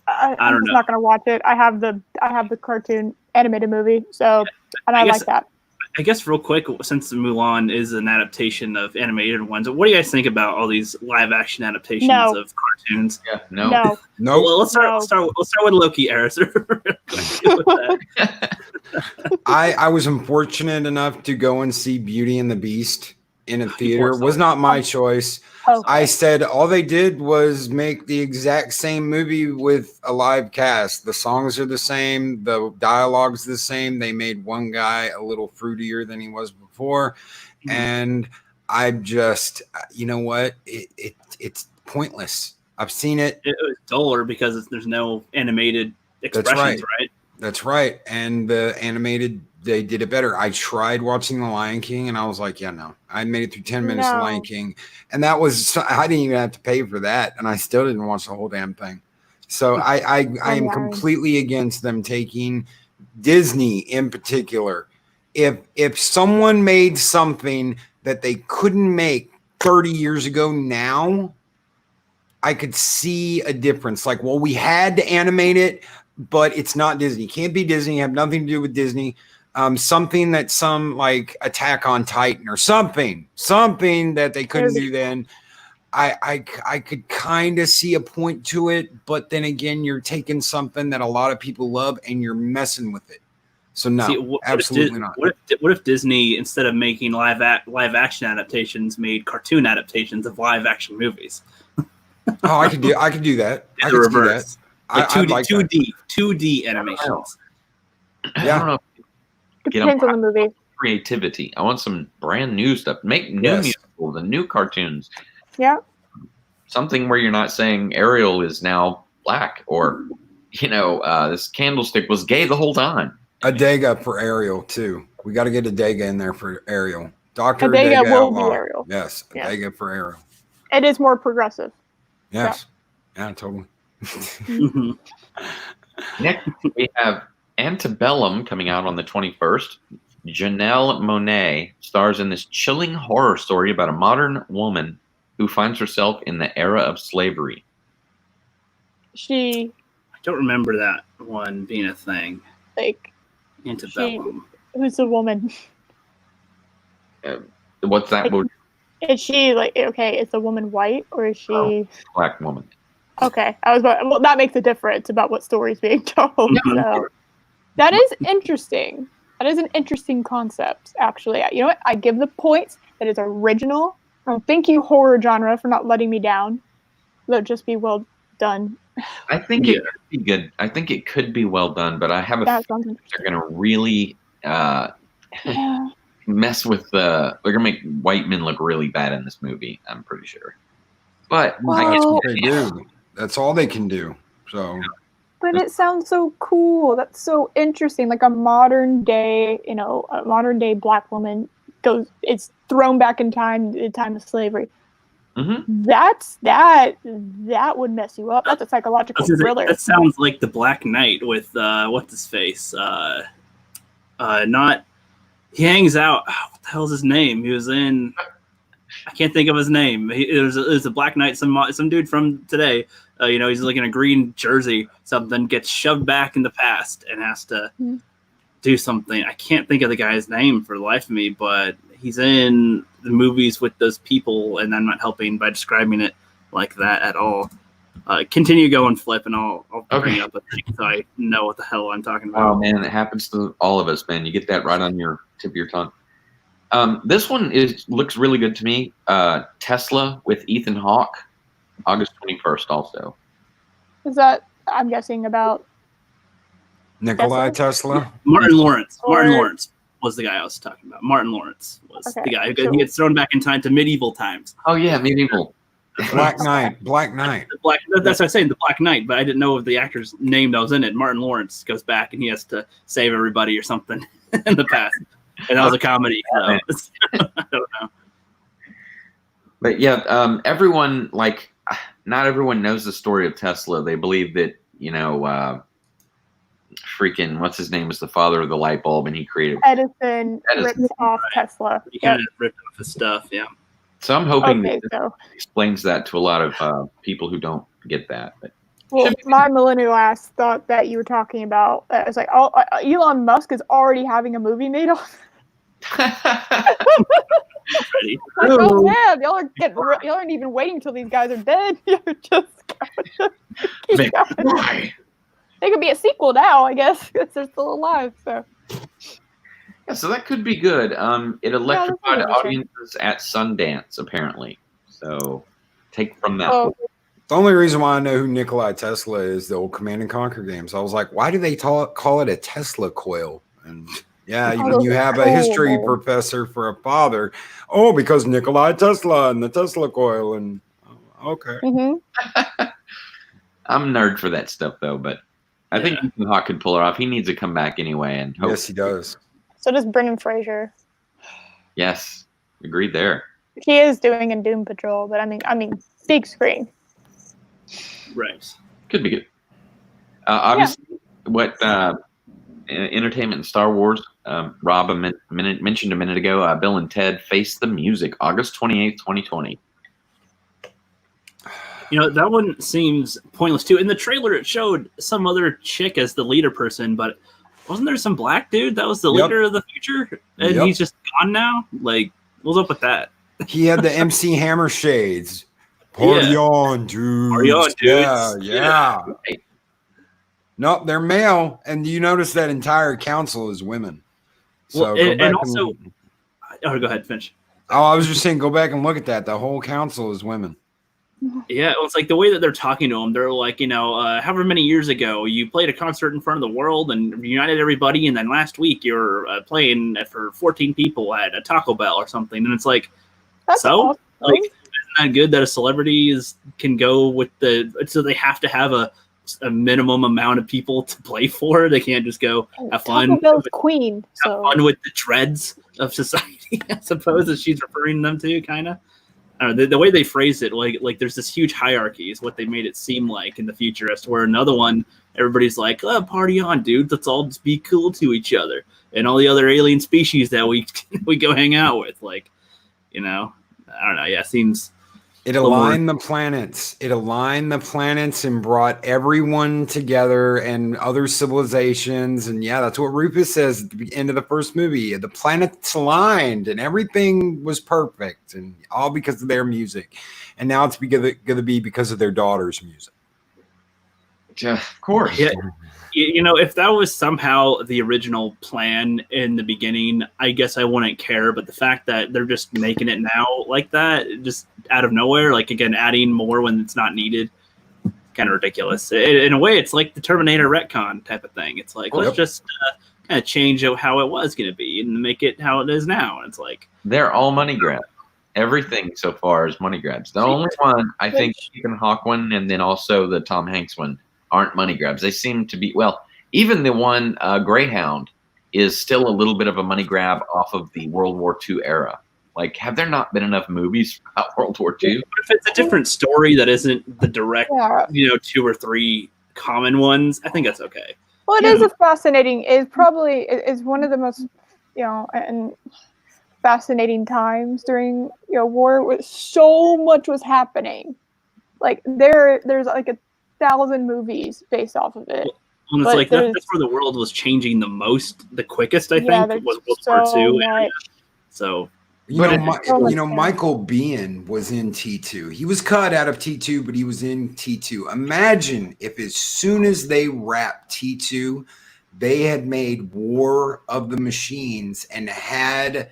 Speaker 2: I don't know.
Speaker 4: I'm just not gonna watch it. I have the cartoon animated movie, so and I like that.
Speaker 2: I guess real quick, since Mulan is an adaptation of animated ones, what do you guys think about all these live action adaptations of cartoons?
Speaker 5: Yeah, no.
Speaker 2: Well, let's start with Loki, Eris.
Speaker 3: I was unfortunate enough to go and see Beauty and the Beast in a theater. It was not my choice. I said all they did was make the exact same movie with a live cast. The songs are the same. The dialogue's the same. They made one guy a little fruitier than he was before. And I just, you know what? It's pointless. I've seen it.
Speaker 2: It was duller because there's no animated expressions, right?
Speaker 3: That's right. And the animated, they did it better. I tried watching The Lion King and I was like, yeah, no. I made it through 10 minutes of Lion King. And that was, I didn't even have to pay for that. And I still didn't watch the whole damn thing. So I am completely against them taking Disney in particular. If someone made something that they couldn't make 30 years ago now, I could see a difference. Like, well, we had to animate it. but it's not Disney. Can't be Disney. Have nothing to do with Disney. Something that some like Attack on Titan or something that they couldn't do then. I could kind of see a point to it, but then again, you're taking something that a lot of people love and you're messing with it. So no, absolutely not.
Speaker 2: What if Disney, instead of making live action adaptations, made cartoon adaptations of live action movies?
Speaker 3: Oh, I could do that. I could see that.
Speaker 2: Like 2D animations.
Speaker 5: I
Speaker 3: Yeah.
Speaker 5: don't know.
Speaker 4: It depends on the movie.
Speaker 5: Creativity. I want some brand new stuff. Make new musicals and new cartoons.
Speaker 4: Yeah.
Speaker 5: Something where you're not saying Ariel is now black or, this candlestick was gay the whole time.
Speaker 3: Adega for Ariel too. We got to get Adega in there for Ariel. Dr.
Speaker 4: Adega will be
Speaker 3: Outlaw.
Speaker 4: Ariel.
Speaker 3: Yes, Adega for Ariel.
Speaker 4: It is more progressive.
Speaker 3: Yes. Yeah, totally.
Speaker 5: Next, we have Antebellum coming out on the 21st. Janelle Monáe stars in this chilling horror story about a modern woman who finds herself in the era of slavery.
Speaker 4: She,
Speaker 2: I don't remember that one being a thing.
Speaker 4: like,
Speaker 2: Antebellum.
Speaker 4: who's the woman?
Speaker 5: What's that word?
Speaker 4: Is she like, okay, is the woman white or is she
Speaker 5: Black woman.
Speaker 4: okay? Well, that makes a difference about what story's being told. So that is interesting. That is an interesting concept, actually. You know what? I give the points that is original. Thank you, horror genre, for not letting me down. Let just be well done.
Speaker 5: I think it could be good. I think it could be well done, but I have a feeling they're going to really mess with they're going to make white men look really bad in this movie, I'm pretty sure. But I guess
Speaker 3: They do. That's all they can do. So,
Speaker 4: but it sounds so cool. That's so interesting. Like a modern day, a modern day black woman it's thrown back in time, the time of slavery.
Speaker 5: Mm-hmm.
Speaker 4: That would mess you up. That's a psychological thriller.
Speaker 2: That sounds like the Black Knight with what's his face? He hangs out. What the hell's his name? He was in. I can't think of his name. It was a Black Knight. Some dude from today. He's like in a green jersey. Something gets shoved back in the past and has to do something. I can't think of the guy's name for the life of me, but he's in the movies with those people, and I'm not helping by describing it like that at all. Continue going, Flip, and I'll bring up a thing so I know what the hell I'm talking about.
Speaker 5: Oh man, it happens to all of us, man. You get that right on your tip of your tongue. This one looks really good to me. Tesla with Ethan Hawke, August 21st. Also,
Speaker 4: Is that I'm guessing about
Speaker 3: Nikolai Tesla?
Speaker 2: Martin Lawrence. Martin Lawrence was the guy I was talking about. Martin Lawrence was the guy who gets thrown back in time to medieval times.
Speaker 5: Oh yeah, medieval.
Speaker 3: Black Knight.
Speaker 2: That's what I say, the Black Knight, but I didn't know the actor's name that was in it. Martin Lawrence goes back and he has to save everybody or something in the past. And that was a comedy. So I don't know.
Speaker 5: But yeah, everyone, not everyone knows the story of Tesla. They believe that, freaking, what's his name, is the father of the light bulb, and he created
Speaker 4: Edison. Ripped off Tesla.
Speaker 2: He kind of ripped off his stuff, yeah.
Speaker 5: So I'm hoping that this explains that to a lot of people who don't get that. But
Speaker 4: well, my millennial ass thought that you were talking about. I was like, oh, Elon Musk is already having a movie made on. Like, oh man, y'all aren't even waiting until these guys are dead. You're just keep going. They could be a sequel now, I guess, because they're still alive. So.
Speaker 5: Yeah, so that could be good. It electrified audiences at Sundance, apparently. So take from that.
Speaker 3: The only reason why I know who Nikolai Tesla is the old Command and Conquer games. I was like, why do they call it a Tesla coil? And yeah, when you have a history professor for a father, because Nikolai Tesla and the Tesla coil, and okay.
Speaker 4: Mm-hmm.
Speaker 5: I'm a nerd for that stuff, though, but I think Ethan Hawke could pull it off. He needs to come back anyway, and
Speaker 3: yes, he does.
Speaker 4: So does Brendan Fraser.
Speaker 5: Yes, agreed there.
Speaker 4: He is doing a Doom Patrol, but I mean, big screen.
Speaker 2: Right.
Speaker 5: Could be good. Obviously, what entertainment in Star Wars, Rob mentioned a minute ago, Bill and Ted Face the Music, August 28th, 2020.
Speaker 2: That one seems pointless too. In the trailer, it showed some other chick as the leader person, but wasn't there some black dude that was the leader of the future? And he's just gone now? Like, what's up with that?
Speaker 3: He had the MC Hammer shades. Party on, dudes.
Speaker 2: Party on, dudes.
Speaker 3: Yeah. Nope, they're male. And you notice that entire council is women. So
Speaker 2: go ahead, finish.
Speaker 3: Oh, I was just saying, go back and look at that. The whole council is women.
Speaker 2: Yeah, it's like the way that they're talking to them. They're like, however many years ago you played a concert in front of the world and united everybody, and then last week you're playing for 14 people at a Taco Bell or something, and it's like,
Speaker 4: That's awesome.
Speaker 2: like, isn't that good that a celebrity can go with so they have to have a minimum amount of people to play for? They can't just go have fun.
Speaker 4: Taco Bell's queen.
Speaker 2: Have fun with the dreads of society, I suppose, as she's referring them to, kind of. I don't know, the way they phrase it, like there's this huge hierarchy is what they made it seem like in the future, as to where another one, everybody's like, oh, party on, dude. Let's all just be cool to each other. And all the other alien species that we go hang out with. Like, I don't know. Yeah, it seems...
Speaker 3: It aligned the planets. It aligned the planets and brought everyone together and other civilizations. And yeah, that's what Rufus says at the end of the first movie. The planets aligned and everything was perfect, and all because of their music. And now it's going to be because of their daughter's music.
Speaker 5: Yeah, of course.
Speaker 2: Yeah. If that was somehow the original plan in the beginning, I guess I wouldn't care. But the fact that they're just making it now like that, just out of nowhere, like, again, adding more when it's not needed, kind of ridiculous. In a way, it's like the Terminator retcon type of thing. It's like, let's just kind of change how it was going to be and make it how it is now. And it's like... They're
Speaker 5: all money grabs. Everything so far is money grabs. The only one, I think, Ethan Hawke one, and then also the Tom Hanks one, aren't money grabs. They seem to be, even the one Greyhound is still a little bit of a money grab off of the World War II era. Like, have there not been enough movies about World War II?
Speaker 2: But if it's a different story that isn't the direct, 2 or 3 common ones, I think that's okay.
Speaker 4: Well, it is a fascinating, is one of the most, and fascinating times during, war. Where so much was happening. Like, there's like 1,000 movies based off of it.
Speaker 2: And it's like that's where the world was changing the quickest, I think, was World War II. So,
Speaker 3: Michael Biehn was in T2. He was cut out of T2, but he was in T2. Imagine if as soon as they wrapped T2, they had made War of the Machines and had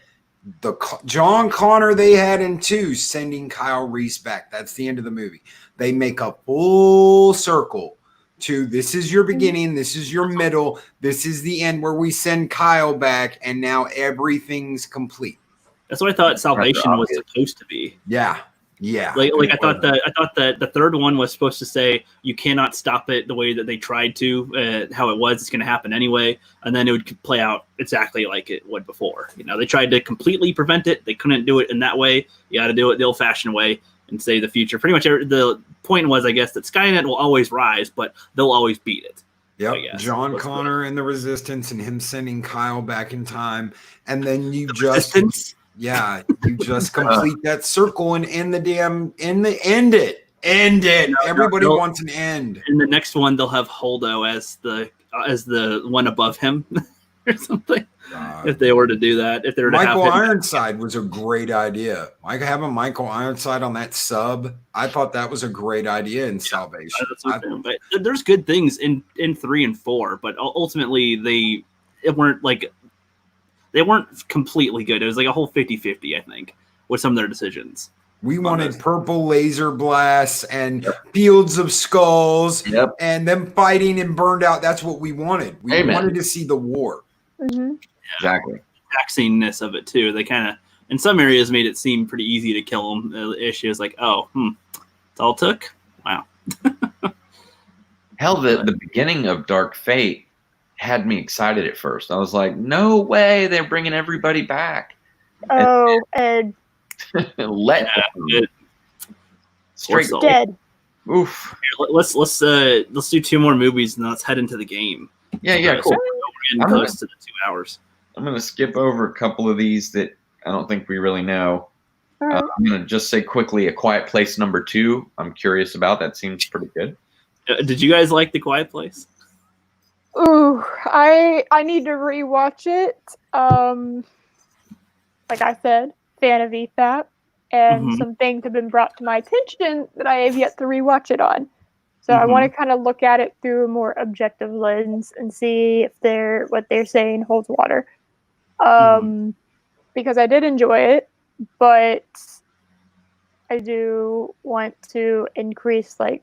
Speaker 3: the John Connor they had in 2 sending Kyle Reese back. That's the end of the movie. They make a full circle to this is your beginning, this is your middle, this is the end, where we send Kyle back, and now everything's complete.
Speaker 2: That's what I thought Salvation was supposed to be.
Speaker 3: Yeah.
Speaker 2: Like I thought that the third one was supposed to say you cannot stop it the way that they tried to, how it was. It's going to happen anyway, and then it would play out exactly like it would before. They tried to completely prevent it. They couldn't do it in that way. You got to do it the old-fashioned way and save the future. Pretty much the point was, I guess, that Skynet will always rise, but they'll always beat it.
Speaker 3: Yep, John Connor and the Resistance, and him sending Kyle back in time, and then you
Speaker 2: Resistance?
Speaker 3: You just complete that circle and end it. Everybody wants an end.
Speaker 2: In the next one, they'll have Holdo as the one above him or something. If they were to do that, if they were to
Speaker 3: Michael
Speaker 2: have
Speaker 3: Ironside was a great idea. Like having Michael Ironside on that sub, I thought that was a great idea in Salvation.
Speaker 2: But there's good things in 3 and 4, but ultimately they weren't completely good. It was like a whole 50-50, I think, with some of their decisions.
Speaker 3: We wanted purple laser blasts and fields of skulls and them fighting and burned out. That's what we wanted. We wanted to see the war.
Speaker 4: Mm-hmm.
Speaker 5: Exactly.
Speaker 2: Taxingness of it too. They kind of, in some areas, made it seem pretty easy to kill them. The issue is like, it's all it took. Wow.
Speaker 5: Hell, the beginning of Dark Fate had me excited at first. I was like, no way, they're bringing everybody back.
Speaker 4: Oh, and
Speaker 5: straight
Speaker 4: dead.
Speaker 5: Oof.
Speaker 2: Here, let's do 2 more movies and then let's head into the game.
Speaker 5: Yeah, cool.
Speaker 2: So we're getting close to the 2 hours.
Speaker 5: I'm going to skip over a couple of these that I don't think we really know.
Speaker 4: All right.
Speaker 5: I'm going to just say quickly, A Quiet Place #2. I'm curious about. That seems pretty good.
Speaker 2: Did you guys like The Quiet Place?
Speaker 4: Ooh, I need to rewatch it. Like I said, fan of EFAP, and
Speaker 2: Mhm.
Speaker 4: some things have been brought to my attention that I have yet to rewatch it on. So I want to kind of look at it through a more objective lens and see if what they're saying holds water. Because I did enjoy it, but I do want to increase, like,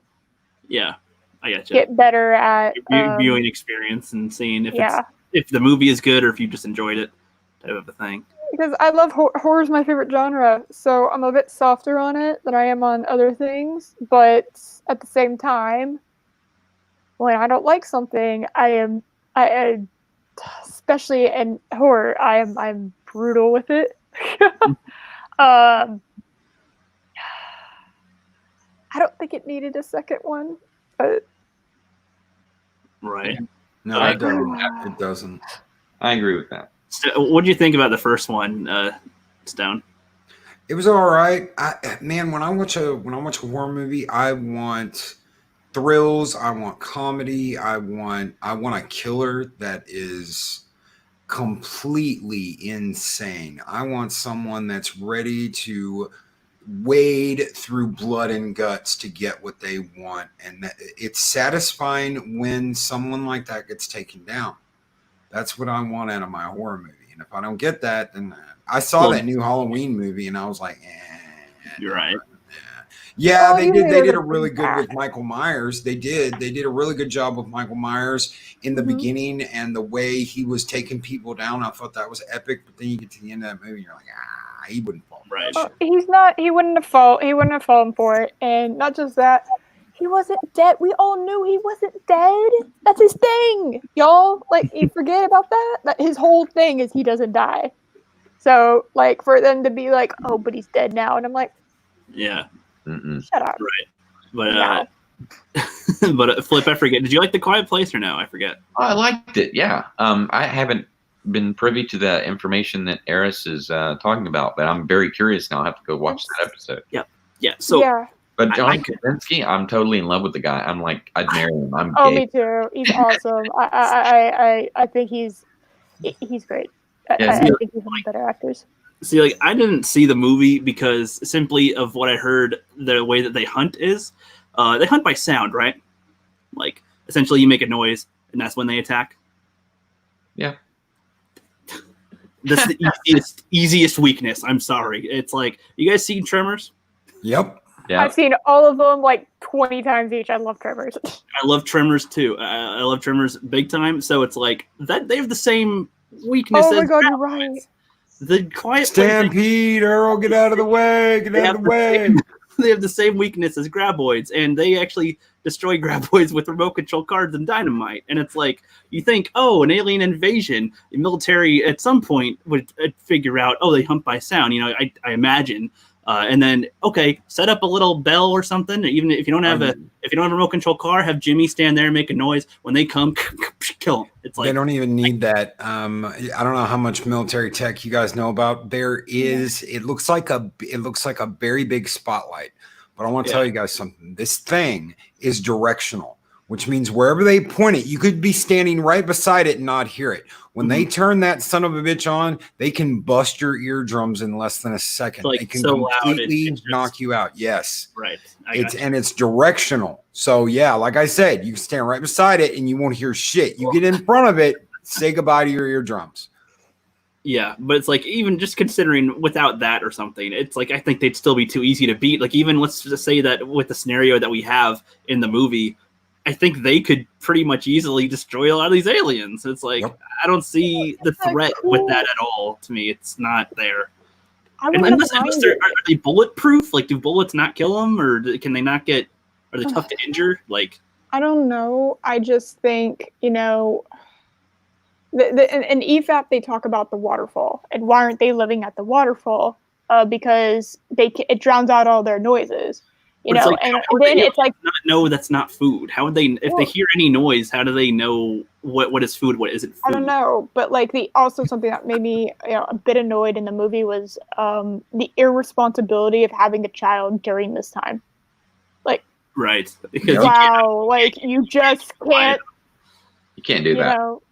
Speaker 2: Yeah, I gotcha.
Speaker 4: get better at
Speaker 2: Viewing experience and seeing if
Speaker 4: yeah.
Speaker 2: if the movie is good or if you just enjoyed it, type of a thing.
Speaker 4: Because I love horror is my favorite genre, so I'm a bit softer on it than I am on other things. But at the same time, when I don't like something, I especially in horror, I'm brutal with it. I don't think it needed a second one, but
Speaker 2: Right.
Speaker 3: No,
Speaker 5: I
Speaker 3: it doesn't.
Speaker 4: agree.
Speaker 3: It doesn't.
Speaker 5: I agree with that.
Speaker 2: What do you think about the first one, Stone?
Speaker 3: It was all right. Man, when I watch a horror movie, I want thrills. I want comedy. I want a killer that is completely insane. I want someone that's ready to wade through blood and guts to get what they want, and it's satisfying when someone like that gets taken down. That's what I want out of my horror movie. And if I don't get that, then I saw that new Halloween movie and I was like,
Speaker 2: You're right.
Speaker 3: Yeah,
Speaker 4: Oh,
Speaker 3: they
Speaker 4: you
Speaker 3: did.
Speaker 4: made
Speaker 3: They
Speaker 4: it
Speaker 3: did a
Speaker 4: a
Speaker 3: really
Speaker 4: big
Speaker 3: good with
Speaker 4: back.
Speaker 3: Michael Myers. They did. They did a really good job with Michael Myers in the beginning, and the way he was taking people down. I thought that was epic. But then you get to the end of that movie, and you're like, he wouldn't fall.
Speaker 2: Right.
Speaker 4: He's not. He wouldn't have fallen for it. And not just that, he wasn't dead. We all knew he wasn't dead. That's his thing, y'all. Like, you forget about that. That his whole thing is he doesn't die. So, like, for them to be like, oh, but he's dead now, and I'm like,
Speaker 2: Yeah.
Speaker 4: shut up.
Speaker 2: Right. But
Speaker 4: No.
Speaker 2: but Flip, I forget. Did you like The Quiet Place or no? I forget.
Speaker 5: I liked it. Yeah. I haven't been privy to the information that Eris is talking about, but I'm very curious now. I have to go watch that episode.
Speaker 2: Yeah. So
Speaker 4: Yeah.
Speaker 5: But John
Speaker 2: I
Speaker 5: Krasinski, I'm totally in love with the guy. I'm like, I'd marry him. I'm
Speaker 4: Oh,
Speaker 5: gay.
Speaker 4: me too. He's awesome. I think he's great.
Speaker 5: Yeah,
Speaker 4: I think he's one of the better actors.
Speaker 2: see, like, I didn't see the movie because simply of what I heard, the way that they hunt is, they hunt by sound, right? Like, essentially, you make a noise, and that's when they attack.
Speaker 5: Yeah.
Speaker 2: That's the easiest weakness. I'm sorry. It's like, you guys seen Tremors?
Speaker 3: Yep.
Speaker 5: Yeah.
Speaker 4: I've seen all of them like 20 times each. I love Tremors.
Speaker 2: I love Tremors too. I love Tremors big time. So it's like that they have the same weakness.
Speaker 4: Oh my
Speaker 2: as
Speaker 4: god, you're
Speaker 2: Graboids.
Speaker 4: right.
Speaker 2: The Quiet Place,
Speaker 3: Stampede, Earl, get out of the way. Get out of the way.
Speaker 2: they have the same weakness as Graboids, and they actually destroy Graboids with remote control cards and dynamite. And it's like, you think, oh, an alien invasion, the military at some point would figure out, oh, they hunt by sound. You know, I imagine. And then, okay, set up a little bell or something. Even if you don't have a remote control car, have Jimmy stand there and make a noise. When they come, kill them. It's like
Speaker 3: They don't even need that. I don't know how much military tech you guys know about. There is. It looks like a very big spotlight. But I want to tell you guys something. This thing is directional, which means wherever they point it, you could be standing right beside it and not hear it. When they turn that son of a bitch on, they can bust your eardrums in less than a second.
Speaker 2: Like,
Speaker 3: they can
Speaker 2: so loud,
Speaker 3: completely
Speaker 2: it's just-
Speaker 3: knock you out. Yes.
Speaker 2: right.
Speaker 3: It's directional. So yeah, like I said, you can stand right beside it and you won't hear shit. You get in front of it, say goodbye to your eardrums.
Speaker 2: Yeah, but it's like, even just considering without that or something, it's like, I think they'd still be too easy to beat. Like, even let's just say that with the scenario that we have in the movie, I think they could pretty much easily destroy a lot of these aliens. It's like, I don't see the threat with that at all. To me, it's not there. Unless are they bulletproof? Like, do bullets not kill them, or can they not get? Are they tough to injure? Like,
Speaker 4: I don't know. I just think, you know, in EFAP they talk about the waterfall, and why aren't they living at the waterfall? Because it drowns out all their noises. You
Speaker 2: But it's
Speaker 4: know,
Speaker 2: like,
Speaker 4: and
Speaker 2: how would
Speaker 4: then
Speaker 2: they
Speaker 4: it's like,
Speaker 2: not know that's not food? How would they, if they
Speaker 4: Well-
Speaker 2: hear any noise, how do they know what is food, what isn't food?
Speaker 4: I don't know, but like also something that made me a bit annoyed in the movie was the irresponsibility of having a child during this time. Like,
Speaker 2: Right. Because
Speaker 3: Yeah.
Speaker 4: wow, like you just can't,
Speaker 5: You can't do
Speaker 4: you
Speaker 5: that.
Speaker 4: know,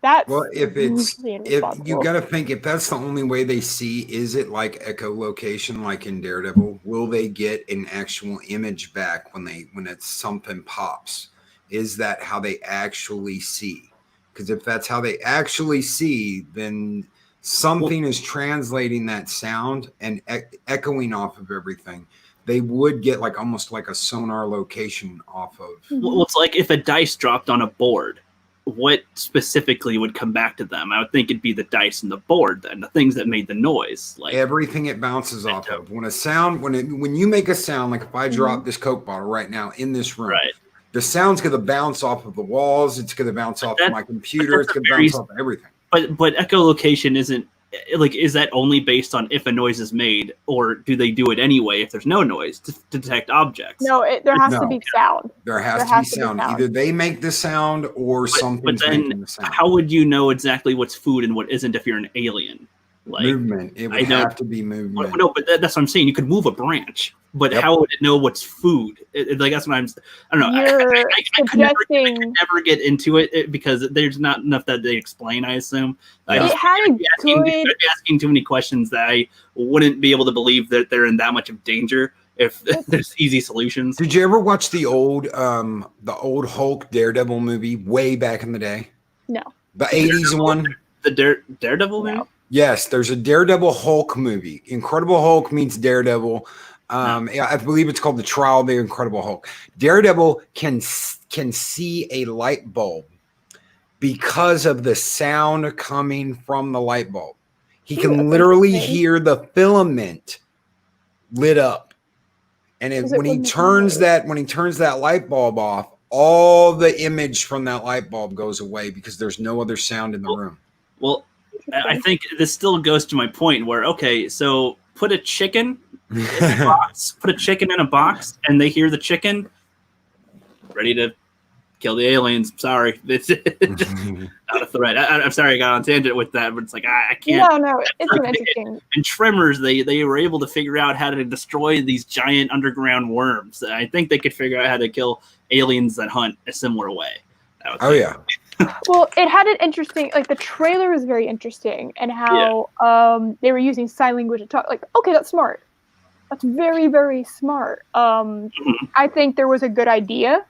Speaker 4: that's
Speaker 3: Well, if you
Speaker 4: irresponsible.
Speaker 3: got to think, if that's the only way they see, is it like echolocation, like in Daredevil? Will they get an actual image back when it's something pops? Is that how they actually see? Because if that's how they actually see, then something is translating that sound and echoing off of everything. They would get like almost like a sonar location off of.
Speaker 2: Well, it's like if a dice dropped on a board, what specifically would come back to them? I would think it'd be the dice and the board, then the things that made the noise. Like
Speaker 3: Everything it bounces off of. When a sound, when you make a sound, like if I drop this Coke bottle right now in this room,
Speaker 2: right.
Speaker 3: the sound's going to bounce off of the walls. It's going to bounce off of my computer. It's going to bounce off of everything.
Speaker 2: But echolocation isn't like, is that only based on if a noise is made, or do they do it anyway if there's no noise to detect objects?
Speaker 4: No, there has to
Speaker 3: No.
Speaker 4: be sound.
Speaker 3: There has to be sound. Either they make the sound or something's making the sound.
Speaker 2: How would you know exactly what's food and what isn't if you're an alien? Like,
Speaker 3: Movement. It would have to be movement.
Speaker 2: No, but that's what I'm saying. You could move a branch, but
Speaker 3: Yep.
Speaker 2: how would it know what's food? Like that's what I don't know. I could never get into it because there's not enough that they explain. I assume.
Speaker 3: Yeah.
Speaker 2: I'd be asking too many questions that I wouldn't be able to believe that they're in that much of danger if there's easy solutions.
Speaker 3: Did you ever watch the old Hulk Daredevil movie way back in the day?
Speaker 4: No.
Speaker 3: The 80s one?
Speaker 2: The Daredevil movie?
Speaker 3: Yes, there's a Daredevil Hulk movie. Incredible Hulk meets Daredevil. I believe it's called The Trial of the Incredible Hulk. Daredevil can see a light bulb because of the sound coming from the light bulb. He can literally hear the filament lit up. And when he turns that light bulb off, all the image from that light bulb goes away because there's no other sound in the room.
Speaker 2: Well, I think this still goes to my point where, okay, so put a chicken in a box, and they hear the chicken, ready to kill the aliens. Sorry, it's not a threat. I'm sorry I got on tangent with that, but it's like I can't.
Speaker 4: No, it's an interesting.
Speaker 2: And Tremors, they were able to figure out how to destroy these giant underground worms. I think they could figure out how to kill aliens that hunt a similar way.
Speaker 3: Oh yeah.
Speaker 4: Well, it had an interesting, like the trailer was very interesting, and how they were using sign language to talk. Like, okay, that's smart. That's very, very smart. I think there was a good idea.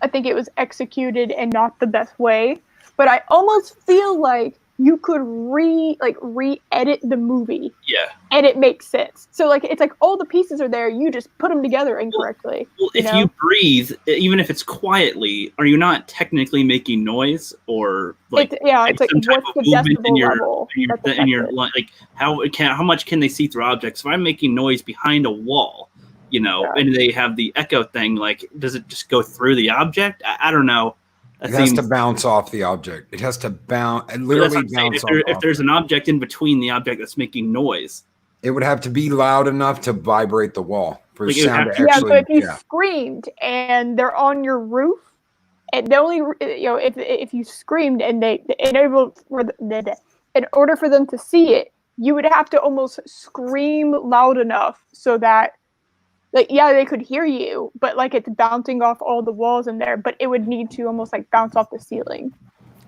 Speaker 4: I think it was executed in not the best way, but I almost feel like you could re-edit the movie.
Speaker 2: Yeah.
Speaker 4: And it makes sense. So like it's like all the pieces are there, you just put them together incorrectly.
Speaker 2: Well, if you breathe, even if it's quietly, are you not technically making noise, or like
Speaker 4: it's like
Speaker 2: some type
Speaker 4: what's
Speaker 2: of
Speaker 4: the
Speaker 2: movement
Speaker 4: decibel level?
Speaker 2: in your like how much can they see through objects? If I'm making noise behind a wall, and they have the echo thing, like does it just go through the object? I don't know.
Speaker 3: It has to bounce off the object. It has to bounce. It literally bounce off.
Speaker 2: If there's an object in between the object that's making noise,
Speaker 3: it would have to be loud enough to vibrate the wall for sound to actually.
Speaker 4: So if you screamed and they're on your roof, and the only if you screamed and in order for them to see it, you would have to almost scream loud enough so that. Like, yeah, they could hear you, but like it's bouncing off all the walls in there, but it would need to almost like bounce off the ceiling.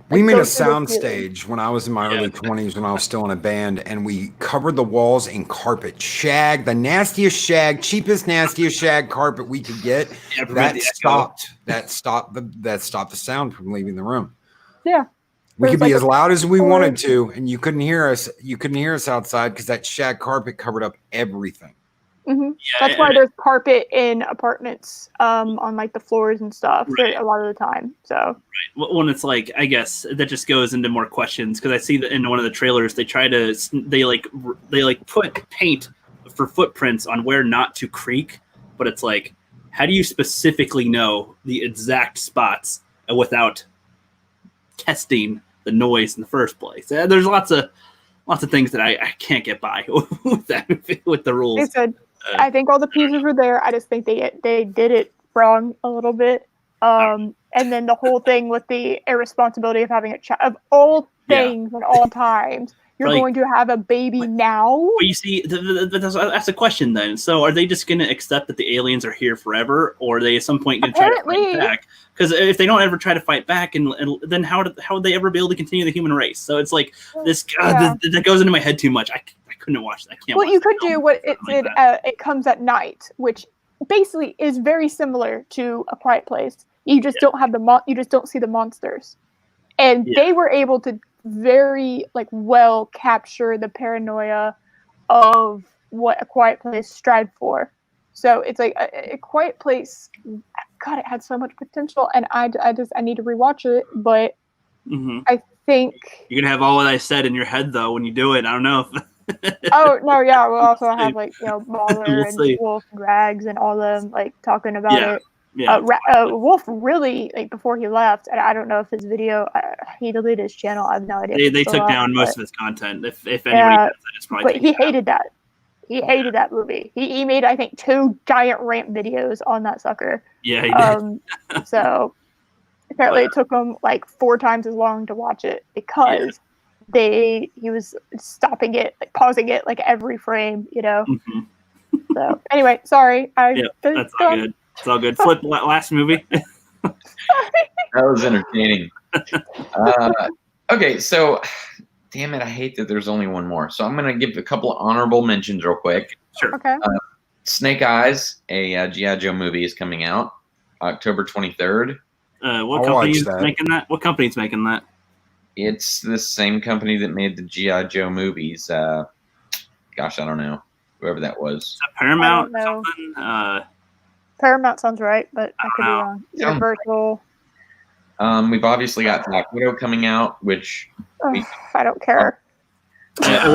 Speaker 3: We made a sound stage when I was in my early 20s when I was still in a band, and we covered the walls in carpet shag, the nastiest shag, cheapest, nastiest shag carpet we could get. That stopped the sound from leaving the room.
Speaker 4: Yeah.
Speaker 3: We could be as loud as we wanted to, and you couldn't hear us. You couldn't hear us outside because that shag carpet covered up everything.
Speaker 4: Mm-hmm. That's why there's carpet in apartments on like the floors and stuff a lot of the time. So
Speaker 2: when it's like, I guess that just goes into more questions, because I see that in one of the trailers they put paint for footprints on where not to creak, but it's like, how do you specifically know the exact spots without testing the noise in the first place? There's lots of things that I can't get by with the rules.
Speaker 4: I think all the pieces were there. I just think they did it wrong a little bit. And then the whole thing with the irresponsibility of having a child, of all things at all times, you're going to have a baby now.
Speaker 2: But you see, that's a question then. So are they just going to accept that the aliens are here forever, or are they at some point going to try to fight back? Because if they don't ever try to fight back, and then how would they ever be able to continue the human race? So it's like this that goes into my head too much. I couldn't watch that. I can't.
Speaker 4: Well, you could do what it did. It Comes at Night, which basically is very similar to A Quiet Place. You just don't have you just don't see the monsters, and they were able to very well capture the paranoia of what A Quiet Place strived for. So it's like a Quiet Place. God, it had so much potential, and I need to rewatch it. But I think
Speaker 2: you're gonna have all what I said in your head though when you do it. I don't know.
Speaker 4: Oh no, yeah. We'll also have Mahler and Wolf and Rags and all them talking about it. Yeah. Wolf really before he left, and I don't know if his video he deleted his channel. I have no idea.
Speaker 2: They took down most of his content. If anybody does that, it's probably.
Speaker 4: But he hated that. He hated that movie. He made I think 2 giant rant videos on that sucker.
Speaker 2: Yeah, he
Speaker 4: did. So apparently it took him 4 times as long to watch it because he was stopping it, pausing it every frame, So anyway, sorry.
Speaker 2: That's all good. It's all good. Flip last movie.
Speaker 5: That was entertaining. Okay, so damn it, I hate that there's only one more. So I'm gonna give a couple of honorable mentions real quick.
Speaker 2: Sure.
Speaker 4: Okay.
Speaker 5: Snake Eyes, a G.I. Joe movie, is coming out October 23rd.
Speaker 2: What company's making that? What company's making that?
Speaker 5: It's the same company that made the G.I. Joe movies. Gosh, I don't know. Whoever that was.
Speaker 2: Is that Paramount or something?
Speaker 4: Paramount sounds right, but I could be wrong. Universal.
Speaker 5: We've obviously got Black Widow coming out, which
Speaker 4: I don't care.
Speaker 2: I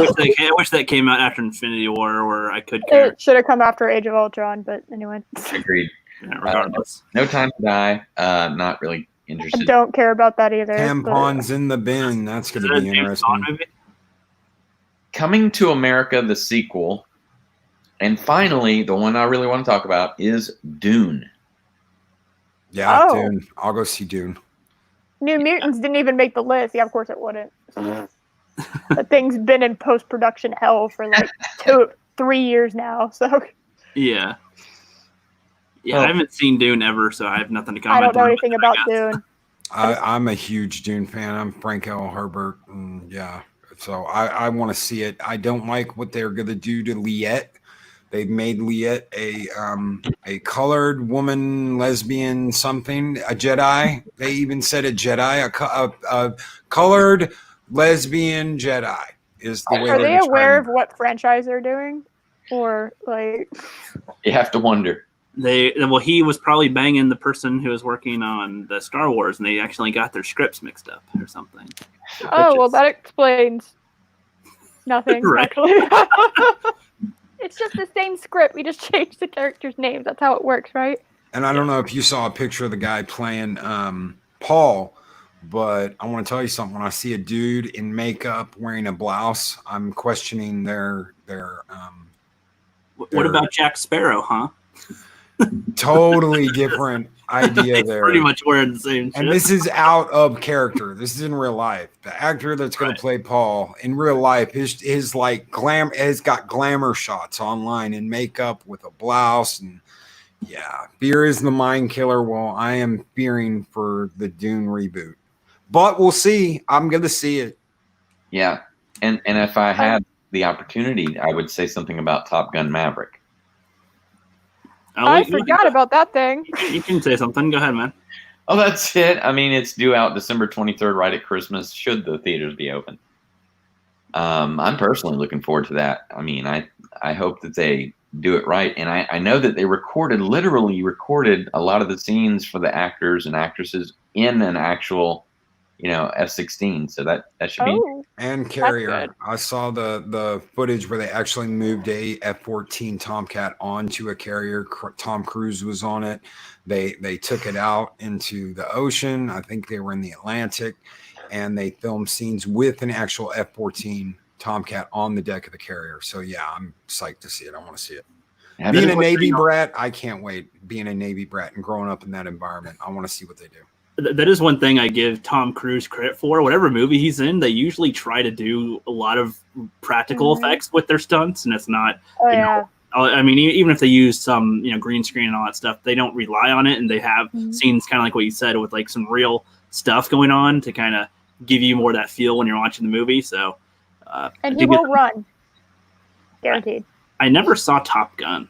Speaker 2: wish that came out after Infinity War, where I could care.
Speaker 4: It should have come after Age of Ultron, but anyway.
Speaker 5: Agreed.
Speaker 2: Yeah, regardless.
Speaker 5: No Time to Die. Not really interested.
Speaker 4: I don't care about that either.
Speaker 3: Tampons in the bin. That's going to be interesting.
Speaker 5: Coming to America, the sequel. And finally, the one I really want to talk about is Dune.
Speaker 3: Yeah, Dune. I'll go see Dune.
Speaker 4: New Mutants didn't even make the list. Yeah, of course it wouldn't. The thing's been in post-production hell for 3 years now. So
Speaker 2: yeah, I haven't seen Dune ever, so I have nothing to comment.
Speaker 4: I don't know anything about Dune.
Speaker 3: I'm a huge Dune fan. I'm Frank L. Herbert, and so I want to see it. I don't like what they're going to do to Liette. They made Liette a colored woman, lesbian, something, a Jedi. They even said a Jedi, a colored lesbian Jedi is the way.
Speaker 4: Are they aware of what franchise they're doing, or
Speaker 5: You have to wonder.
Speaker 2: He was probably banging the person who was working on the Star Wars, and they actually got their scripts mixed up or something.
Speaker 4: Well, that explains nothing. Actually. It's just the same script. We just changed the characters' names. That's how it works, right?
Speaker 3: And I don't know if you saw a picture of the guy playing Paul, but I want to tell you something. When I see a dude in makeup wearing a blouse, I'm questioning their
Speaker 2: What about Jack Sparrow, huh?
Speaker 3: Totally different idea there.
Speaker 2: Pretty much wearing the same shit.
Speaker 3: And this is out of character. This is in real life. The actor that's going to play Paul in real life, his has got glamour shots online in makeup with a blouse, and fear is the mind killer. Well, I am fearing for the Dune reboot, but we'll see. I'm going to see it.
Speaker 5: Yeah, and if I had the opportunity, I would say something about Top Gun Maverick.
Speaker 4: I forgot about that thing.
Speaker 2: You can say something. Go ahead, man.
Speaker 5: Oh, that's it. I mean, it's due out December 23rd, right at Christmas, should the theaters be open. I'm personally looking forward to that. I mean, I hope that they do it right. And I know that they literally recorded a lot of the scenes for the actors and actresses in an actual, F-16. So that should be.
Speaker 3: And Carrier. I saw the footage where they actually moved a F-14 Tomcat onto a carrier. Tom Cruise was on it. They took it out into the ocean. I think they were in the Atlantic, and they filmed scenes with an actual F-14 Tomcat on the deck of the carrier. So yeah, I'm psyched to see it. I want to see it. Being a Navy brat, I can't wait. Being a Navy brat and growing up in that environment, I want to see what they do.
Speaker 2: That is one thing I give Tom Cruise credit for. Whatever movie he's in, they usually try to do a lot of practical effects with their stunts, and it's not.
Speaker 4: Oh yeah.
Speaker 2: I mean, even if they use some, green screen and all that stuff, they don't rely on it, and they have scenes kind of like what you said with like some real stuff going on to kind of give you more of that feel when you're watching the movie. So,
Speaker 4: and he will run, guaranteed.
Speaker 2: I never saw Top Gun.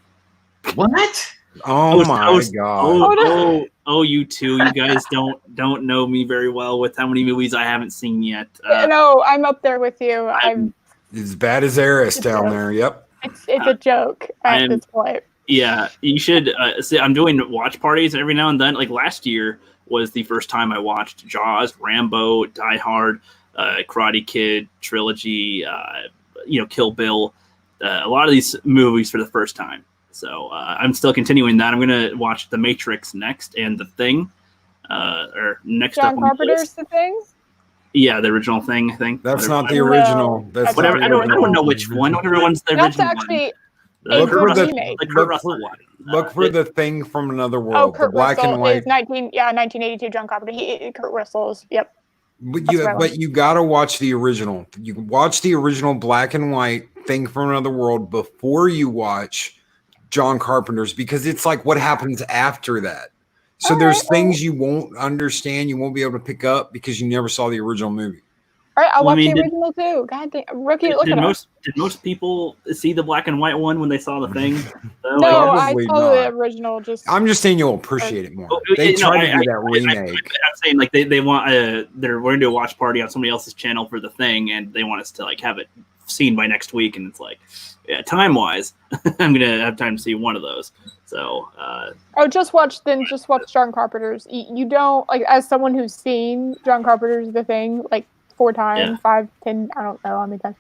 Speaker 5: What?
Speaker 3: Oh my god!
Speaker 2: Oh, you two, you guys don't know me very well with how many movies I haven't seen yet.
Speaker 4: No, I'm up there with you. I'm
Speaker 3: as bad as Eris down there. Yep.
Speaker 4: It's a joke at this point.
Speaker 2: Yeah, you should see. I'm doing watch parties every now and then. Like last year was the first time I watched Jaws, Rambo, Die Hard, Karate Kid trilogy, Kill Bill. A lot of these movies for the first time. So I'm still continuing that. I'm going to watch The Matrix next and The Thing. Or next
Speaker 4: John
Speaker 2: up on
Speaker 4: Carpenter's The Thing?
Speaker 2: Yeah, the original Thing, I think.
Speaker 3: That's not the original.
Speaker 4: No,
Speaker 3: that's
Speaker 2: whatever.
Speaker 3: not
Speaker 2: I don't know which one. Whatever one's the
Speaker 4: That's
Speaker 2: original
Speaker 4: actually
Speaker 2: one.
Speaker 4: a
Speaker 3: Look for
Speaker 4: good
Speaker 3: the-
Speaker 4: remake.
Speaker 2: The Kurt Russell one.
Speaker 3: Look for The Thing from Another
Speaker 4: Oh,
Speaker 3: World. The
Speaker 4: Kurt
Speaker 3: black
Speaker 4: Russell
Speaker 3: and white.
Speaker 4: is 1982 John Carpenter. Kurt Russell's, yep.
Speaker 3: But you gotta watch the original. You can watch the original black and white Thing from Another World before you watch John Carpenter's, because it's like what happens after that. So there's things you won't understand, you won't be able to pick up because you never saw the original movie.
Speaker 4: All right, I'll
Speaker 2: Well,
Speaker 4: watch
Speaker 2: I mean,
Speaker 4: the original too. God damn, rookie, look at us.
Speaker 2: Did most people see the black and white one when they saw The Thing? So,
Speaker 4: No, I
Speaker 3: Probably
Speaker 4: saw the
Speaker 3: not.
Speaker 4: original. Just
Speaker 3: I'm just saying you'll appreciate it more.
Speaker 2: Oh,
Speaker 3: They
Speaker 2: no,
Speaker 3: tried to
Speaker 2: I-
Speaker 3: do that remake.
Speaker 2: I'm saying like they want they're going to do a watch party on somebody else's channel for The Thing, and they want us to like have it seen by next week, and it's like, yeah, time wise, I'm gonna have time to see one of those. So
Speaker 4: just watch John Carpenter's. You don't like, as someone who's seen John Carpenter's The Thing like 4 times,
Speaker 2: Yeah.
Speaker 4: 5, 10, I don't know how many times.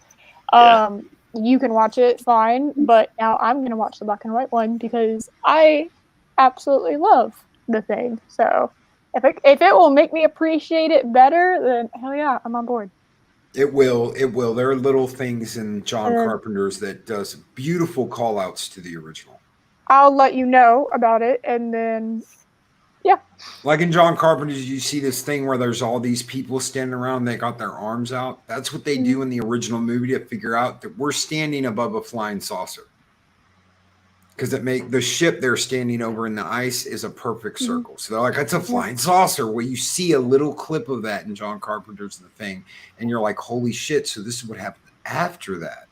Speaker 2: Yeah.
Speaker 4: You can watch it fine, but now I'm gonna watch the black and white one because I absolutely love The Thing. So if it will make me appreciate it better, then hell yeah, I'm on board.
Speaker 3: It will. There are little things in John Carpenter's that does beautiful call outs to the original.
Speaker 4: I'll let you know about it, and then yeah.
Speaker 3: Like in John Carpenter's, you see this thing where there's all these people standing around, they got their arms out. That's what they do in the original movie to figure out that we're standing above a flying saucer. Because the ship they're standing over in the ice is a perfect circle. So they're like, it's a flying saucer. Well, you see a little clip of that in John Carpenter's The Thing, and you're like, holy shit, so this is what happened after that.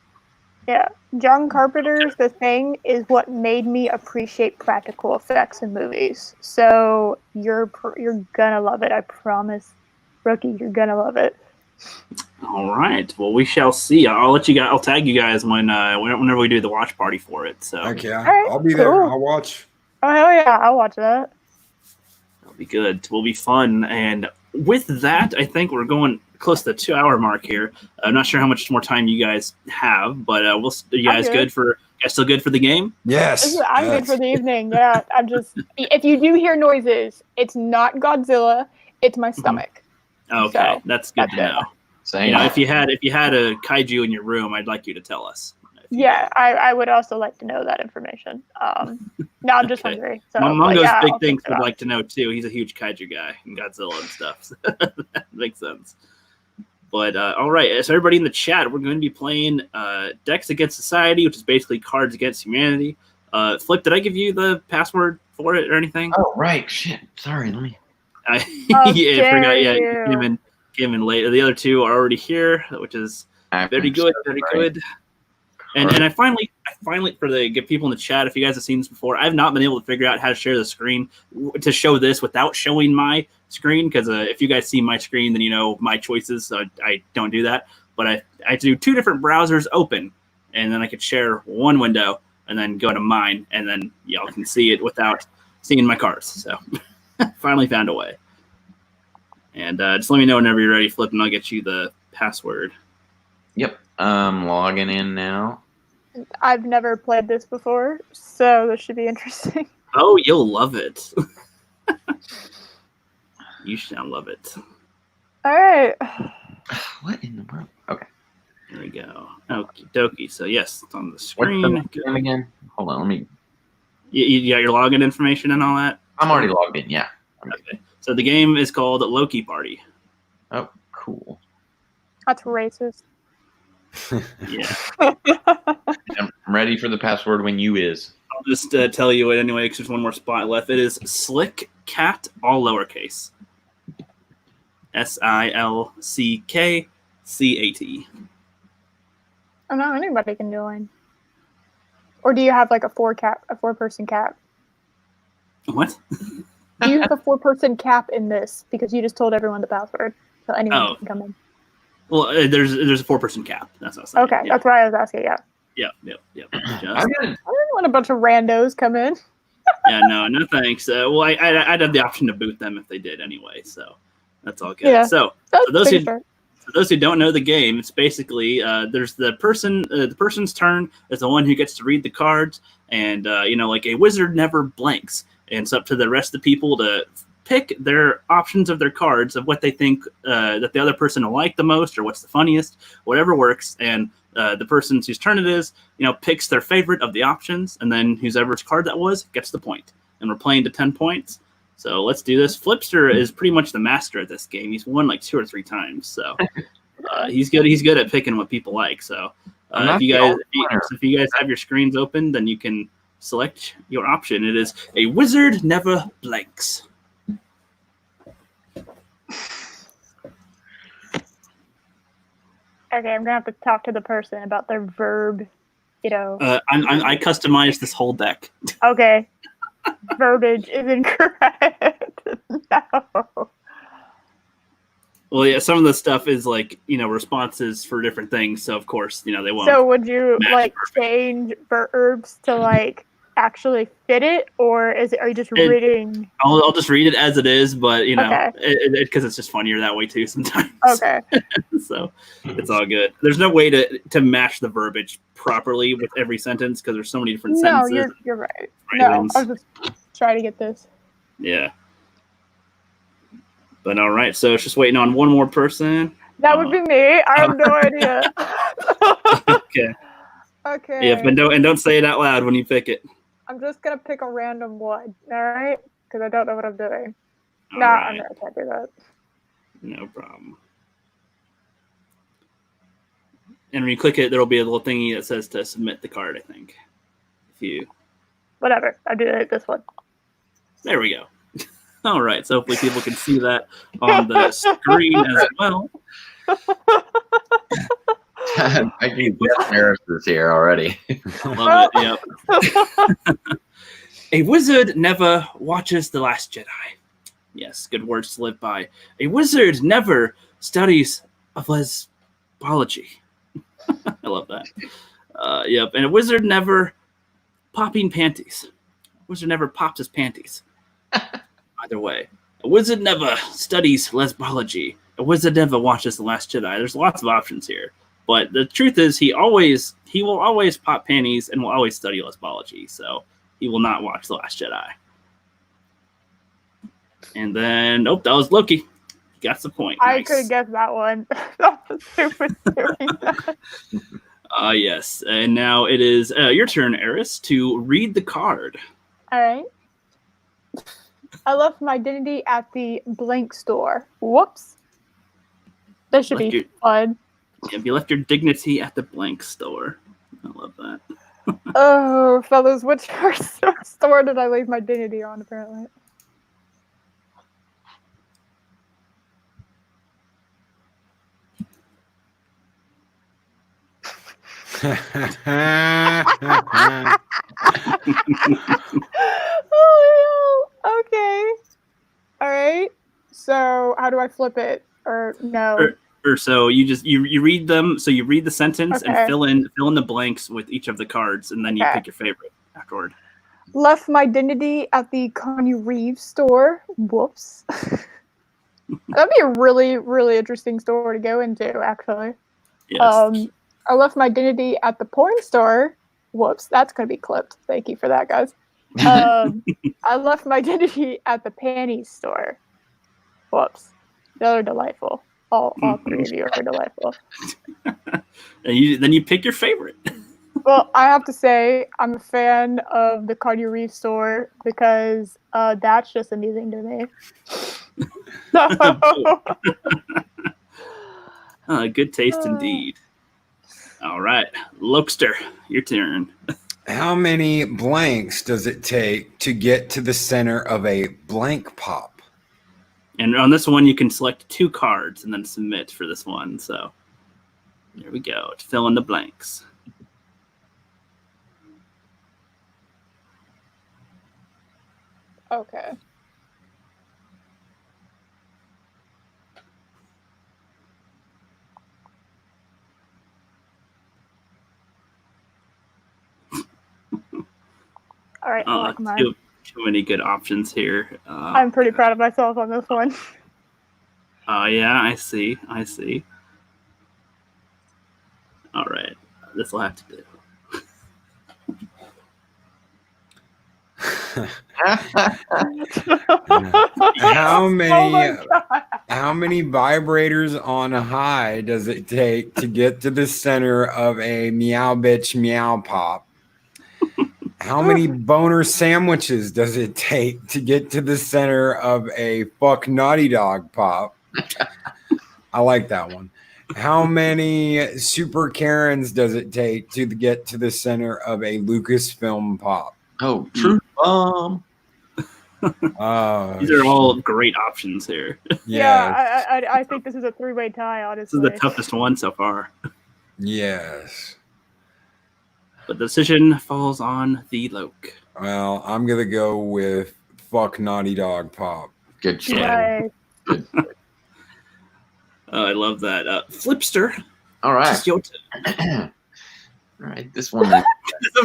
Speaker 4: Yeah, John Carpenter's The Thing is what made me appreciate practical effects in movies. So you're gonna love it, I promise, rookie. You're gonna love it.
Speaker 2: all right, well we shall see. I'll tag you guys whenever we do the watch party for it. So
Speaker 3: Okay,
Speaker 4: right,
Speaker 3: I'll be there.
Speaker 4: cool.
Speaker 3: I'll watch.
Speaker 4: Oh hell yeah, I'll watch that.
Speaker 2: it'll be good. It will be fun. And with that, I think we're going close to the 2-hour mark here. I'm not sure how much more time you guys have, but you guys still good for the game?
Speaker 3: Yes.
Speaker 4: I'm good for the evening. Yeah, I'm just. If you do hear noises, it's not Godzilla. It's my stomach.
Speaker 2: Okay,
Speaker 4: So,
Speaker 2: that's good to know.
Speaker 5: Same.
Speaker 2: If you had a kaiju in your room, I'd like you to tell us.
Speaker 4: Yeah, I would also like to know that information. Now I'm just
Speaker 2: Okay.
Speaker 4: hungry. So
Speaker 2: Mongo's
Speaker 4: I'll
Speaker 2: big
Speaker 4: think
Speaker 2: things would
Speaker 4: about it.
Speaker 2: like to know too. He's a huge kaiju guy and Godzilla and stuff. So that makes sense. But all right, so everybody in the chat, we're going to be playing Decks Against Society, which is basically Cards Against Humanity. Flip, did I give you the password for it or anything?
Speaker 5: Oh, right. Shit. Sorry. Let me.
Speaker 2: I
Speaker 4: dare
Speaker 2: forgot. Yeah,
Speaker 4: you.
Speaker 2: came in late. The other two are already here, which is very good, very good. And I finally for the get people in the chat, if you guys have seen this before, I've not been able to figure out how to share the screen to show this without showing my screen, because if you guys see my screen, then you know my choices. So I don't do that. But I have to do 2 different browsers open, and then I could share one window and then go to mine, and then y'all can see it without seeing my cards. So finally found a way. And just let me know whenever you're ready, Flip, and I'll get you the password.
Speaker 5: Yep. I'm logging in now.
Speaker 4: I've never played this before, so this should be interesting.
Speaker 2: Oh, you'll love it. You shall love it.
Speaker 4: All right.
Speaker 5: What in the world? Okay.
Speaker 2: There we go. Okie dokie. So yes, it's on the
Speaker 5: What's
Speaker 2: screen.
Speaker 5: the name again? Hold on. Let me
Speaker 2: You got your login information and all that?
Speaker 5: I'm already logged in. Yeah.
Speaker 2: Okay. So the game is called Loki Party.
Speaker 5: Oh, cool.
Speaker 4: That's racist.
Speaker 2: Yeah.
Speaker 5: I'm ready for the password when you is.
Speaker 2: I'll just tell you it anyway because there's one more spot left. It is Slick Cat, all lowercase. SILCKCAT.
Speaker 4: Oh no, anybody can join. Or do you have like a 4-person cap?
Speaker 2: What?
Speaker 4: Do you have a 4-person cap in this because you just told everyone the password, so anyone can come in?
Speaker 2: Well, there's a 4-person cap. That's what I was saying.
Speaker 4: Okay,
Speaker 2: Yeah.
Speaker 4: that's what I was asking. Yeah.
Speaker 2: Yep.
Speaker 5: I
Speaker 2: Just,
Speaker 4: I didn't want a bunch of randos come in.
Speaker 2: yeah, no thanks. Well, I'd have the option to boot them if they did anyway, so that's all good.
Speaker 4: Yeah,
Speaker 2: So
Speaker 4: That's
Speaker 2: those who
Speaker 4: fair.
Speaker 2: For those who don't know the game, it's basically there's the person's turn is the one who gets to read the cards, and like a wizard never blanks, and it's up to the rest of the people to pick their options of their cards of what they think that the other person will like the most or what's the funniest, whatever works, and the person whose turn it is, picks their favorite of the options, and then whoever's card that was gets the point. And we're playing to 10 points. So let's do this. Flipster is pretty much the master at this game. He's won like 2 or 3 times. So he's good. He's good at picking what people like. So if you guys have your screens open, then you can select your option. It is a wizard never blanks.
Speaker 4: Okay, I'm gonna have to talk to the person about their verb.
Speaker 2: I customized this whole deck.
Speaker 4: Okay, verbiage is incorrect. No.
Speaker 2: Well, yeah, some of the stuff is like responses for different things. So of course they won't.
Speaker 4: So would you
Speaker 2: match
Speaker 4: like
Speaker 2: perfect.
Speaker 4: change verbs to like actually fit it, or are you just reading?
Speaker 2: I'll just read it as it is, but
Speaker 4: Okay.
Speaker 2: because it's just funnier that way too sometimes.
Speaker 4: Okay.
Speaker 2: So it's all good. There's no way to match the verbiage properly with every sentence because there's so many different
Speaker 4: No,
Speaker 2: sentences.
Speaker 4: you're right. No,
Speaker 2: Phrasings.
Speaker 4: I was just trying to get this.
Speaker 2: Yeah. But all right, so it's just waiting on one more person.
Speaker 4: That would be me. I have no idea.
Speaker 2: Okay.
Speaker 4: Okay.
Speaker 2: Yeah, but don't say it out loud when you pick it.
Speaker 4: I'm just gonna pick a random one. All right, because I don't know what I'm doing.
Speaker 2: All
Speaker 4: No,
Speaker 2: right.
Speaker 4: I can't do that.
Speaker 2: No problem. And when you click it, there'll be a little thingy that says to submit the card, I think.
Speaker 4: Whatever. I do it this one.
Speaker 2: There we go. All right, so hopefully people can see that on the screen as well.
Speaker 5: I can guess Eris is here already.
Speaker 2: Love it, yep. A wizard never watches The Last Jedi. Yes, good words to live by. A wizard never studies of lesbology. I love that. Yep, and a wizard never popping panties. A wizard never pops his panties. Either way. A wizard never studies lesbology. A wizard never watches The Last Jedi. There's lots of options here. But the truth is he will always pop panties and will always study lesbology. So he will not watch The Last Jedi. And then that was Loki. He got the point.
Speaker 4: I
Speaker 2: Nice.
Speaker 4: could have guessed that one. That was stupid doing that.
Speaker 2: Yes. And now it is your turn, Eris, to read the card.
Speaker 4: All right. I left my identity at the blank store. Whoops. That should be fun.
Speaker 2: If you left your dignity at the blank store. I love that.
Speaker 4: Oh, fellas, which store did I leave my dignity on, apparently? Oh, no. Okay. All right. So, how do I flip it? Or no?
Speaker 2: Or so you read them. So you read the sentence
Speaker 4: Okay.
Speaker 2: and fill in the blanks with each of the cards, and then you
Speaker 4: Okay.
Speaker 2: pick your favorite afterward.
Speaker 4: Left my dignity at the Connie Reeves store. Whoops. That'd be a really, really interesting store to go into, actually.
Speaker 2: Yes.
Speaker 4: I left my dignity at the porn store. Whoops, that's going to be clipped. Thank you for that, guys. I left my dignity at the panties store. Whoops. Those are delightful. All 3 of you are delightful.
Speaker 2: And then you pick your favorite.
Speaker 4: Well, I have to say I'm a fan of the Cardi Reef store because that's just amusing to me.
Speaker 2: Good taste indeed. All right, Lokester, your turn.
Speaker 3: How many blanks does it take to get to the center of a blank pop?
Speaker 2: And on this one, you can select 2 cards and then submit for this one. So there we go. To fill in the blanks.
Speaker 4: Okay. All right, I like mine.
Speaker 2: Too many good options here.
Speaker 4: I'm pretty proud of myself on this one.
Speaker 2: Oh, yeah, I see. All right, this will have to do.
Speaker 3: How many
Speaker 4: Oh my God.
Speaker 3: how many vibrators on a high does it take to get to the center of a meow bitch meow pop? How many boner sandwiches does it take to get to the center of a fuck naughty dog pop? I like that one. How many super Karens does it take to get to the center of a Lucasfilm pop?
Speaker 5: Oh, true bomb.
Speaker 2: These are all great options here.
Speaker 3: Yeah.
Speaker 4: I think this is a 3-way tie, honestly.
Speaker 2: This is the toughest one so far.
Speaker 3: Yes.
Speaker 2: But the decision falls on the Loke.
Speaker 3: Well, I'm gonna go with fuck naughty dog pop.
Speaker 5: Good choice.
Speaker 4: Right.
Speaker 2: I love that. Flipster.
Speaker 5: All right.
Speaker 2: It's your turn.
Speaker 5: All right. This one.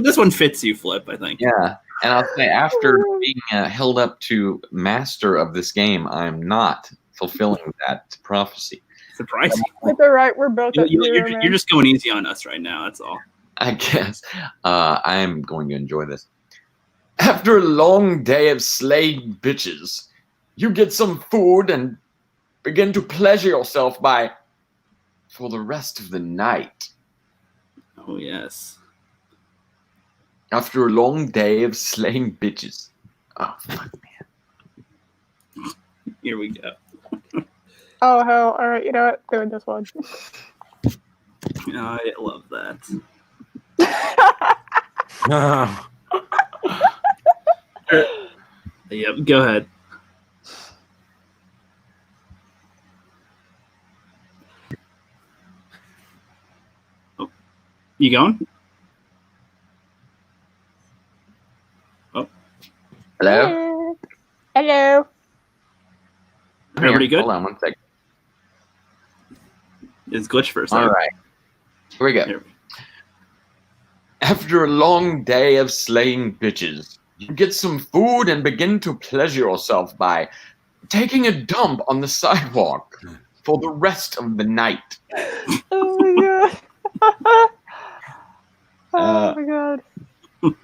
Speaker 2: This one fits you, Flip, I think.
Speaker 5: Yeah. And I'll say, after being held up to master of this game, I'm not fulfilling that prophecy.
Speaker 2: Surprising.
Speaker 4: It's all right. We're both at 0, man.
Speaker 2: You're just going easy on us right now. That's all.
Speaker 5: I guess I am going to enjoy this. After a long day of slaying bitches, you get some food and begin to pleasure yourself for the rest of the night.
Speaker 2: Oh, yes.
Speaker 5: After a long day of slaying bitches. Oh, fuck, man.
Speaker 2: Here we go.
Speaker 4: Oh, hell. All right. You know what? Doing this one.
Speaker 2: I love that. Yep, go ahead. Oh, you going? Oh,
Speaker 5: Hello?
Speaker 4: Hello.
Speaker 2: everybody good?
Speaker 5: Hold on 1 second.
Speaker 2: It's glitched for a second.
Speaker 5: All right. Here we go.
Speaker 2: Here.
Speaker 5: After a long day of slaying bitches, you get some food and begin to pleasure yourself by taking a dump on the sidewalk for the rest of the night.
Speaker 4: Oh my God. Oh my God.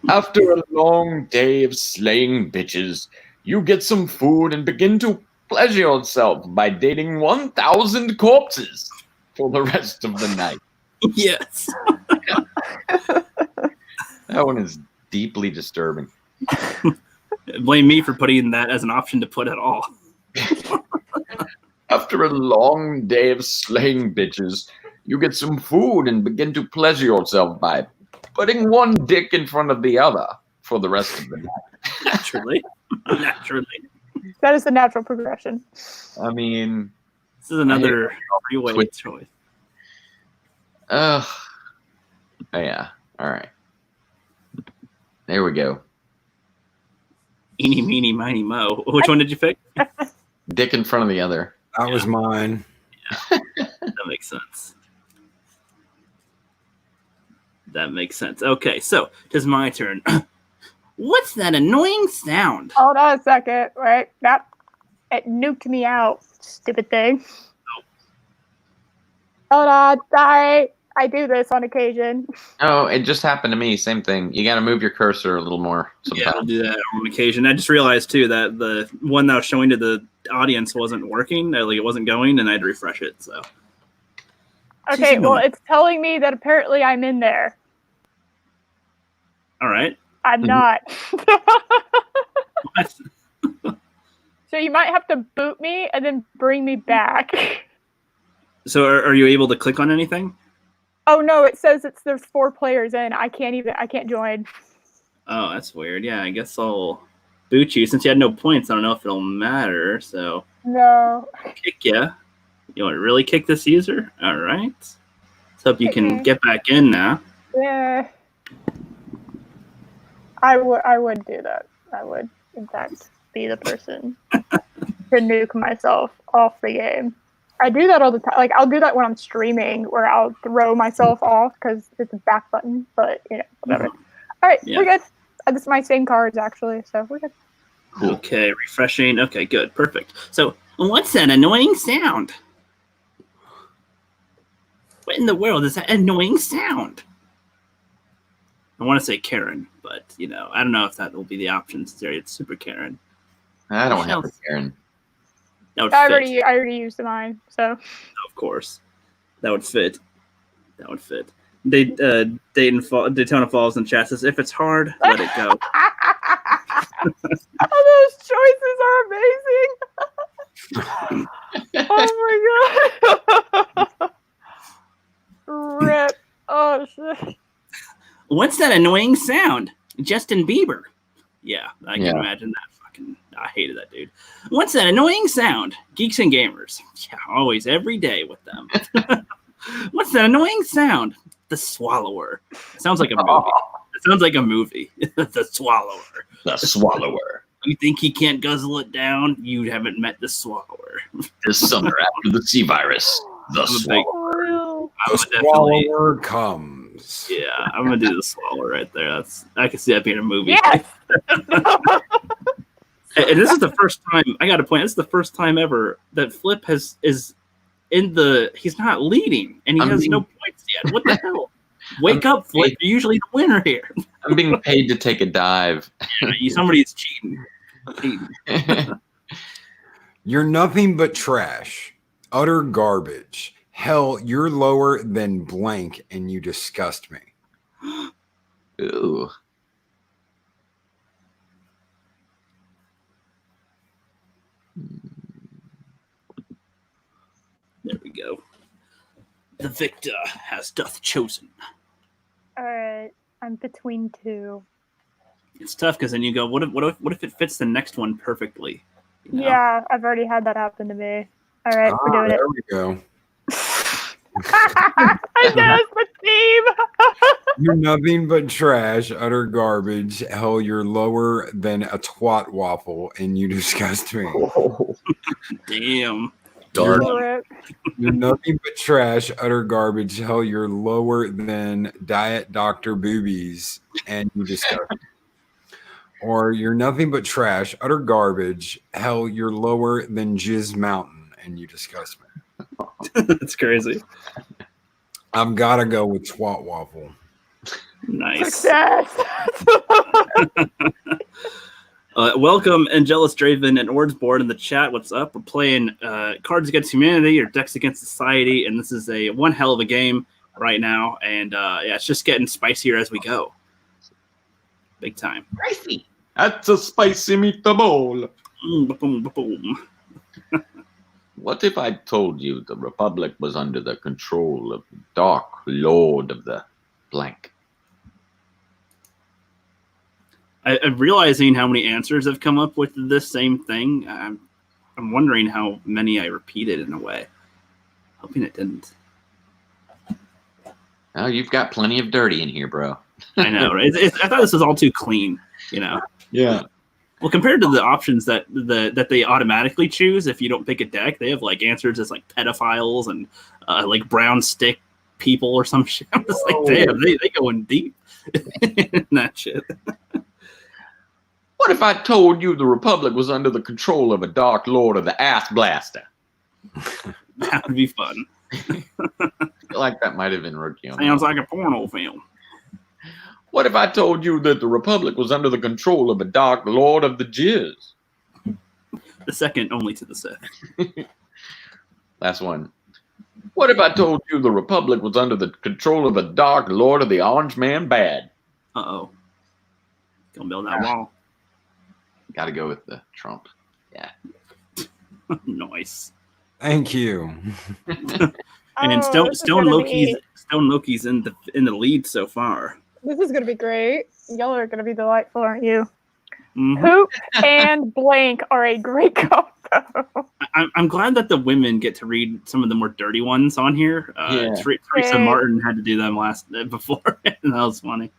Speaker 5: After a long day of slaying bitches, you get some food and begin to pleasure yourself by dating 1,000 corpses for the rest of the night.
Speaker 2: Yes.
Speaker 5: That one is deeply disturbing.
Speaker 2: Blame me for putting that as an option to put at all.
Speaker 5: After a long day of slaying bitches, you get some food and begin to pleasure yourself by putting one dick in front of the other for the rest of the night.
Speaker 2: Naturally.
Speaker 4: That is the natural progression.
Speaker 5: I mean,
Speaker 2: This is another three-way choice.
Speaker 5: oh yeah. All right. There we go.
Speaker 2: Eeny, meeny, miny, mo. Which one did you pick?
Speaker 5: Dick in front of the other.
Speaker 3: That was mine.
Speaker 2: That makes sense. Okay, so it is my turn. What's that annoying sound?
Speaker 4: Hold on a second. Right. It nuked me out. Stupid thing. Hold on. Sorry. I do this on occasion.
Speaker 5: Oh, it just happened to me. Same thing. You got to move your cursor a little more
Speaker 2: Yeah, I'll
Speaker 5: sometimes.
Speaker 2: do that on occasion. I just realized too that the one that was showing to the audience wasn't working. Like it wasn't going, and I had to refresh it. So
Speaker 4: Okay, well, it's telling me that apparently I'm in there.
Speaker 2: All right.
Speaker 4: I'm
Speaker 5: Mhm.
Speaker 4: not.
Speaker 2: What?
Speaker 4: So you might have to boot me and then bring me back.
Speaker 2: So are you able to click on anything?
Speaker 4: Oh no, it says there's 4 players in. I can't join.
Speaker 2: Oh, that's weird. Yeah, I guess I'll boot you. Since you had no points, I don't know if it'll matter. So
Speaker 4: No.
Speaker 2: kick ya. You want to really kick this user? All right. Let's hope you
Speaker 4: Kick
Speaker 2: can
Speaker 4: me.
Speaker 2: get back in now.
Speaker 4: Yeah. I would do that. I would, in fact, be the person to nuke myself off the game. I do that all the time. Like, I'll do that when I'm streaming, where I'll throw myself off because it's a back button. But whatever. All right,
Speaker 2: Yeah.
Speaker 4: we're good. This is my same cards actually, so we're good.
Speaker 5: Cool.
Speaker 2: Okay, refreshing. Okay, good. Perfect. So, what's that annoying sound? What in the world is that annoying sound? I want to say Karen, but, I don't know if that will be the option since it's Super Karen.
Speaker 5: I don't have a Karen.
Speaker 2: That would
Speaker 4: I
Speaker 2: fit.
Speaker 4: already used mine, so.
Speaker 2: Of course. That would fit. Daytona Falls in chat says, if it's hard, let it go.
Speaker 4: Those choices are amazing. Oh my god. Rip. Oh shit.
Speaker 2: What's that annoying sound? Justin Bieber. Yeah, I can
Speaker 5: Yeah.
Speaker 2: imagine that. I hated that dude. What's that annoying sound? Geeks and Gamers. Yeah, always, every day with them. What's that annoying sound? The Swallower. It sounds like a movie. It sounds like a movie. The Swallower.
Speaker 5: The Swallower.
Speaker 2: You think he can't guzzle it down? You haven't met the Swallower.
Speaker 5: This summer after the sea virus. The
Speaker 2: I'm a big-
Speaker 5: Swallower.
Speaker 4: Real.
Speaker 2: I
Speaker 3: The
Speaker 2: would definitely.
Speaker 3: swallower comes.
Speaker 2: Yeah, I'm gonna do the Swallower right there. I can see that being a movie.
Speaker 4: Yes.
Speaker 2: And this is the first time I got a point. This is the first time ever that Flip is in the. He's not leading, and he has no points yet. What the hell? Wake up, Flip! You're usually the winner here.
Speaker 5: I'm being paid to take a dive.
Speaker 2: Somebody's cheating.
Speaker 3: You're nothing but trash. Utter garbage. Hell, you're lower than blank and you disgust me.
Speaker 5: Ooh.
Speaker 2: There we go. The victor doth chosen.
Speaker 4: All right. I'm between 2.
Speaker 2: It's tough because then you go, what if it fits the next one perfectly? You know?
Speaker 4: Yeah, I've already had that happen to me. All right, we're doing it.
Speaker 3: There we go.
Speaker 4: I know it's the team.
Speaker 3: You're nothing but trash, utter garbage. Hell, you're lower than a twat waffle and you disgust me.
Speaker 2: Damn.
Speaker 5: Darn.
Speaker 4: Rip.
Speaker 3: You're nothing but trash, utter garbage. Hell, you're lower than Diet Dr. Boobies and you disgust me. Or you're nothing but trash, utter garbage. Hell, you're lower than Jizz Mountain and you disgust me.
Speaker 2: That's crazy.
Speaker 3: I've got to go with twat waffle.
Speaker 2: Nice.
Speaker 4: Success.
Speaker 2: Welcome, Angelus Draven and Ordsboard in the chat. What's up? We're playing Cards Against Humanity or Decks Against Society, and this is one hell of a game right now. And it's just getting spicier as we go. Big time.
Speaker 5: Spicy. That's a spicy meatball.
Speaker 2: Boom, boom.
Speaker 5: What if I told you the Republic was under the control of the Dark Lord of the blank?
Speaker 2: I'm realizing how many answers have come up with this same thing. I'm wondering how many I repeated in a way. Hoping it didn't.
Speaker 5: Oh, you've got plenty of dirty in here, bro.
Speaker 2: I know, right? I thought this was all too clean,
Speaker 5: Yeah.
Speaker 2: Well, compared to the options that they automatically choose, if you don't pick a deck, they have answers as pedophiles and brown stick people or some shit. I'm just damn, they go in deep in that shit.
Speaker 5: What if I told you the Republic was under the control of a Dark Lord of the Ass Blaster?
Speaker 2: That would be fun.
Speaker 5: I feel like that might have been rookie on
Speaker 2: Sounds
Speaker 5: that.
Speaker 2: like a porno film.
Speaker 5: What if I told you that the Republic was under the control of a Dark Lord of the Jizz?
Speaker 2: The second only to the Sith.
Speaker 5: Last one. What if I told you the Republic was under the control of a Dark Lord of the Orange Man Bad?
Speaker 2: Uh-oh. Gonna build that wall.
Speaker 5: Got to go with the Trump. Yeah.
Speaker 2: Nice.
Speaker 3: Thank you.
Speaker 2: And
Speaker 4: Oh, this is gonna
Speaker 2: Stone Loki's in the lead so far.
Speaker 4: This is gonna be great. Y'all are gonna be delightful, aren't you?
Speaker 2: Mhm.
Speaker 4: Poop and blank are a great combo.
Speaker 2: I'm glad that the women get to read some of the more dirty ones on here.
Speaker 5: Yeah.
Speaker 2: Teresa Martin had to do them before, and that was funny.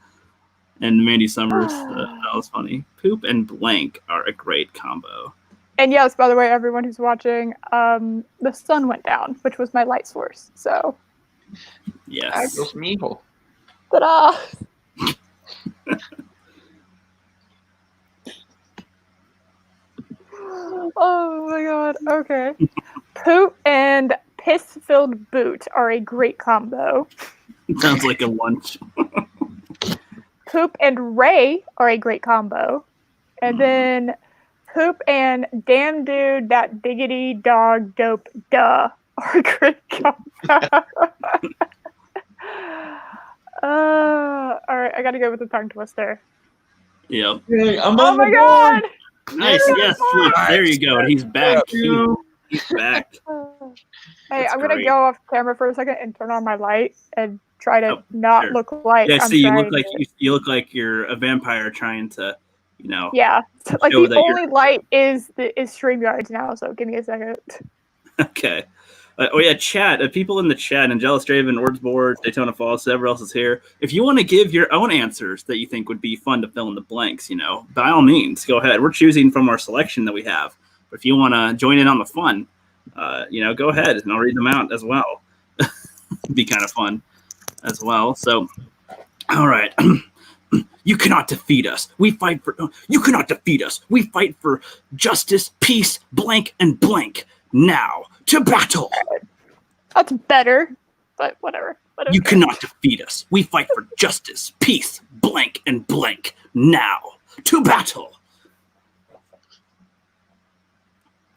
Speaker 2: And Mandy Summers, that was funny. Poop and blank are a great combo.
Speaker 4: And yes, by the way, everyone who's watching, the sun went down, which was my light source. So,
Speaker 2: Yes.
Speaker 5: Los mijo.
Speaker 4: ta-da! Oh my god. Okay. Poop and piss-filled boot are a great combo.
Speaker 2: Sounds like a lunch.
Speaker 4: Poop and Ray are a great combo. And then Poop and damn dude, that biggity dog dope duh are a great combo. Alright, I gotta go with the tongue twister.
Speaker 2: Yep.
Speaker 5: Hey, I'm
Speaker 4: Oh my god!
Speaker 2: Nice. Yes, Flip. There you go. And he's back. He's back.
Speaker 4: Hey,
Speaker 2: That's
Speaker 4: I'm gonna
Speaker 2: great.
Speaker 4: go off camera for a second and turn on my light and try to
Speaker 2: Oh,
Speaker 4: not
Speaker 2: sure.
Speaker 4: look like
Speaker 2: Yeah.
Speaker 4: I'm
Speaker 2: See, you
Speaker 4: trying
Speaker 2: look like
Speaker 4: to-
Speaker 2: you look like you're a vampire trying to,
Speaker 4: Yeah, so, like
Speaker 2: show
Speaker 4: the
Speaker 2: that you're-
Speaker 4: only light is StreamYards now. So give me a second.
Speaker 2: Okay. Oh yeah, chat. People in the chat, Angelus Draven, Wordsboard, Daytona Falls, whoever else is here. If you want to give your own answers that you think would be fun to fill in the blanks, by all means, go ahead. We're choosing from our selection that we have. But if you want to join in on the fun, go ahead and I'll read them out as well. It'd be kind of fun as well. So, all right. You cannot defeat us. We fight for. You cannot defeat us. We fight for justice, peace, blank, and blank. Now to battle.
Speaker 4: That's better, but whatever. But
Speaker 2: You
Speaker 4: okay.
Speaker 2: cannot defeat us. We fight for justice, peace, blank, and blank. Now to battle.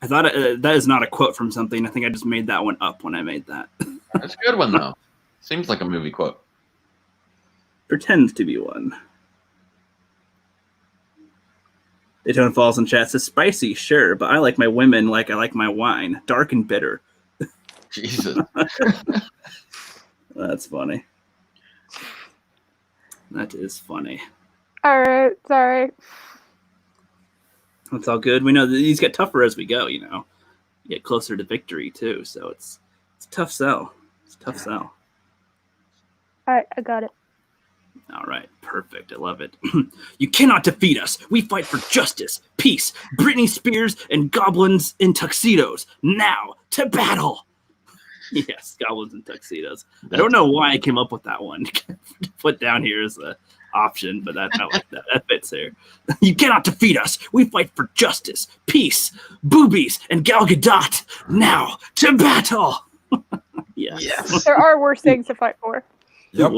Speaker 2: I thought that is not a quote from something. I think I just made that one up when I made that.
Speaker 5: That's a good one, though. Seems like a movie quote.
Speaker 2: Pretends to be one. Daytona Falls in chat says spicy, sure, but I like my women like I like my wine, dark and bitter.
Speaker 5: Jesus.
Speaker 2: That's funny. That is funny.
Speaker 4: All right, sorry.
Speaker 2: It's all good. We know that these get tougher as we go. You get closer to victory too. So it's a tough sell. It's a tough sell.
Speaker 4: All right, I got it.
Speaker 2: All right, perfect. I love it. You cannot defeat us. We fight for justice, peace, Britney Spears, and goblins in tuxedos. Now to battle. Yes, goblins in tuxedos. I don't know why I came up with that one to put down here as an option, but I like that. That fits here. You cannot defeat us. We fight for justice, peace, boobies, and Gal Gadot. Now to battle. Yes.
Speaker 5: Yes.
Speaker 4: There are worse things to fight for.
Speaker 3: Yep.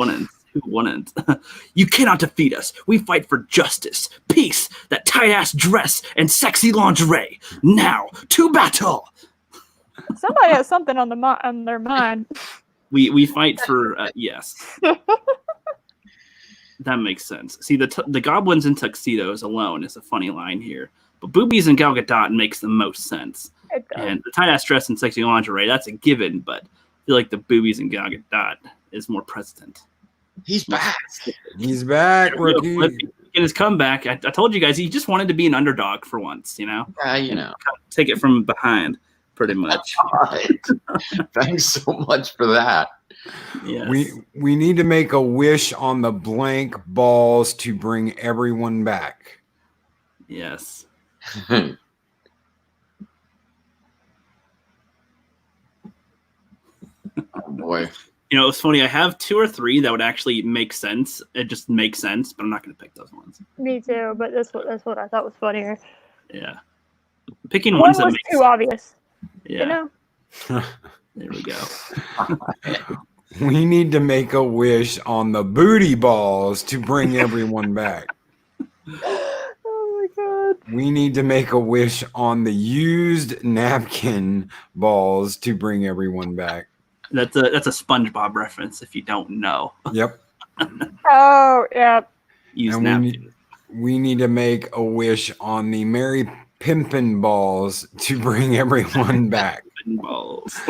Speaker 2: Who wouldn't? You cannot defeat us. We fight for justice, peace, that tight-ass dress, and sexy lingerie. Now to battle.
Speaker 4: Somebody has something on their mind.
Speaker 2: We fight for yes. That makes sense. See, the goblins in tuxedos alone is a funny line here, but boobies and Gal Gadot makes the most sense.
Speaker 4: It does.
Speaker 2: And the tight-ass dress and sexy lingerie, that's a given, but I feel like the boobies and Gal Gadot is more present.
Speaker 5: He's back.
Speaker 3: He's back, rookie.
Speaker 2: In his comeback, I told you guys he just wanted to be an underdog for once, take it from behind, pretty much.
Speaker 5: Thanks so much for that.
Speaker 2: Yes.
Speaker 3: We need to make a wish on the blank balls to bring everyone back.
Speaker 2: Yes.
Speaker 5: Oh boy.
Speaker 2: It's funny. I have 2 or 3 that would actually make sense. It just makes sense, but I'm not going to pick those ones.
Speaker 4: Me too, but that's what I thought was funnier.
Speaker 2: Yeah. Picking
Speaker 4: One
Speaker 2: ones that
Speaker 4: was
Speaker 2: make
Speaker 4: too
Speaker 2: sense.
Speaker 4: obvious.
Speaker 2: Yeah. There we go.
Speaker 3: We need to make a wish on the booty balls to bring everyone back.
Speaker 4: Oh my god.
Speaker 3: We need to make a wish on the used napkin balls to bring everyone back.
Speaker 2: That's a SpongeBob reference if you don't know.
Speaker 3: Yep.
Speaker 4: Oh yeah.
Speaker 2: Use
Speaker 3: And
Speaker 2: napkin.
Speaker 3: we need to make a wish on the Merry Pimpin' Balls to bring everyone back.
Speaker 2: Balls.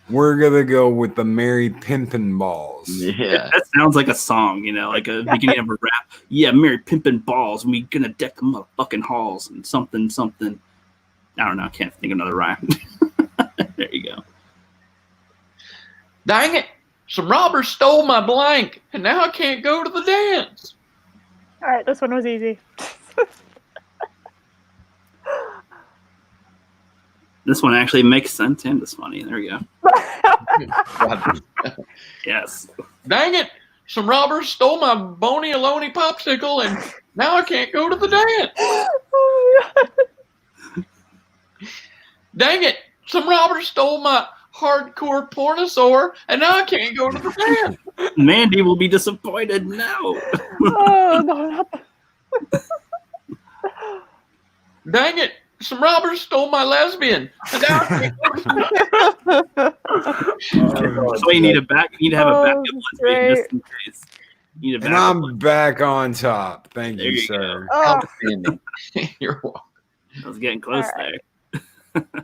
Speaker 3: We're gonna go with the Merry Pimpin' Balls.
Speaker 5: Yeah.
Speaker 2: That sounds like a song, like a beginning of a rap. Yeah, Mary Pimpin' Balls, and we gonna deck the motherfucking halls and something. I don't know. I can't think of another rhyme. There you go.
Speaker 5: Dang it! Some robbers stole my blank, and now I can't go to the dance.
Speaker 4: All right, this one was easy.
Speaker 2: This one actually makes sense and is funny. There you go. Yes.
Speaker 5: Dang it! Some robbers stole my bony aloni popsicle, and now I can't go to the dance.
Speaker 4: Oh my God.
Speaker 5: Dang it! Some robbers stole my hardcore pornosaur, and now I can't go to the dance.
Speaker 2: Mandy will be disappointed now.
Speaker 4: Oh, no, not the-
Speaker 5: Dang it! Some robbers stole my lesbian, and now I can't go to the dance.
Speaker 2: So you need to have a backup
Speaker 4: great.
Speaker 2: lesbian just in case. You need a
Speaker 3: And
Speaker 2: backup
Speaker 3: I'm
Speaker 2: lesbian.
Speaker 3: back on top. Thank
Speaker 2: There
Speaker 3: you,
Speaker 2: you
Speaker 3: sir.
Speaker 4: Oh,
Speaker 5: Outstanding. You're welcome.
Speaker 2: I was getting close
Speaker 4: All right.
Speaker 2: there.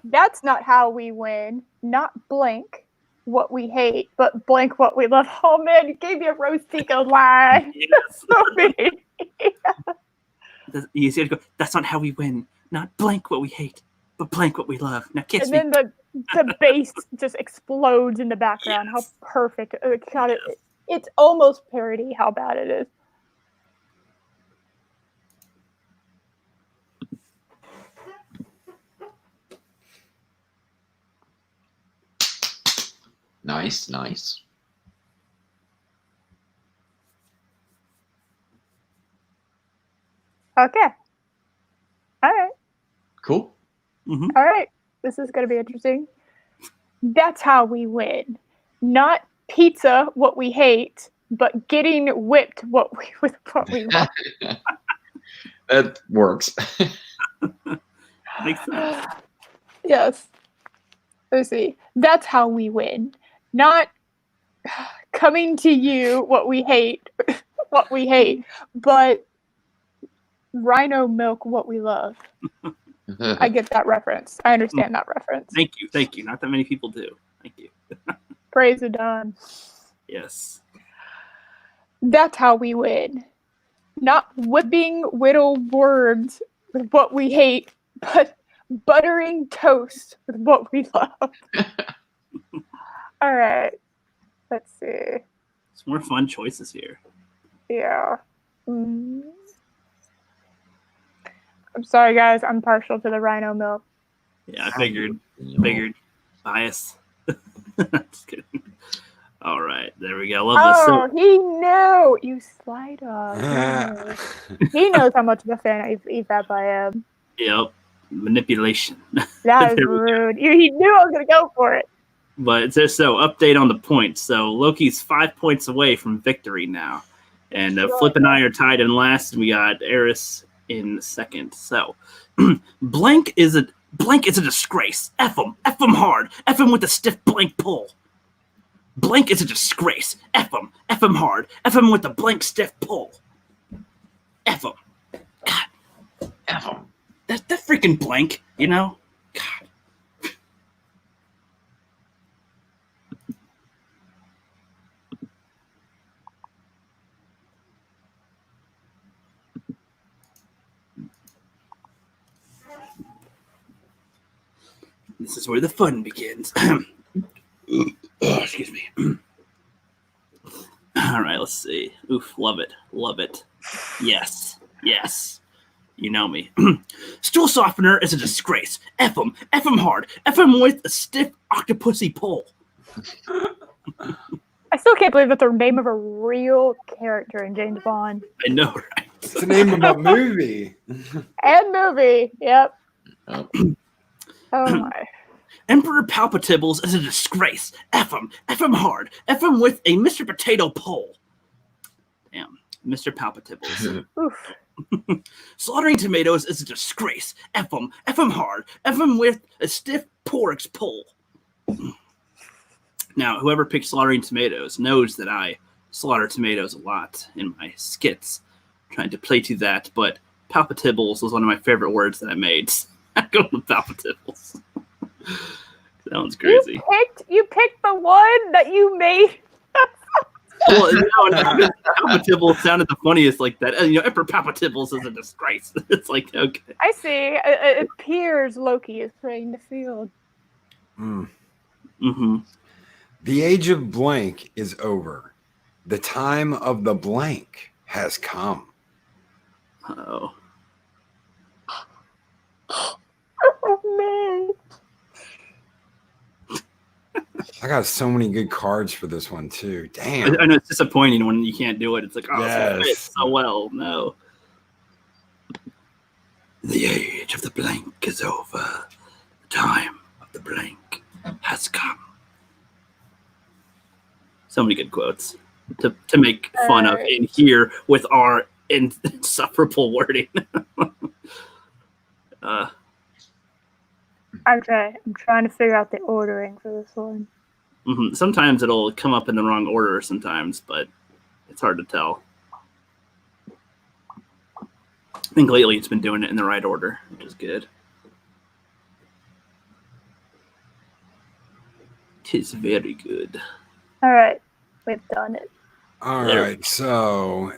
Speaker 4: that's not how we win. Not blank what we hate, but blank what we love. Oh man, you gave me a Rose Tico line.
Speaker 2: Yes.
Speaker 4: So mean.
Speaker 2: You see it go, that's not how we win. Not blank what we hate, but blank what we love. Now kiss
Speaker 4: And
Speaker 2: me.
Speaker 4: then the bass just explodes in the background.
Speaker 2: Yes.
Speaker 4: How perfect! God, it's almost parody. How bad it is.
Speaker 5: Nice, nice.
Speaker 4: Okay. All right.
Speaker 5: Cool.
Speaker 2: Mhm.
Speaker 4: All right. This is going to be interesting. That's how we win. Not pizza, what we hate, but getting whipped, what we love.
Speaker 5: That works.
Speaker 2: Makes sense.
Speaker 4: Yes. Let's see. That's how we win. Not coming to you, what we hate, but rhino milk, what we love. I get that reference. I understand that reference.
Speaker 2: Thank you. Not that many people do. Thank you.
Speaker 4: Praise the dawn.
Speaker 2: Yes.
Speaker 4: That's how we win. Not whipping whittle words with what we hate, but buttering toast with what we love. All right. Let's see.
Speaker 2: Some more fun choices here.
Speaker 4: Yeah. Mm. I'm sorry, guys. I'm partial to the rhino milk.
Speaker 2: Yeah, I figured. Bias. Just kidding. All right, there we go. Love this.
Speaker 4: Oh, he knew. You sly dog. He knows how much of a fan of EFAP I am.
Speaker 2: Yep, manipulation.
Speaker 4: That is
Speaker 2: There we go.
Speaker 4: rude. He knew I was going to go for it.
Speaker 2: But it says so. Update on the points. So Loki's 5 points away from victory now, and Flip and I are tied in last, and we got Eris in second. So blank is a disgrace. F him hard. F him with a stiff blank pull. Blank is a disgrace. F him hard. F him with a blank stiff pull. F him. God,
Speaker 5: F 'em.
Speaker 2: that freaking blank. God. This is where the fun begins. Excuse me. All right, let's see. Oof, love it. Yes. You know me. Stool softener is a disgrace. F him hard. F him with a stiff octopusy pole.
Speaker 4: I still can't believe that's the name of a real character in James Bond.
Speaker 2: I know, right?
Speaker 3: It's the name of a movie.
Speaker 4: And movie. Yep.
Speaker 5: Oh.
Speaker 4: Oh my.
Speaker 2: Emperor Palpatibles is a disgrace. F him hard. F him with a Mr. Potato pole. Damn, Mr. Palpatibles.
Speaker 4: Oof.
Speaker 2: Slaughtering tomatoes is a disgrace. F him hard. F him with a stiff pork's pole. Now, whoever picked slaughtering tomatoes knows that I slaughter tomatoes a lot in my skits. trying to play to that, but palpitables was one of my favorite words that I made. I go with palpitables. That one's crazy.
Speaker 4: You picked the one that you made.
Speaker 2: Well, palpitable sounded the funniest like that. Emperor Palpitables is a disgrace. It's like, okay.
Speaker 4: I see. It appears Loki is praying the field.
Speaker 2: Mm-hmm.
Speaker 3: The age of blank is over. The time of the blank has come.
Speaker 2: Oh.
Speaker 4: Oh, man.
Speaker 3: I got so many good cards for this one too. Damn.
Speaker 2: I know it's disappointing when you can't do it. It's like, oh,
Speaker 3: Yes.
Speaker 2: it fits so well. No. The age of the blank is over. The time of the blank has come. So many good quotes to make fun of in here with our insufferable wording.
Speaker 4: I'm trying to figure out the ordering for this one.
Speaker 2: Mm-hmm. Sometimes it'll come up in the wrong order sometimes, but it's hard to tell. I think lately it's been doing it in the right order, which is good. Tis very good.
Speaker 4: All right, we've done it.
Speaker 3: All right. So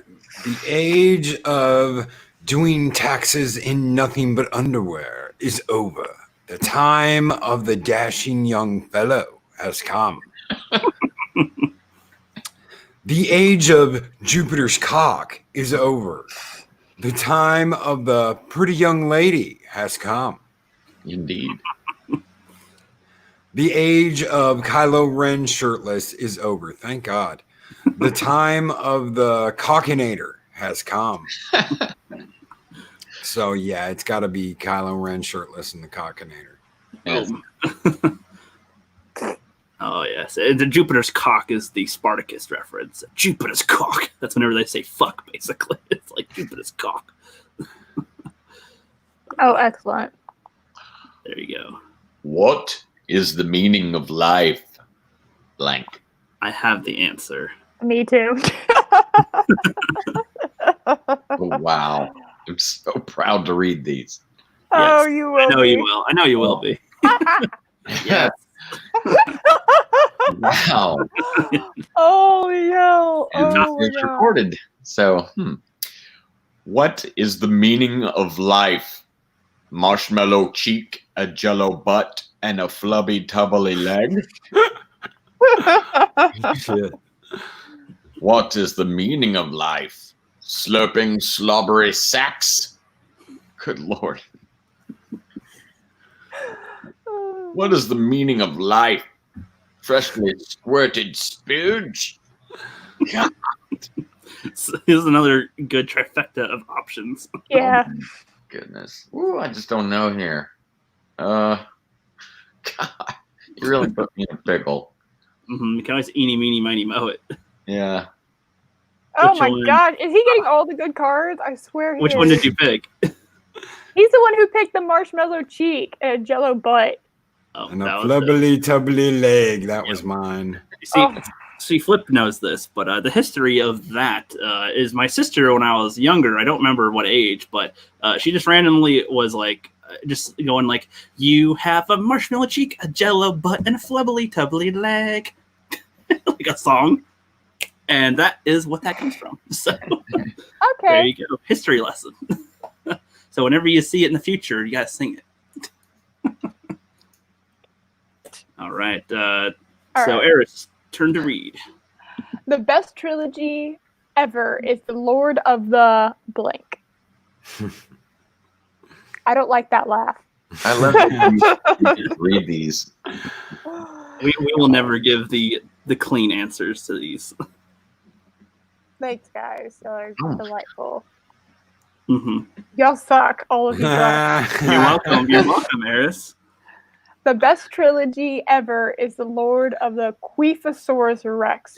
Speaker 3: the age of doing taxes in nothing but underwear is over. The time of the dashing young fellow has come. The age of Jupiter's cock is over. The time of the pretty young lady has come.
Speaker 5: Indeed.
Speaker 3: The age of Kylo Ren shirtless is over. Thank God. The time of the cockinator has come. So, yeah, it's got to be Kylo Ren shirtless and the cockinator.
Speaker 5: Yes.
Speaker 2: Oh, yes. The Jupiter's cock is the Spartacus reference. Jupiter's cock. That's whenever they say fuck, basically. It's like Jupiter's cock.
Speaker 4: Oh, excellent.
Speaker 2: There you go.
Speaker 5: What is the meaning of life? Blank.
Speaker 2: I have the answer.
Speaker 4: Me too.
Speaker 5: Oh, wow. I'm so proud to read these.
Speaker 4: Oh,
Speaker 2: Yes.
Speaker 4: you will.
Speaker 2: I know
Speaker 4: be.
Speaker 2: you will. I know you will be. Yes.
Speaker 5: Wow.
Speaker 4: Oh, yo.
Speaker 5: And
Speaker 4: Oh,
Speaker 5: it's
Speaker 4: yeah.
Speaker 5: recorded. So, what is the meaning of life? Marshmallow cheek, a jello butt, and a flubby tubbly leg?
Speaker 3: Shit.
Speaker 5: What is the meaning of life? Slurping slobbery sacks? Good Lord. What is the meaning of life? Freshly squirted spooge? God.
Speaker 2: So here's another good trifecta of options.
Speaker 4: Yeah.
Speaker 5: Oh, goodness. Ooh, I just don't know here. God, you really put me in a pickle.
Speaker 2: Mm-hmm. You can always eeny, meeny, miny, moe it.
Speaker 5: Yeah.
Speaker 4: Oh
Speaker 2: Which
Speaker 4: my
Speaker 2: one?
Speaker 4: God. Is he getting all the good cards? I swear he
Speaker 2: Which
Speaker 4: is.
Speaker 2: one did you pick?
Speaker 4: He's the one who picked the marshmallow cheek and jello butt.
Speaker 2: Oh,
Speaker 3: And a
Speaker 2: that was
Speaker 3: flubbly tubbly leg. That was mine.
Speaker 2: See, Flip knows this, but the history of that is my sister when I was younger. I don't remember what age, but she just randomly was like, just going like, "You have a marshmallow cheek, a jello butt, and a flubbly tubbly leg," like a song, and that is what that comes from. So there
Speaker 4: Okay.
Speaker 2: you go, history lesson. So whenever you see it in the future, you gotta sing it. All right.
Speaker 4: All
Speaker 2: So
Speaker 4: right.
Speaker 2: Eris, turn to read.
Speaker 4: The best trilogy ever is The Lord of the Blank. I don't like that laugh.
Speaker 5: I love that you just read these.
Speaker 2: We will never give the clean answers to these.
Speaker 4: Thanks, guys. Y'all are delightful.
Speaker 2: Mm-hmm.
Speaker 4: Y'all suck. All of you suck.
Speaker 2: You're welcome. You're welcome, Eris.
Speaker 4: The best trilogy ever is The Lord of the Queefosaurus Rex.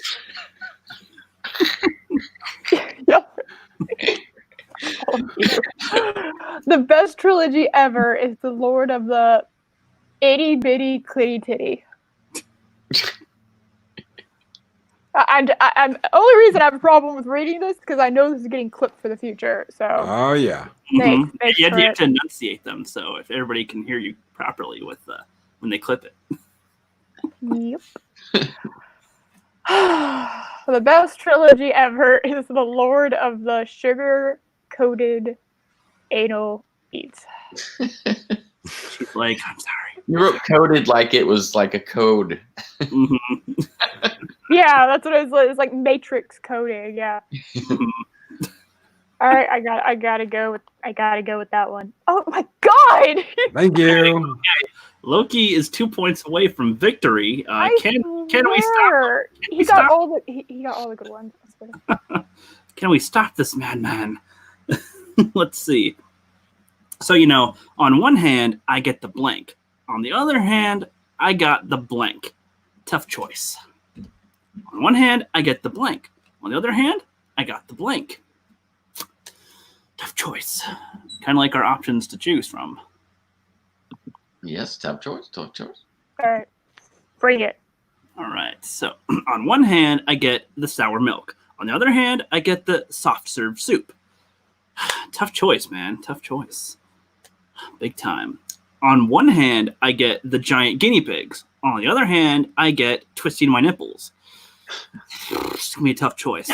Speaker 4: The best trilogy ever is The Lord of the Itty Bitty Clitty Titty. I'm only reason I have a problem with reading this because I know this is getting clipped for the future. So
Speaker 3: Oh yeah.
Speaker 4: thanks
Speaker 2: You
Speaker 4: for
Speaker 2: have
Speaker 4: it.
Speaker 2: to enunciate them so if everybody can hear you properly with when they clip it.
Speaker 4: Yep. The best trilogy ever is The Lord of the Sugar-Coated Anal Eats.
Speaker 2: She's like, I'm sorry.
Speaker 5: You wrote coded like it was like a code.
Speaker 2: Mm-hmm.
Speaker 4: Yeah, that's what it was. It's like Matrix coding. Yeah. All right, I gotta go with that one. Oh my god!
Speaker 3: Thank you.
Speaker 2: Loki is 2 points away from victory. Can we stop?
Speaker 4: swear. He got
Speaker 2: stop?
Speaker 4: all the good ones. I swear.
Speaker 2: Can we stop this madman? Let's see. So, on one hand, I get the blank. On the other hand, I got the blank. Tough choice. On one hand, I get the blank. On the other hand, I got the blank. Tough choice. Kind of like our options to choose from.
Speaker 5: Yes, tough choice.
Speaker 4: All right, bring it.
Speaker 2: All right. So, on one hand, I get the sour milk. On the other hand, I get the soft serve soup. Tough choice, man. Tough choice. Big time. On one hand, I get the giant guinea pigs. On the other hand, I get twisting my nipples. It's gonna be a tough choice.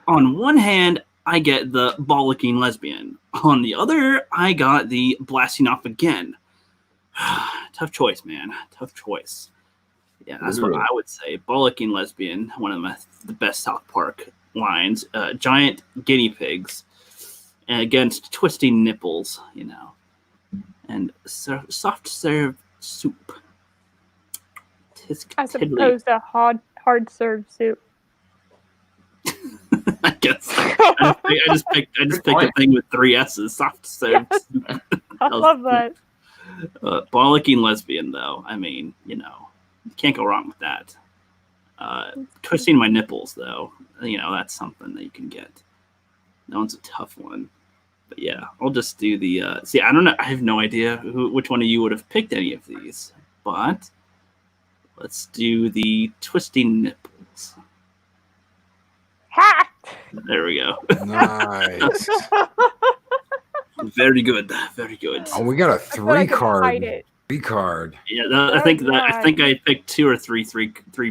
Speaker 2: On one hand, I get the bollocking lesbian. On the other, I got the blasting off again. Tough choice, man. Tough choice. Yeah, that's what I would say. Bollocking lesbian, one of the best South Park lines. Giant guinea pigs against twisting nipples, and soft serve soup.
Speaker 4: As opposed to hard served soup.
Speaker 2: I guess I just picked a thing with 3 S's. Soft serve soup.
Speaker 4: I love that.
Speaker 2: Bollocking lesbian, though. I mean, you can't go wrong with that. Twisting my nipples, though, that's something that you can get. That one's a tough one. But yeah, I'll just do the. See, I don't know. I have no idea which one of you would have picked any of these. But let's do the twisting nipples.
Speaker 4: Ha!
Speaker 2: There we go.
Speaker 3: Nice.
Speaker 2: Very good. Very good.
Speaker 3: Oh, we got a
Speaker 4: I feel like I could hide
Speaker 3: 3 card.
Speaker 4: it.
Speaker 3: 3 card.
Speaker 2: Yeah, I think I picked 2 or 3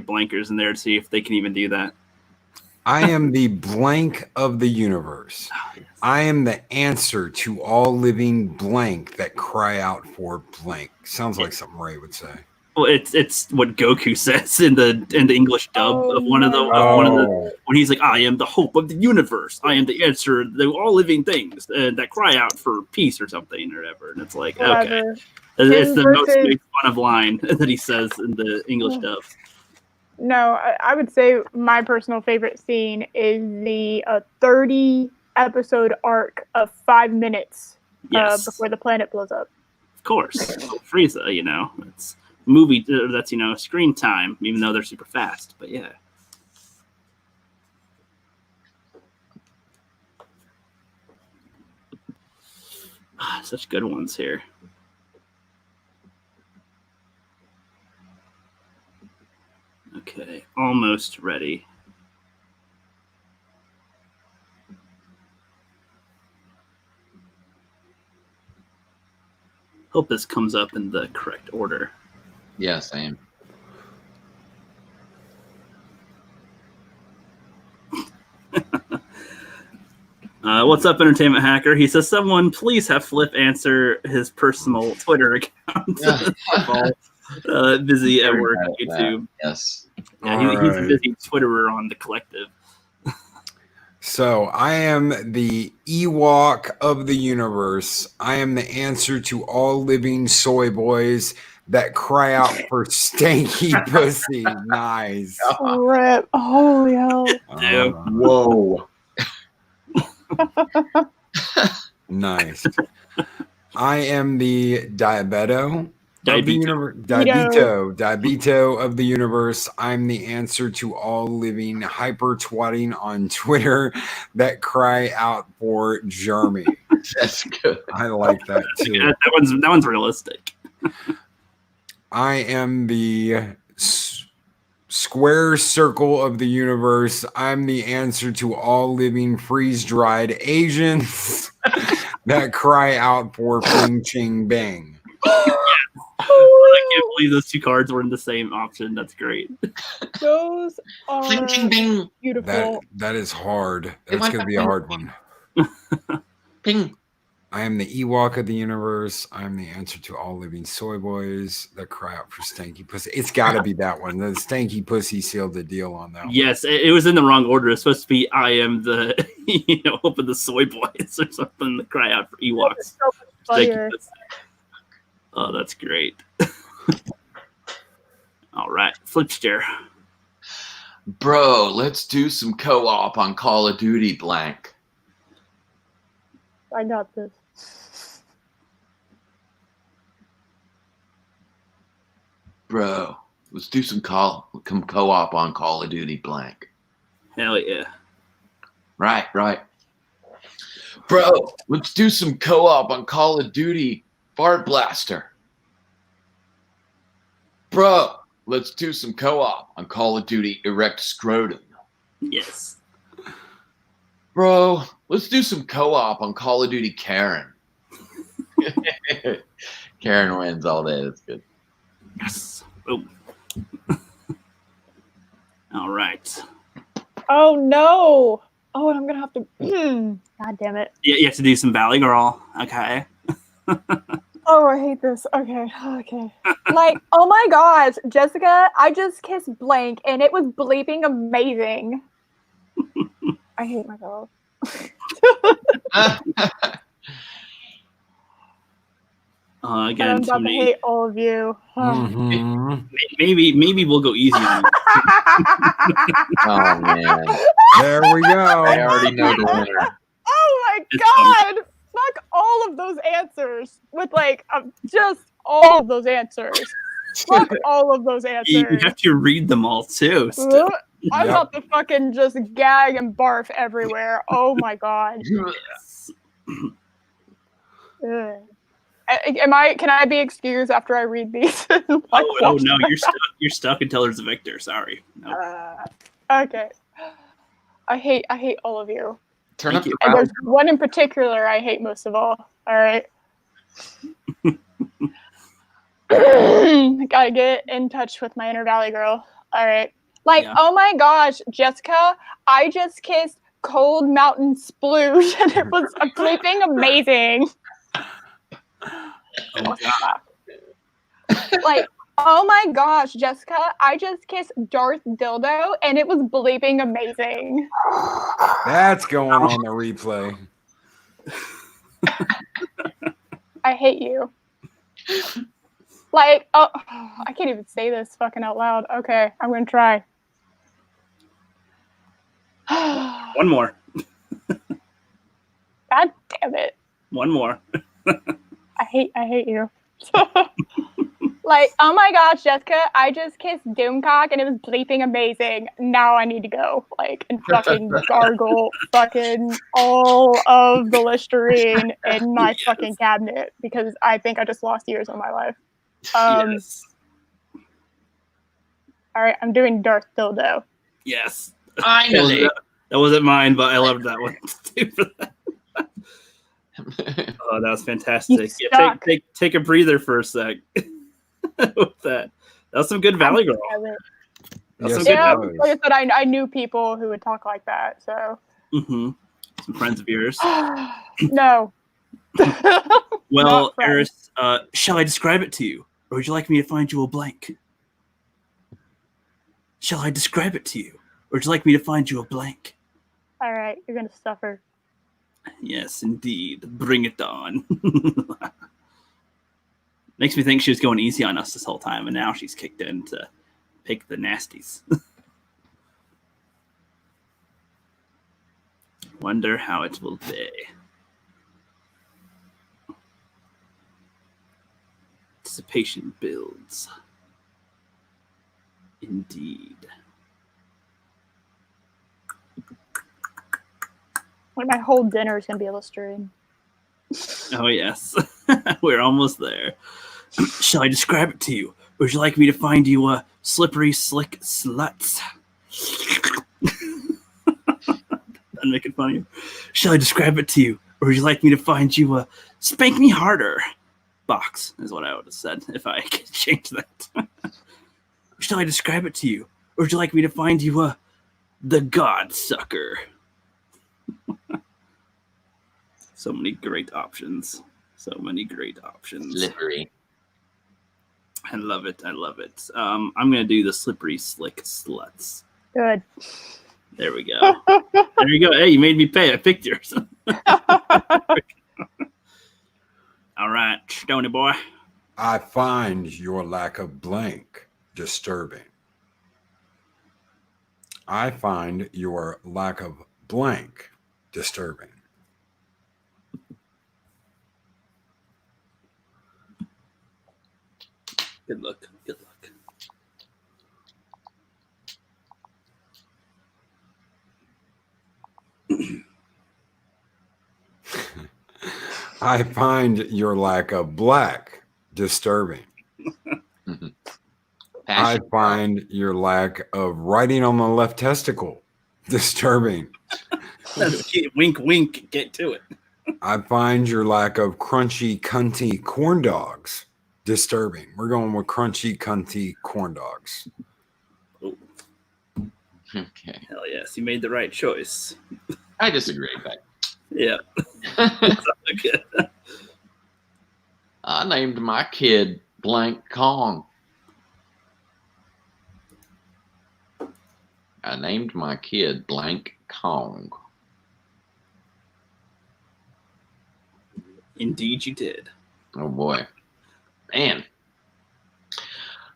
Speaker 2: blankers in there to see if they can even do that.
Speaker 3: I am the blank of the universe. I am the answer to all living blank that cry out for blank. Sounds like something Ray would say.
Speaker 2: Well, it's what Goku says in the English dub of one of the when he's like, "I am the hope of the universe. I am the answer to all living things that cry out for peace or something or whatever." And it's like, okay, it's the most made fun of line that he says in the English dub.
Speaker 4: No, I would say my personal favorite scene is the 30 episode arc of 5 minutes before the planet blows up.
Speaker 2: Of course, Frieza. It's movie that's screen time, even though they're super fast. But yeah. Such good ones here. Okay, almost ready. Hope this comes up in the correct order.
Speaker 5: Yeah, same.
Speaker 2: What's up, Entertainment Hacker? He says, someone please have Flip answer his personal Twitter account. Busy at work, YouTube.
Speaker 5: Yes.
Speaker 2: Yeah, he's a busy Twitterer on the collective.
Speaker 3: So I am the Ewok of the universe. I am the answer to all living soy boys that cry out for stanky pussy. Nice.
Speaker 4: Rip. Holy hell.
Speaker 5: Whoa.
Speaker 3: Nice. I am the Diabeto of the universe. Diabito of the universe. I'm the answer to all living hyper twatting on Twitter that cry out for Jeremy.
Speaker 5: That's good.
Speaker 3: I like that too.
Speaker 2: That one's realistic.
Speaker 3: I am the Square circle of the universe. I'm the answer to all living freeze-dried Asians that cry out for ping, ching, bang.
Speaker 2: I can't believe those two cards were in the same option. That's great.
Speaker 4: Those
Speaker 5: Bing,
Speaker 4: are
Speaker 5: ching, bing.
Speaker 4: beautiful.
Speaker 3: That is hard. That's going to be a hard one.
Speaker 5: Ping.
Speaker 3: I am the Ewok of the universe. I am the answer to all living soy boys that cry out for stanky pussy. It's got to be that one. The stanky pussy sealed the deal on that one.
Speaker 2: Yes, it was in the wrong order. It's supposed to be I am the, hope of the soy boys or something that cry out for Ewoks.
Speaker 4: So much funnier.
Speaker 2: Oh, that's great. All right, Flipster.
Speaker 5: Bro, let's do some co-op on Call of Duty blank.
Speaker 4: I got this.
Speaker 5: Bro, let's do some co-op on Call of Duty blank.
Speaker 2: Hell yeah.
Speaker 5: Right. Bro, let's do some co-op on Call of Duty Fart Blaster. Bro, let's do some co-op on Call of Duty Erect Scrotum.
Speaker 2: Yes.
Speaker 5: Bro, let's do some co-op on Call of Duty Karen. Karen wins all day. That's good.
Speaker 2: Yes. Oh. All right.
Speaker 4: Oh no! Oh, and I'm gonna have to. God damn it!
Speaker 2: Yeah, you have to do some Valley Girl. Okay.
Speaker 4: Oh, I hate this. Okay. Like, oh my gosh, Jessica, I just kissed blank, and it was bleeping amazing. I hate myself.
Speaker 2: Again,
Speaker 4: I'm about to
Speaker 2: Tony,
Speaker 4: hate all of you.
Speaker 3: Mhm.
Speaker 2: maybe we'll go easy on you.
Speaker 5: Oh, man.
Speaker 3: There we go.
Speaker 5: I already know the winner.
Speaker 4: Oh my
Speaker 2: It's
Speaker 4: god! Fuck all of those answers with like just all of those answers. Fuck all of those answers.
Speaker 2: You have to read them all too. Still.
Speaker 4: I'm
Speaker 3: Yep.
Speaker 4: about to fucking just gag and barf everywhere. Oh my god.
Speaker 2: Yes.
Speaker 4: Ugh. Can I be excused after I read these?
Speaker 2: Oh no, you're stuck until there's a victor. Sorry. No.
Speaker 4: Okay. I hate all of you.
Speaker 5: Turn
Speaker 2: Thank
Speaker 5: up
Speaker 2: you.
Speaker 5: the
Speaker 4: And
Speaker 5: volume.
Speaker 4: there's one in particular I hate most of all. All right. Gotta get in touch with my inner Valley girl. All right. Like,
Speaker 2: Yeah.
Speaker 4: oh my gosh, Jessica, I just kissed Cold Mountain Splooge and it was bleeping amazing.
Speaker 2: Oh my god.
Speaker 4: Like, oh my gosh, Jessica, I just kissed Darth Dildo and it was bleeping amazing.
Speaker 3: That's going on the replay.
Speaker 4: I hate you. Like, oh, I can't even say this fucking out loud. Okay, I'm gonna try.
Speaker 2: One more.
Speaker 4: God damn it.
Speaker 2: One more.
Speaker 4: I hate you. Like, oh my gosh, Jessica, I just kissed Doomcock and it was bleeping amazing. Now I need to go, like, and fucking gargle fucking all of the Listerine in my
Speaker 2: Yes.
Speaker 4: fucking cabinet because I think I just lost years of my life.
Speaker 2: Yes.
Speaker 4: All right, I'm doing Darth Dildo.
Speaker 2: Yes.
Speaker 5: Finally.
Speaker 2: That wasn't mine, but I loved that one. Oh, that was fantastic.
Speaker 4: You
Speaker 2: Yeah,
Speaker 4: suck.
Speaker 2: take a breather for a sec. With that was some good Valley Girl. That's
Speaker 3: Yes,
Speaker 2: some
Speaker 3: it
Speaker 2: good
Speaker 4: Yeah,
Speaker 3: was.
Speaker 4: like I said, I knew people who would talk like that, so.
Speaker 2: Some friends of yours.
Speaker 4: No.
Speaker 2: Well,
Speaker 4: Not friends.
Speaker 2: Eris, shall I describe it to you, or would you like me to find you a blank? Shall I describe it to you, or would you like me to find you a blank?
Speaker 4: All right, you're gonna suffer.
Speaker 2: Yes, indeed. Bring it on. Makes me think she was going easy on us this whole time, and now she's kicked in to pick the nasties. Wonder how it will be. Anticipation builds. Indeed.
Speaker 4: Like my whole dinner is gonna be a Listerine.
Speaker 2: Oh, yes. We're almost there. Shall I describe it to you? Or would you like me to find you slippery, slick sluts. That'd make it funnier. Shall I describe it to you, or would you like me to find you a spank me harder box? Is what I would have said if I could change that. Shall I describe it to you, or would you like me to find you the God Sucker? So many great options. So many great options.
Speaker 5: Slippery.
Speaker 2: I love it. I love it. I'm gonna do the slippery slick sluts.
Speaker 4: Good.
Speaker 2: There we go. There you go. Hey, you made me pay. I picked yours. All right, Stony boy.
Speaker 3: I find your lack of blank disturbing. I find your lack of blank disturbing.
Speaker 2: Good luck. Good luck.
Speaker 3: I find your lack of black disturbing. I find your lack of writing on the left testicle disturbing.
Speaker 2: That's cute. Wink, wink. Get to it.
Speaker 3: I find your lack of crunchy, cunty corn dogs disturbing. We're going with crunchy, cunty corn dogs.
Speaker 2: Oh,
Speaker 5: Okay.
Speaker 2: hell yes. You made the right choice.
Speaker 5: I disagree with that.
Speaker 2: Yeah. That's not good.
Speaker 5: I named my kid Blank Kong. I named my kid Blank Kong.
Speaker 2: Indeed, you did.
Speaker 5: Oh boy. Man.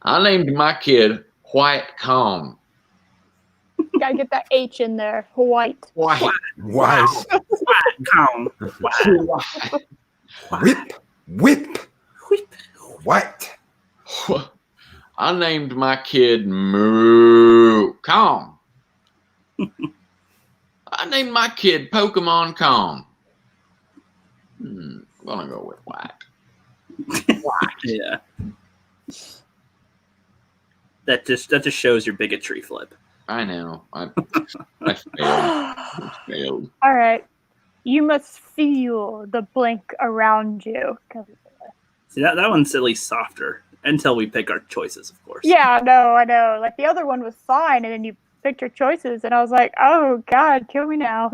Speaker 5: I named my kid White Kong.
Speaker 4: Gotta get that H in there. White.
Speaker 3: White.
Speaker 2: Kong.
Speaker 3: Whip. Whip. White.
Speaker 5: I named my kid Moo Kong. I named my kid Pokemon Kong. I'm gonna go with white.
Speaker 2: Yeah. That just shows your bigotry, Flip.
Speaker 5: I know. I failed. I failed.
Speaker 4: All right. You must feel the blank around you.
Speaker 2: See, that one's at least softer until we pick our choices, of course.
Speaker 4: Yeah, no, I know. Like the other one was fine, and then you picked your choices, and I was like, oh God, kill me now.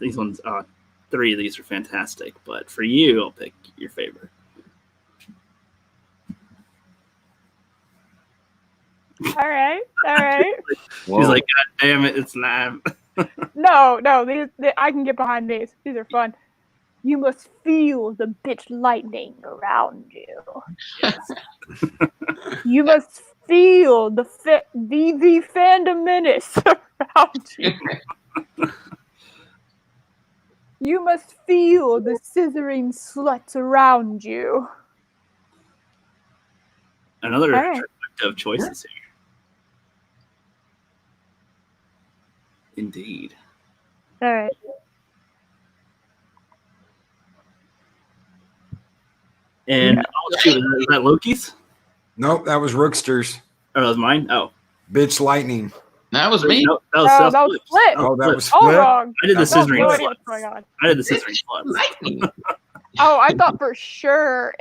Speaker 2: These ones, three of these are fantastic, but for you, I'll pick your favorite.
Speaker 4: All right.
Speaker 2: She's like, God damn it, it's live.
Speaker 4: No, I can get behind these. These are fun. You must feel the bitch lightning around you.
Speaker 2: Yes.
Speaker 4: You must feel the fandom menace around you. You must feel the scissoring sluts around you.
Speaker 2: Another
Speaker 4: Right.
Speaker 2: trifecta of choices here. Indeed.
Speaker 4: All right.
Speaker 2: And oh, shoot, is that Loki's?
Speaker 3: Nope, that was Rookster's.
Speaker 2: Oh, that was mine? Oh.
Speaker 3: Bitch lightning.
Speaker 5: That was me.
Speaker 2: No,
Speaker 4: No, that was
Speaker 2: Flip's.
Speaker 4: Flip.
Speaker 3: Oh, that was
Speaker 4: All
Speaker 3: Flip.
Speaker 4: wrong.
Speaker 2: I did the
Speaker 3: That's
Speaker 2: scissoring
Speaker 4: no
Speaker 3: Flip.
Speaker 4: idea
Speaker 2: sluts.
Speaker 4: what's going on.
Speaker 2: I did the scissoring sluts.
Speaker 5: Lightning.
Speaker 4: Oh, I thought for sure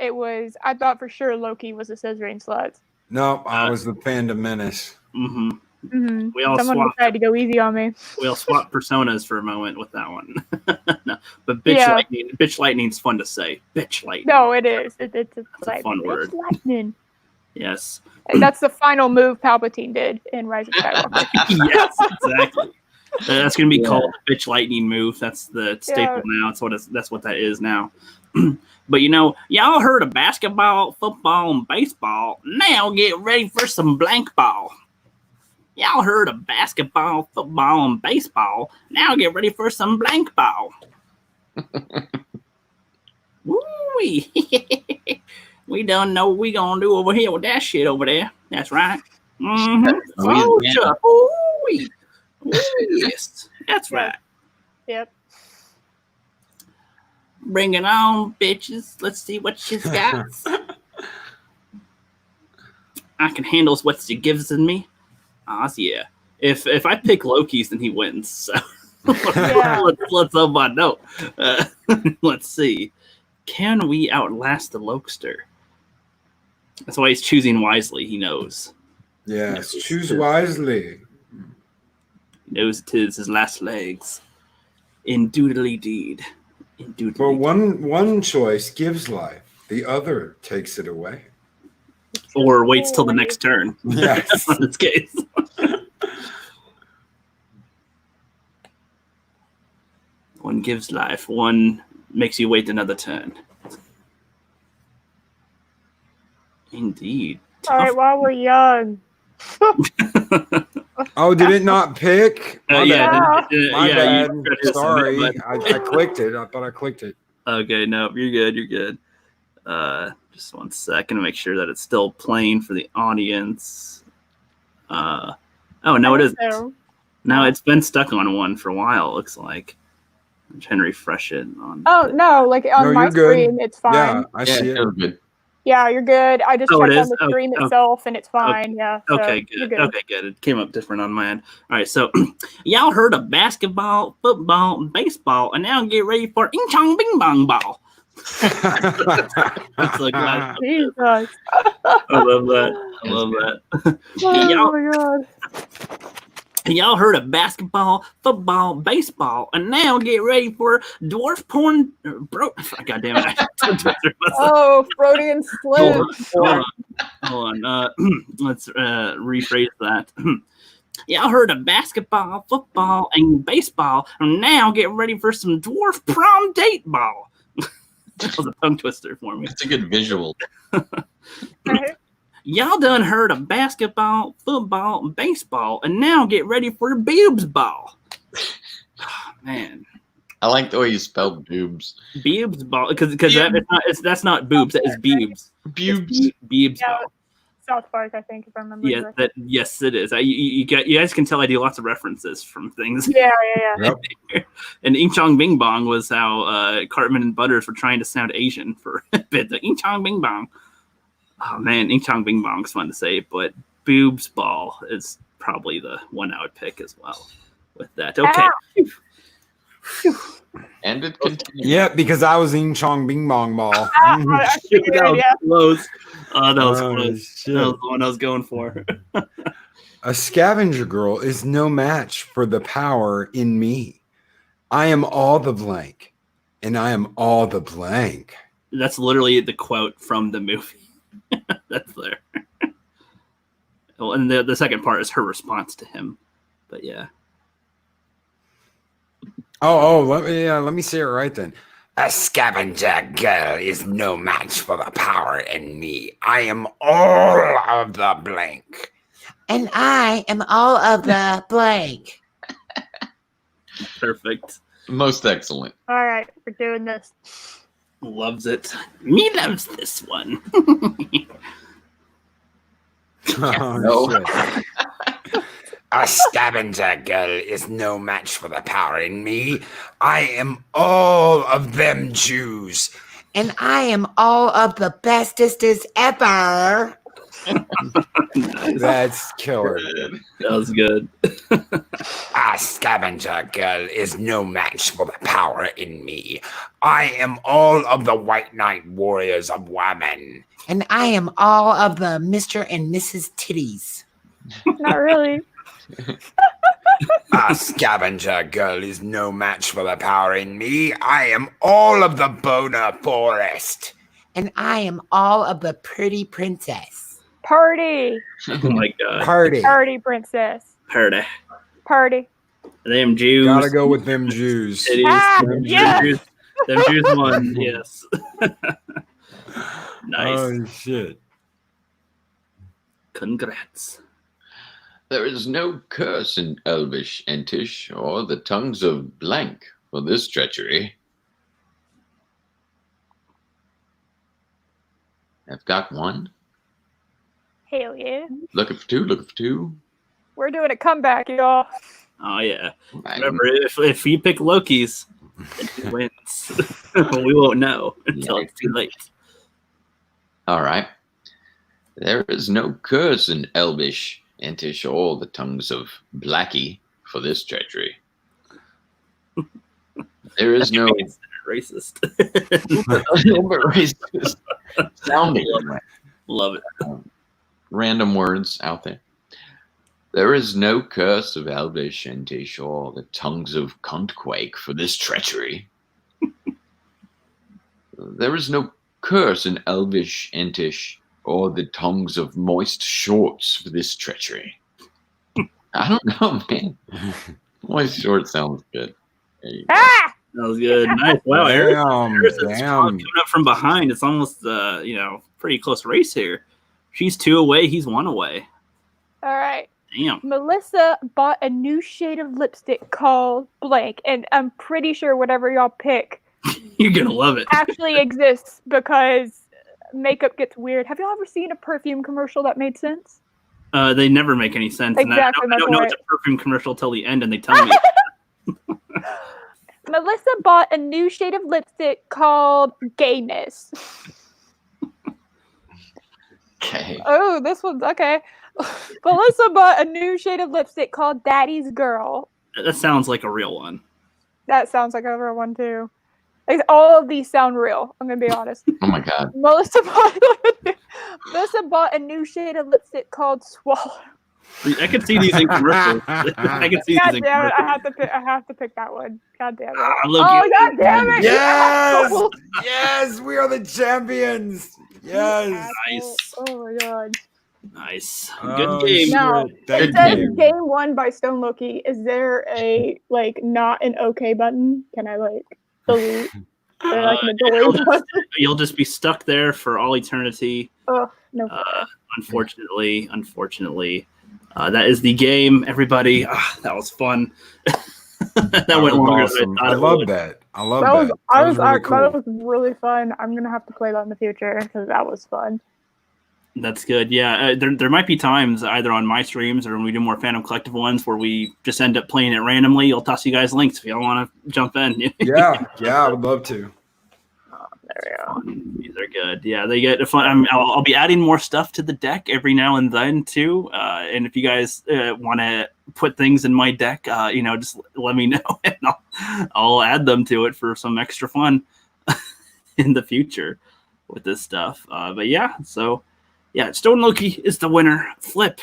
Speaker 4: Loki was the scissoring sluts.
Speaker 3: Nope, I was the fandom menace.
Speaker 2: Mm-hmm.
Speaker 4: Mm-hmm.
Speaker 2: We all
Speaker 4: Someone
Speaker 2: swapped.
Speaker 4: tried to go easy on me.
Speaker 2: We all swapped personas for a moment with that one. No, but bitch lightning's fun to say. Bitch lightning.
Speaker 4: No, it is. It's
Speaker 2: a
Speaker 4: like
Speaker 2: fun
Speaker 4: it's
Speaker 2: word.
Speaker 4: lightning.
Speaker 2: Yes.
Speaker 4: And that's the final move Palpatine did in Rise of Skywalker.
Speaker 2: Yes, exactly. That's gonna be called the bitch lightning move. That's the staple now. That's what that is now. But y'all heard of basketball, football, and baseball. Now get ready for some blank ball. Y'all heard of basketball, football, and baseball. Now get ready for some blank ball. Woo-wee. We done know what we gonna do over here with that shit over there. That's right. Mm-hmm. Oh, sure. Ooh-wee. Ooh, yes. That's right.
Speaker 4: Yep.
Speaker 2: Bring it on, bitches. Let's see what she's got. I can handle what she gives in me. Yeah. If I pick Loki's, then he wins. So let's hope I don't. Let's see. Can we outlast the Lokester? That's why he's choosing wisely. He knows.
Speaker 3: Yes, choose wisely.
Speaker 2: He knows 'tis his last legs. Indubitably deed.
Speaker 3: For one choice gives life, the other takes it away.
Speaker 2: Or waits till the next turn.
Speaker 3: Yes.
Speaker 2: In this case. One gives life, one makes you wait another turn. Indeed.
Speaker 4: All right, while we're young.
Speaker 3: Oh, did it not pick? My bad.
Speaker 2: Yeah.
Speaker 3: Sorry, I clicked it. I thought I clicked it.
Speaker 2: Okay, no, you're good. You're good. Just 1 second to make sure that it's still playing for the audience. Oh no, it isn't.
Speaker 4: So.
Speaker 2: No, it's been stuck on one for a while. It looks like. I'm trying to refresh it.
Speaker 4: Oh no, like on my screen, it's fine.
Speaker 3: Yeah, I see it.
Speaker 5: Good.
Speaker 4: Yeah, you're good. I just checked on the stream itself, and it's fine.
Speaker 2: Okay.
Speaker 4: Yeah. So
Speaker 2: Okay, good. Okay, good. It came up different on my end. All right, so y'all heard of basketball, football, and baseball, and now get ready for Ing Chong Bing Bong Ball. That's so glad.
Speaker 4: Jesus.
Speaker 2: I love that.
Speaker 4: Oh my god.
Speaker 2: Y'all heard of basketball, football, baseball, and now get ready for dwarf porn. God damn it!
Speaker 4: Oh, Freudian slip.
Speaker 2: Hold on. Let's rephrase that. Y'all heard of basketball, football, and baseball, and now get ready for some dwarf prom date ball. That was a tongue twister for me.
Speaker 5: It's a good visual.
Speaker 2: Y'all done heard of basketball, football, and baseball, and now get ready for boobs ball. Oh, man.
Speaker 5: I like the way you spelled boobs.
Speaker 2: Boobs ball, because that's not boobs, that is boobs.
Speaker 5: Boobs.
Speaker 2: Boobs
Speaker 4: Yeah,
Speaker 2: ball.
Speaker 4: South Park, I think, if I remember.
Speaker 2: Yes, it is. You guys can tell I do lots of references from things.
Speaker 4: Yeah.
Speaker 3: Yep.
Speaker 2: And Ing Chong Bing Bong was how Cartman and Butters were trying to sound Asian for a bit. The Ing Chong Bing Bong. Oh man, Ing Chong Bing Bong is fun to say, but boobs ball is probably the one I would pick as well with that. Okay.
Speaker 5: And it continues.
Speaker 3: Yeah, because I was in Chong Bing Bong Ball.
Speaker 4: I figured,
Speaker 2: That was
Speaker 4: yeah.
Speaker 2: close. That was close.
Speaker 3: Shit.
Speaker 2: That was the one I was going for.
Speaker 3: A scavenger girl is no match for the power in me. I am all the blank, and I am all the blank.
Speaker 2: That's literally the quote from the movie. That's there. Well, and the second part is her response to him. But yeah.
Speaker 3: Let me say it right then. A scavenger girl is no match for the power in me. I am all of the blank.
Speaker 6: And I am all of the blank.
Speaker 2: Perfect.
Speaker 5: Most excellent.
Speaker 4: All right, we're doing this.
Speaker 2: Loves it. Me loves this one.
Speaker 3: Oh,
Speaker 5: No.
Speaker 3: shit. A scavenger girl is no match for the power in me. I am all of them Jews.
Speaker 6: And I am all of the bestestest ever.
Speaker 2: Nice.
Speaker 3: That's killer.
Speaker 2: That was good.
Speaker 3: A scavenger girl is no match for the power in me. I am all of the white knight warriors of women.
Speaker 6: And I am all of the Mr. and Mrs. Titties.
Speaker 4: Not really.
Speaker 3: A scavenger girl is no match for the power in me. I am all of the boner forest.
Speaker 6: And I am all of the pretty princess.
Speaker 4: Party.
Speaker 2: Oh my god.
Speaker 3: Party.
Speaker 4: Party, princess.
Speaker 2: Party.
Speaker 4: Party.
Speaker 2: Them Jews.
Speaker 3: Gotta go with them Jews.
Speaker 2: Titties.
Speaker 4: Ah,
Speaker 2: Them
Speaker 4: yes.
Speaker 2: Jews. Them Jews won. Yes. Nice.
Speaker 3: Oh, shit.
Speaker 2: Congrats.
Speaker 5: There is no curse in Elvish and Tish or the tongues of blank for this treachery. I've got one.
Speaker 4: Hell yeah.
Speaker 5: Looking for two. Looking for two.
Speaker 4: We're doing a comeback, y'all.
Speaker 2: Oh yeah. Remember, if you pick Loki's, then who wins? We won't know until it's too late.
Speaker 5: All right. There is no curse in Elvish, Entish, or the tongues of Blackie for this treachery. There is no
Speaker 2: racist.
Speaker 5: a little bit racist sounding.
Speaker 2: Love it.
Speaker 5: Random words out there. There is no curse of Elvish, Entish, or the tongues of Cuntquake for this treachery. There is no curse in Elvish, Entish, or the tongues of Moist Shorts for this treachery. I don't know, man. Moist Shorts sounds good.
Speaker 4: Ah!
Speaker 2: That was good. Nice. Wow, Eris is
Speaker 3: Damn.
Speaker 2: coming up from behind. It's almost pretty close race here. She's 2 away. He's 1 away.
Speaker 4: All right.
Speaker 2: Damn.
Speaker 4: Melissa bought a new shade of lipstick called blank, and I'm pretty sure whatever y'all pick
Speaker 2: You're gonna love it.
Speaker 4: actually exists because makeup gets weird. Have y'all ever seen a perfume commercial that made sense?
Speaker 2: They never make any sense.
Speaker 4: Exactly,
Speaker 2: And I don't know
Speaker 4: that's
Speaker 2: it's a perfume commercial till the end, and they tell me.
Speaker 4: Melissa bought a new shade of lipstick called gayness.
Speaker 5: Okay.
Speaker 4: Oh, this one's okay. Melissa bought a new shade of lipstick called Daddy's Girl.
Speaker 2: That sounds like a real one.
Speaker 4: That sounds like a real one too. Like, all of these sound real. I'm gonna be honest.
Speaker 5: Oh my God.
Speaker 4: Melissa bought a new shade of lipstick called Swallow.
Speaker 2: I can see these in commercials. I can see
Speaker 4: God
Speaker 2: these in
Speaker 4: damn it!
Speaker 2: commercials.
Speaker 4: I have to pick that one. God damn it!
Speaker 2: Ah,
Speaker 4: Oh
Speaker 2: Loki.
Speaker 4: God damn it!
Speaker 3: Yes! Yes, we are the champions. Yes.
Speaker 2: Nice.
Speaker 4: Oh my God.
Speaker 2: Nice.
Speaker 3: Oh,
Speaker 2: Good game.
Speaker 3: shit.
Speaker 4: Now,
Speaker 3: Thank
Speaker 4: it says
Speaker 3: you.
Speaker 4: game won by Stone Loki. Is there a not an OK button? Can I delete? Is there a delete button?
Speaker 2: You'll just be stuck there for all eternity.
Speaker 4: Oh no.
Speaker 2: Unfortunately, that is the game. Everybody, that was fun. that
Speaker 3: That
Speaker 2: went
Speaker 3: was
Speaker 2: longer
Speaker 3: awesome.
Speaker 2: than I
Speaker 3: I
Speaker 2: thought it
Speaker 3: love
Speaker 2: would.
Speaker 3: that. I love
Speaker 4: That was,
Speaker 3: that.
Speaker 4: I
Speaker 3: That
Speaker 4: was,
Speaker 3: was really
Speaker 4: that
Speaker 3: cool.
Speaker 4: was really fun. I'm gonna have to play that in the future because that was fun.
Speaker 2: That's good. Yeah, there might be times either on my streams or when we do more Phantom Collective ones where we just end up playing it randomly. I'll toss you guys links if y'all want to jump in.
Speaker 3: Yeah, I would love to.
Speaker 4: There we go.
Speaker 2: These are good. Yeah, they get fun. I'll be adding more stuff to the deck every now and then too. And if you guys want to put things in my deck, just let me know and I'll add them to it for some extra fun in the future with this stuff. But yeah, so yeah, Stone Loki is the winner. Flip,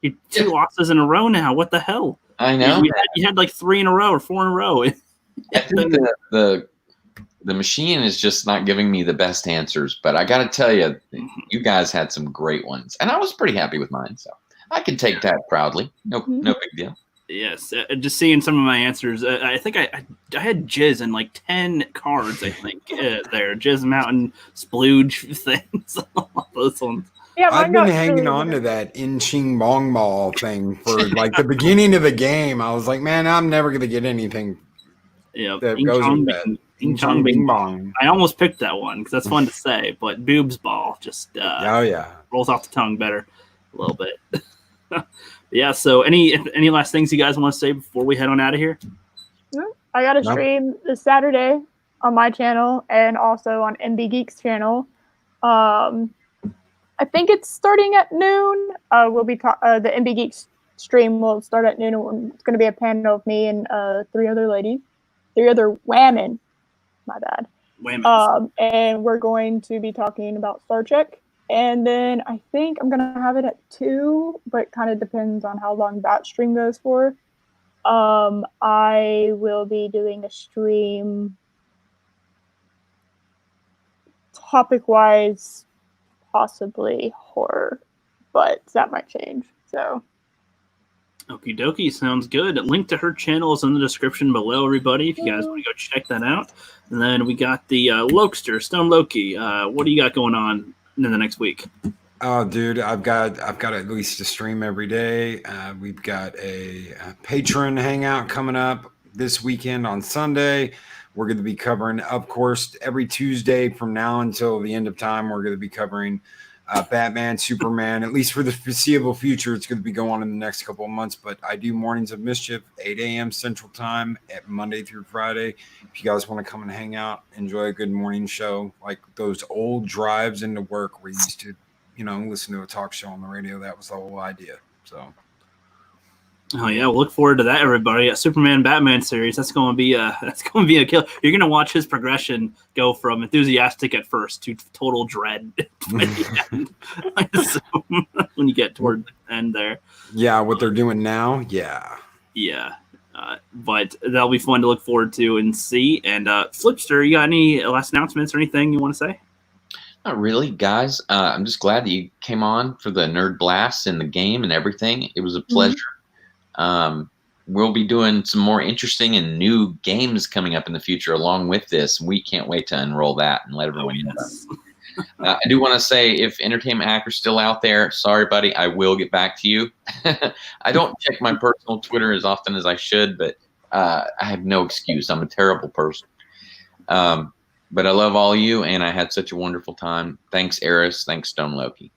Speaker 2: you 2 losses in a row now. What the hell?
Speaker 5: I know.
Speaker 2: You had like 3 in a row or 4 in a row.
Speaker 5: I think the machine is just not giving me the best answers, but I got to tell you, you guys had some great ones, and I was pretty happy with mine, so I can take that proudly. No big deal.
Speaker 2: Yes, just seeing some of my answers. I think I had Jizz in like 10 cards. I think there, Jizz Mountain, Splooge things. Those ones.
Speaker 4: Yeah,
Speaker 3: I've
Speaker 4: mine
Speaker 3: been
Speaker 4: got
Speaker 3: hanging
Speaker 4: really
Speaker 3: on to
Speaker 4: good.
Speaker 3: that In Ching Bong Ball thing for like the beginning of the game. I was like, man, I'm never gonna get anything
Speaker 2: Yeah,
Speaker 3: that goes with that.
Speaker 2: Ding Chong Bing Bong.
Speaker 3: Bong.
Speaker 2: I almost picked that one because that's fun to say, but Boobs Ball just
Speaker 3: Oh yeah.
Speaker 2: rolls off the tongue better a little bit. Yeah. So any last things you guys want to say before we head on out of here?
Speaker 4: I got a
Speaker 3: No.
Speaker 4: stream this Saturday on my channel and also on MB Geek's channel. I think it's starting at noon. We'll be the MB Geeks stream will start at noon. And it's going to be a panel of me and 3 other women. My bad.
Speaker 2: Wait a minute.
Speaker 4: And we're going to be talking about Star Trek. And then I think I'm going to have it at 2, but it kind of depends on how long that stream goes for. I will be doing a stream topic-wise, possibly horror, but that might change. So,
Speaker 2: Okie dokie, sounds good. Link to her channel is in the description below, everybody, if you guys want to go check that out. And then we got the Lokester, Stone Loki. What do you got going on in the next week?
Speaker 3: Oh, dude, I've got at least a stream every day. We've got a patron hangout coming up this weekend on Sunday. We're going to be covering, of course, every Tuesday from now until the end of time. We're going to be covering Batman, Superman, at least for the foreseeable future. It's going to be going on in the next couple of months, but I do Mornings of Mischief, 8 a.m. Central Time at Monday through Friday. If you guys want to come and hang out, enjoy a good morning show, like those old drives into work where you used to, listen to a talk show on the radio. That was the whole idea. So.
Speaker 2: Oh yeah, we'll look forward to that, everybody. A Superman Batman series. That's going to be a kill. You're going to watch his progression go from enthusiastic at first to total dread by the end. I assume when you get toward the end there.
Speaker 3: Yeah, what they're doing now. Yeah.
Speaker 2: Yeah. But that'll be fun to look forward to and see. And Flipster, you got any last announcements or anything you want to say?
Speaker 5: Not really, guys. I'm just glad that you came on for the Nerd Blast and the game and everything. It was a pleasure. We'll be doing some more interesting and new games coming up in the future along with this. We can't wait to unroll that and let everyone know. I do want to say, if Entertainment Hacker's still out there, sorry, buddy, I will get back to you. I don't check my personal Twitter as often as I should, but I have no excuse. I'm a terrible person. But I love all of you, and I had such a wonderful time. Thanks, Eris. Thanks, Stone Loki.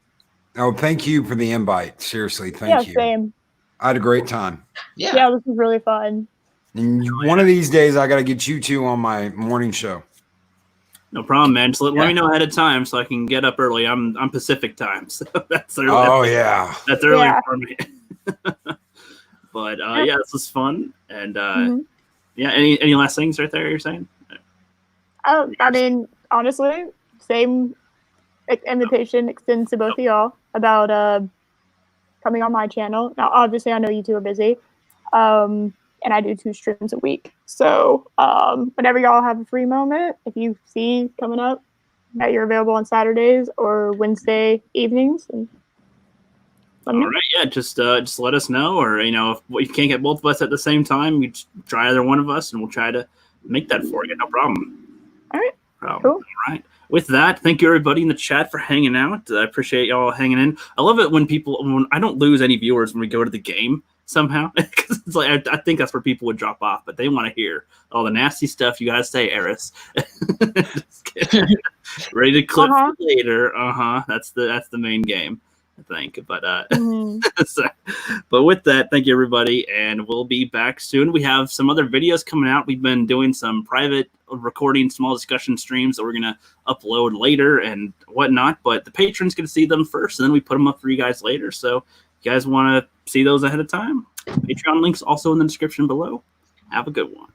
Speaker 3: Oh, thank you for the invite. Seriously, thank you.
Speaker 4: Same.
Speaker 3: I had a great time.
Speaker 4: Yeah, this was really fun.
Speaker 3: And one of these days, I got to get you two on my morning show.
Speaker 2: No problem, man. Just let me know ahead of time so I can get up early. I'm Pacific time, so that's early. That's early for me. But this was fun, and any last things right there you're saying?
Speaker 4: I mean, honestly, same invitation extends to both of y'all about coming on my channel. Now, obviously, I know you two are busy, and I do 2 streams a week. So whenever y'all have a free moment, if you see coming up that you're available on Saturdays or Wednesday evenings,
Speaker 2: all right, yeah, just let us know, or if you can't get both of us at the same time, you just try either one of us, and we'll try to make that for you. No problem.
Speaker 4: All right,
Speaker 2: cool.
Speaker 4: All
Speaker 2: right. With that, thank you everybody in the chat for hanging out. I appreciate y'all hanging in. I love it when I don't lose any viewers when we go to the game somehow, because it's like I think that's where people would drop off, but they want to hear all the nasty stuff you gotta say, Eris. Ready to clip for later. That's the main game, I think. But but with that, thank you everybody, and we'll be back soon. We have some other videos coming out. We've been doing some private recording, small discussion streams that we're gonna upload later and whatnot. But the patrons get to see them first, and then we put them up for you guys later. So if you guys want to see those ahead of time, Patreon links also in the description below. Have a good one.